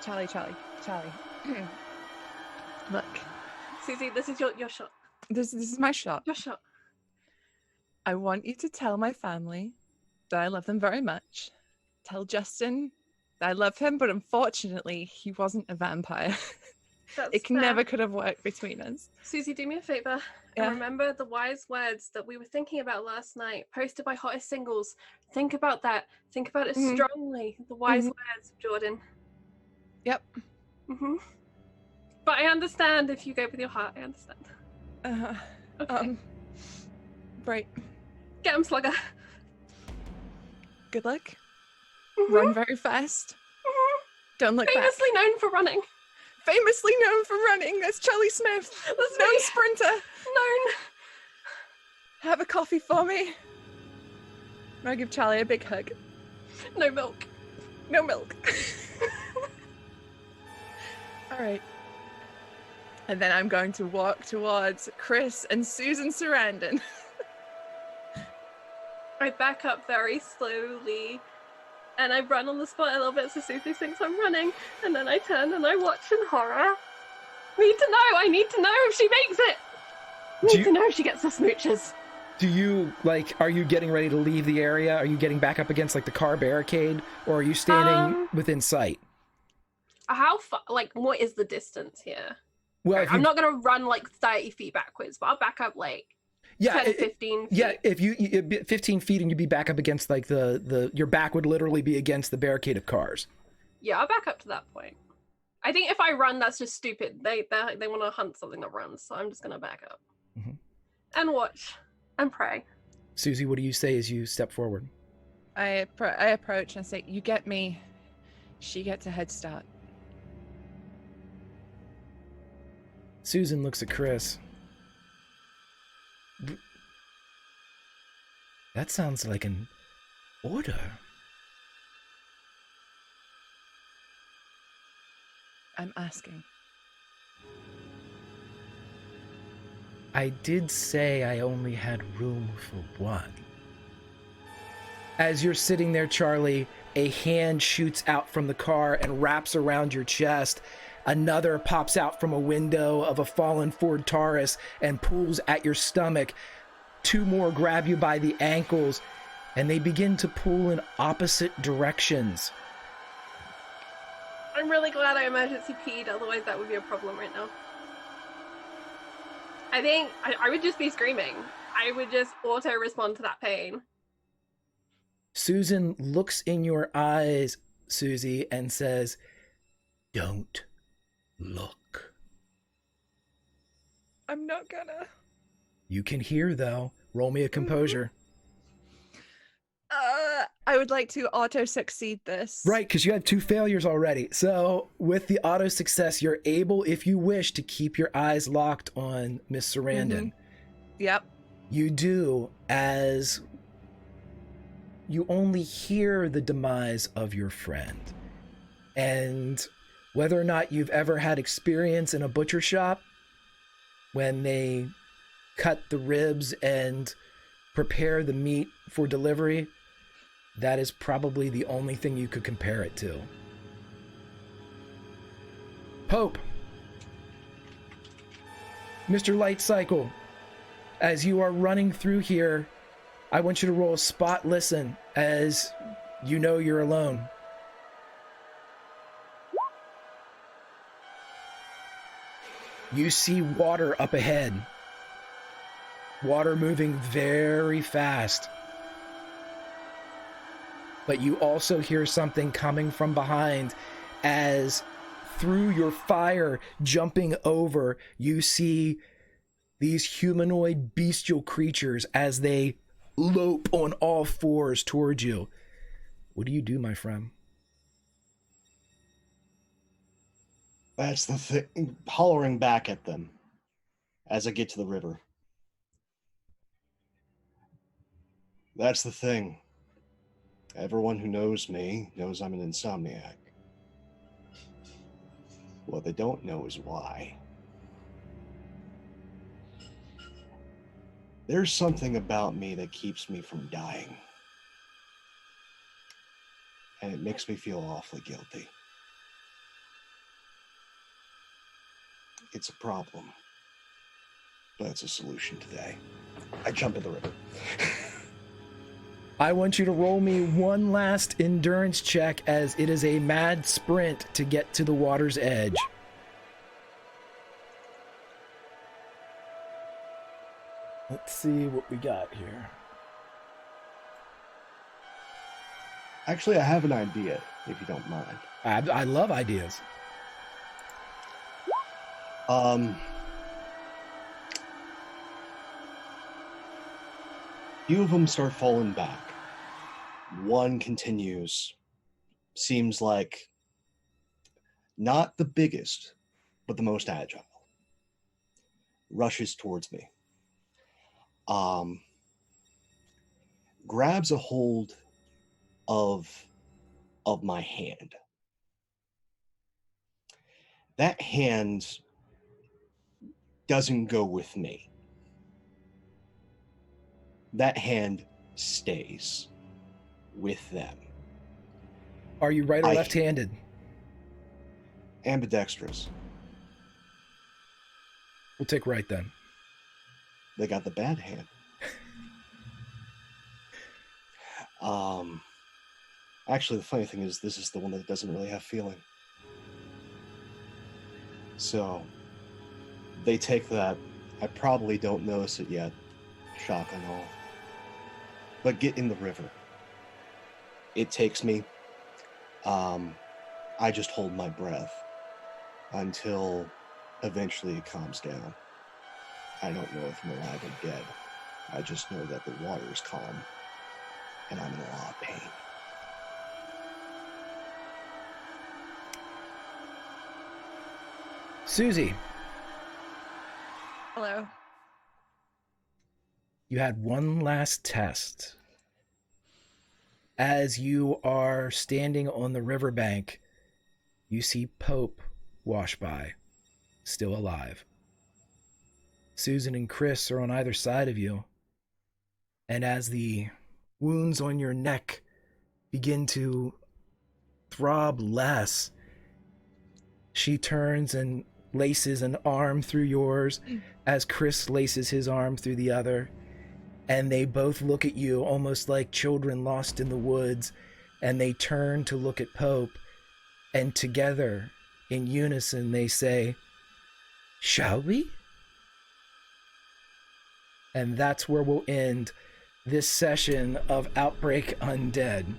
Look, Susie, this is your shot. this is my shot. Your shot. I want you to tell my family that I love them very much. Tell Justin that I love him, but unfortunately, he wasn't a vampire. That's It fair. never could have worked between us. Susie, do me a favor. Yeah. And remember the wise words that we were thinking about last night, posted by Hottest Singles. Think about that. Think about it Mhm. strongly. The wise Mhm. words, Jordan. Yep. But I understand if you go with your heart. I understand. Okay. Right. Get him, Slugger. Good luck. Mhm. Run very fast. Mhm. Don't look back. Famously known for running. Famously known for running. That's Charlie Smith. That's Known me. sprinter. Known. Have a coffee for me. I'll give Charlie a big hug. No milk. No milk. All right. And then I'm going to walk towards Chris and Susan Sarandon. I back up very slowly. And I run on the spot a little bit so Susie thinks I'm running. And then I turn and I watch in horror. I need to know if she makes it. Need to know if she gets the smooches. Do you, are you getting ready to leave the area? Are you getting back up against, the car barricade? Or are you standing within sight? How far, what is the distance here? Well, I'm not going to run 30 feet backwards, but I'll back up 10, 15 feet. Yeah, if you 15 feet and you'd be back up against your back would literally be against the barricade of cars. Yeah, I'll back up to that point. I think if I run, that's just stupid. They want to hunt something that runs, so I'm just going to back up. And watch. And pray. Susie, what do you say as you step forward? I approach and say, "You get me. She gets a head start." Susan looks at Chris. That sounds like an order. I'm asking. I did say I only had room for one. As you're sitting there, Charlie, a hand shoots out from the car and wraps around your chest. Another pops out from a window of a fallen Ford Taurus and pulls at your stomach. Two more grab you by the ankles, and they begin to pull in opposite directions. I'm really glad I emergency peed, otherwise that would be a problem right now. I think I would just be screaming. I would just auto-respond to that pain. Susan looks in your eyes, Susie, and says, "Don't look." I'm not gonna. You can hear, though. Roll me a composure. I would like to auto succeed this. Right, because you had 2 failures already. So with the auto success, you're able, if you wish, to keep your eyes locked on Miss Sarandon. Yep. You do, as you only hear the demise of your friend. And whether or not you've ever had experience in a butcher shop, when they cut the ribs and prepare the meat for delivery, that is probably the only thing you could compare it to. Pope, Mr. Light Cycle, as you are running through here, I want you to roll a spot listen, as you know you're alone. You see water up ahead. Water moving very fast. But you also hear something coming from behind, as through your fire jumping over, you see these humanoid bestial creatures as they lope on all fours towards you. What do you do, my friend? That's the thing. Hollering back at them as I get to the river. That's the thing. Everyone who knows me knows I'm an insomniac. What they don't know is why. There's something about me that keeps me from dying. And it makes me feel awfully guilty. It's a problem. But it's a solution today. I jump in the river. I want you to roll me one last endurance check, as it is a mad sprint to get to the water's edge. Let's see what we got here. Actually, I have an idea, if you don't mind. I love ideas. Few of them start falling back. One continues. Seems like not the biggest, but the most agile. Rushes towards me. Grabs a hold of my hand. That hand doesn't go with me. That hand stays with them. Are you right or left-handed? Ambidextrous. We'll take right then. They got the bad hand. Actually, the funny thing is, this is the one that doesn't really have feeling. So, they take that. I probably don't notice it yet. Shock and all. But get in the river. It takes me. I just hold my breath until eventually it calms down. I don't know if I'm alive or dead. I just know that the water is calm and I'm in a lot of pain. Susie. Hello. You had one last test. As you are standing on the riverbank, you see Pope wash by, still alive. Susan and Chris are on either side of you. And as the wounds on your neck begin to throb less, she turns and laces an arm through yours as Chris laces his arm through the other. And they both look at you almost like children lost in the woods, and they turn to look at Pope, and together, in unison, they say, "Shall we?" And that's where we'll end this session of Outbreak Undead.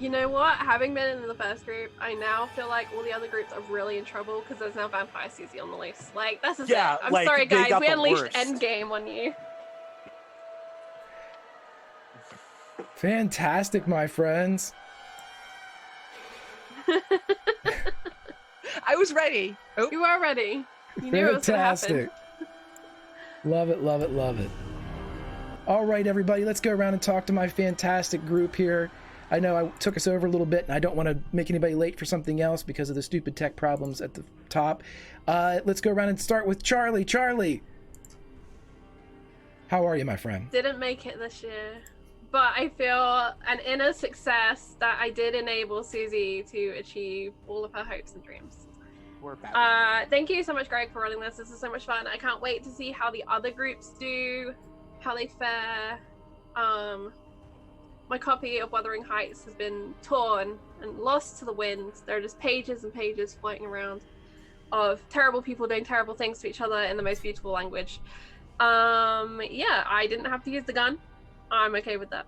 You know what? Having been in the first group, I now feel like all the other groups are really in trouble because there's now Vampire Susie on the loose. Like, this is it. I'm sorry, guys. We unleashed Endgame on you. Fantastic, my friends. I was ready. Oh, You are ready. You knew it was going to happen. Fantastic. Love it, love it, love it. All right, everybody, let's go around and talk to my fantastic group here. I know I took us over a little bit, and I don't want to make anybody late for something else because of the stupid tech problems at the top. Let's go around and start with Charlie. Charlie, how are you, my friend? Didn't make it this year, but I feel an inner success that I did enable Susie to achieve all of her hopes and dreams. We're back. Thank you so much, Greg, for running this. This is so much fun. I can't wait to see how the other groups do, how they fare. My copy of Wuthering Heights has been torn and lost to the wind. There are just pages and pages floating around of terrible people doing terrible things to each other in the most beautiful language. Yeah, I didn't have to use the gun. I'm okay with that.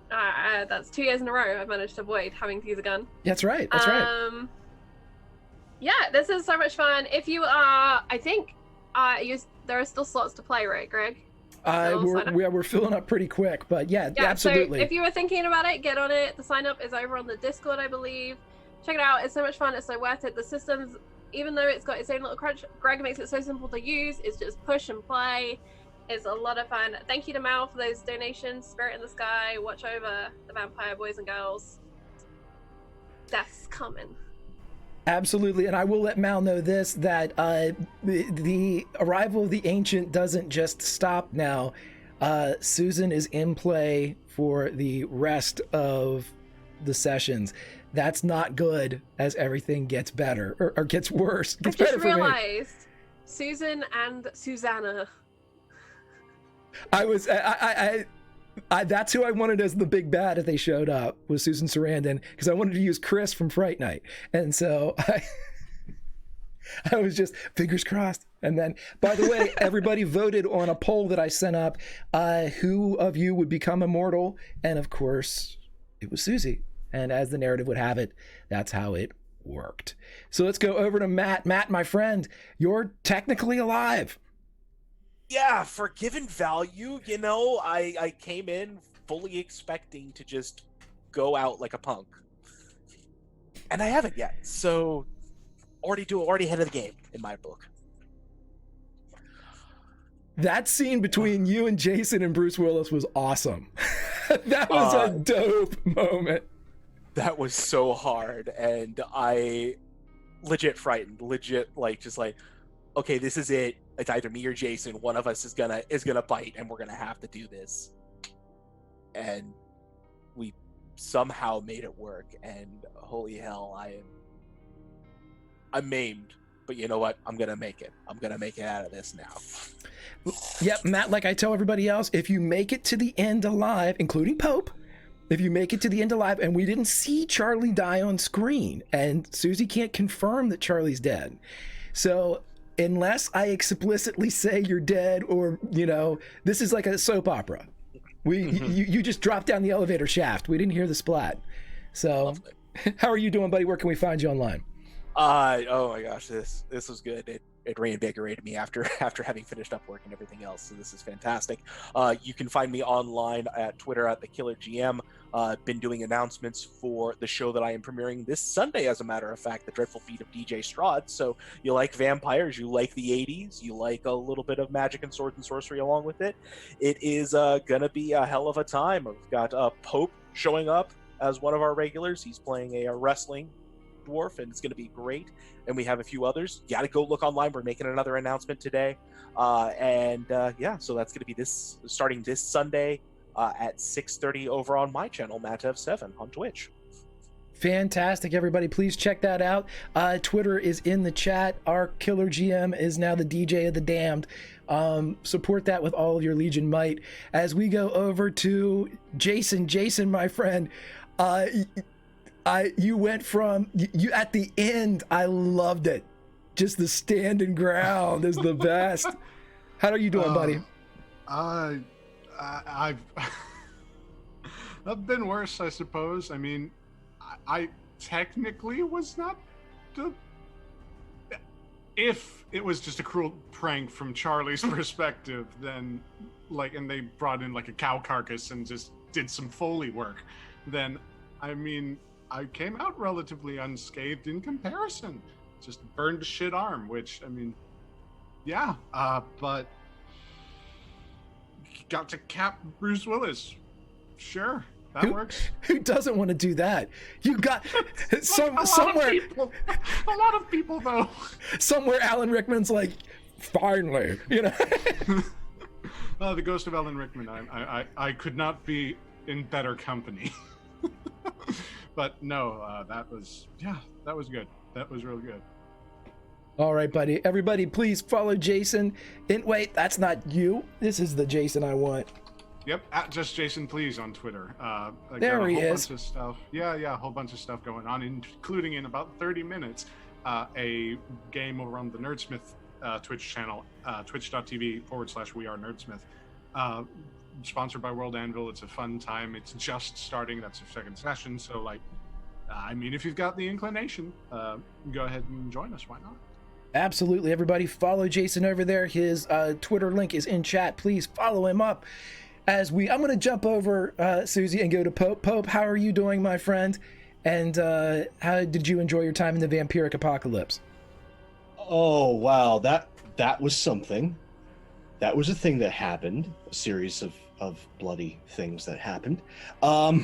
That's 2 years in a row I've managed to avoid having to use a gun. That's right. That's right. Yeah, this is so much fun. If you are, I think, there are still slots to play, right, Greg? We're filling up pretty quick, but yeah, absolutely. So if you were thinking about it, get on it. The sign up is over on the Discord, I believe. Check it out. It's so much fun. It's so worth it. The systems, even though it's got its own little crunch, Greg makes it so simple to use. It's just push and play. It's a lot of fun. Thank you to Mal for those donations. Spirit in the sky. Watch over the vampire boys and girls. Death's coming. Absolutely, and I will let Mal know this, that the arrival of the Ancient doesn't just stop now. Susan is in play for the rest of the sessions. That's not good as everything gets better, or gets worse. I just realized Susan and Susanna. That's who I wanted as the big bad if they showed up, was Susan Sarandon, because I wanted to use Chris from Fright Night, and so I was just fingers crossed. And then, by the way, everybody voted on a poll that I sent up, who of you would become immortal, and of course it was Susie, and as the narrative would have it, that's how it worked. So let's go over to Matt. Matt, my friend, you're technically alive. Yeah, for given value, you know, I came in fully expecting to just go out like a punk. And I haven't yet, so already ahead of the game in my book. That scene between you and Jason and Bruce Willis was awesome. That was a dope moment. That was so hard, and I legit frightened, okay, this is it. It's either me or Jason. One of us is gonna bite, and we're gonna have to do this. And we somehow made it work. And holy hell, I'm maimed. But you know what? I'm gonna make it. I'm gonna make it out of this now. Yep, Matt. Like I tell everybody else, if you make it to the end alive, including Pope, if you make it to the end alive, and we didn't see Charlie die on screen, and Susie can't confirm that Charlie's dead, so. Unless I explicitly say you're dead, or, you know, this is like a soap opera. You just dropped down the elevator shaft. We didn't hear the splat. So, how are you doing, buddy? Where can we find you online? Oh my gosh, this was good. It reinvigorated me after having finished up work and everything else. So this is fantastic. You can find me online at Twitter at the Killer GM. Been doing announcements for the show that I am premiering this Sunday, as a matter of fact, The Dreadful Feat of DJ Strahd. So you like vampires, you like the 80s, you like a little bit of magic and swords and sorcery along with it. It is gonna be a hell of a time. We've got Pope showing up as one of our regulars. He's playing a wrestling dwarf, and it's going to be great. And we have a few others. You got to go look online. We're making another announcement today, yeah, so that's going to be starting this Sunday at 6:30 over on my channel, Matev7 on Twitch. Fantastic, everybody. Please check that out. Twitter is in the chat. Our Killer GM is now the DJ of the Damned. Support that with all of your Legion might. As we go over to Jason. Jason, my friend, you went from you at the end. I loved it. Just the standing ground is the best. How are you doing, buddy? I've been worse, I suppose. I mean, I technically was not the. If it was just a cruel prank from Charlie's perspective, then and they brought in like a cow carcass and just did some Foley work, then, I mean, I came out relatively unscathed in comparison. Just burned a shit arm, which, I mean, yeah, but got to cap Bruce Willis. Sure, that works. Who doesn't want to do that? You got somewhere. A lot of people, though. Somewhere, Alan Rickman's like, finally, you know. The ghost of Alan Rickman. I could not be in better company. But no, that was good. That was real good. All right, buddy. Everybody, please follow Jason. And wait, that's not you. This is the Jason I want. Yep, at just Jason Please on Twitter. There he is. Bunch of stuff. Yeah, a whole bunch of stuff going on, including in about 30 minutes, a game over on the Nerdsmith Twitch channel, twitch.tv/We Are Nerdsmith. Sponsored by World Anvil. It's a fun time. It's just starting. That's the second session. So, like, I mean, if you've got the inclination, go ahead and join us. Why not? Absolutely, everybody. Follow Jason over there. His Twitter link is in chat. Please follow him up. I'm going to jump over Susie and go to Pope. Pope, how are you doing, my friend? And how did you enjoy your time in the vampiric apocalypse? Oh, wow. That was something. That was a thing that happened. A series of bloody things that happened. No,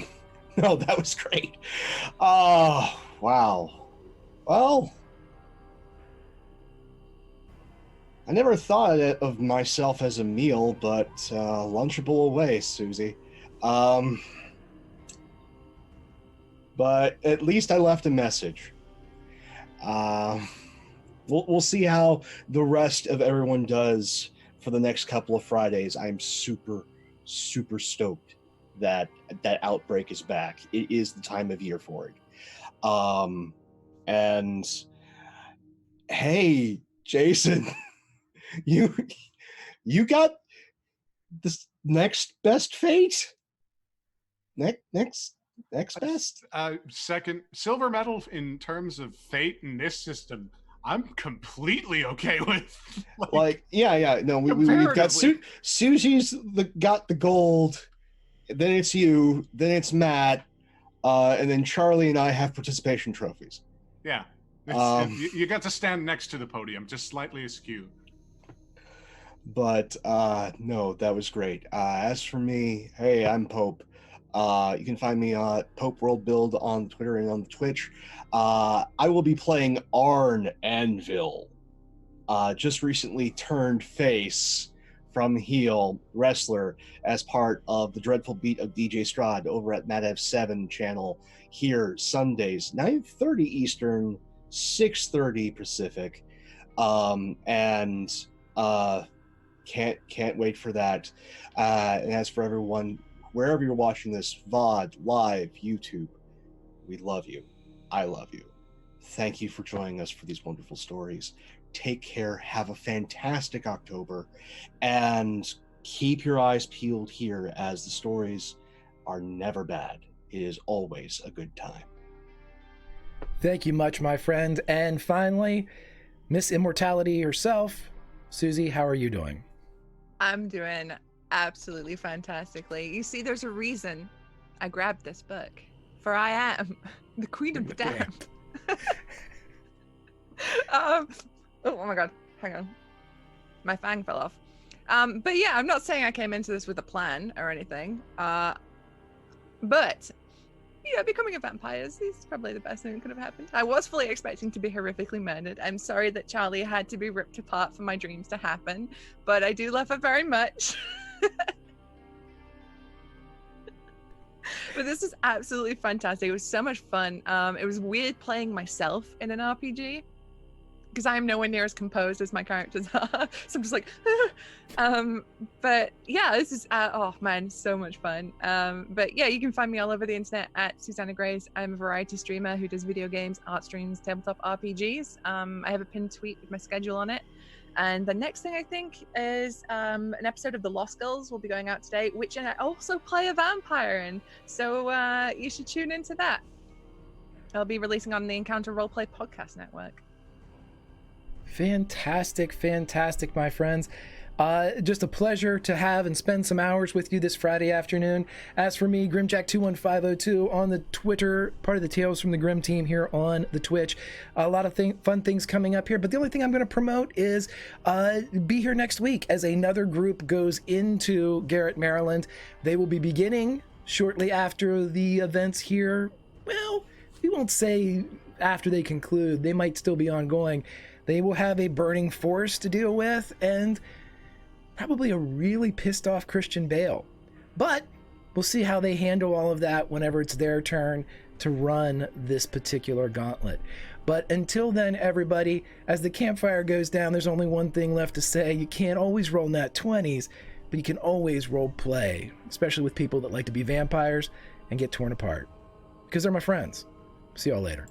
that was great. Oh, wow. Well, I never thought of myself as a meal, but lunchable away, Susie. But at least I left a message. We'll see how the rest of everyone does for the next couple of Fridays. I'm super, super stoked that Outbreak is back. It is the time of year for it. And hey, Jason, you got this next best fate? Next best? Second silver medal in terms of fate in this system. I'm completely okay with. No, we've got Susie's got the gold. Then it's you. Then it's Matt, and then Charlie and I have participation trophies. Yeah, you got to stand next to the podium, just slightly askew. But no, that was great. As for me, hey, I'm Pope. You can find me at Pope World Build on Twitter and on the Twitch. I will be playing Arn Anvil. Just recently turned face from heel wrestler as part of the Dreadful Beat of DJ Strahd over at Madev7 channel here Sundays, 9:30 Eastern, 6:30 Pacific. Can't wait for that. And as for everyone, wherever you're watching this, VOD, live, YouTube, we love you. I love you. Thank you for joining us for these wonderful stories. Take care. Have a fantastic October. And keep your eyes peeled here, as the stories are never bad. It is always a good time. Thank you much, my friend. And finally, Miss Immortality herself, Susie, how are you doing? I'm doing absolutely fantastically. You see, there's a reason I grabbed this book, for I am the Queen of the Damned. Oh my god, hang on. My fang fell off. But yeah, I'm not saying I came into this with a plan or anything. But yeah, becoming a vampire is probably the best thing that could have happened. I was fully expecting to be horrifically murdered. I'm sorry that Charlie had to be ripped apart for my dreams to happen, but I do love her very much. But this is absolutely fantastic. It was so much fun. It was weird playing myself in an RPG because I am nowhere near as composed as my characters are. So I'm just like, but yeah, this is, oh man, so much fun. But yeah, you can find me all over the internet at Susanna Grace. I'm a variety streamer who does video games, art streams, tabletop RPGs. I have a pinned tweet with my schedule on it. And the next thing I think is an episode of The Lost Girls will be going out today, which I also play a vampire in. So you should tune into that. I'll be releasing on the Encounter Roleplay Podcast Network. Fantastic, fantastic, my friends. Just a pleasure to have and spend some hours with you this Friday afternoon. As for me, Grimjack21502 on the Twitter, part of the Tales from the Grim team here on the Twitch. A lot of fun things coming up here, but the only thing I'm going to promote is be here next week as another group goes into Garrett, Maryland. They will be beginning shortly after the events here. Well, we won't say after they conclude. They might still be ongoing. They will have a burning forest to deal with and probably a really pissed off Christian Bale. But we'll see how they handle all of that whenever it's their turn to run this particular gauntlet. But until then, everybody, as the campfire goes down, there's only one thing left to say. You can't always roll nat 20s, but you can always role play, especially with people that like to be vampires and get torn apart. Because they're my friends. See y'all later.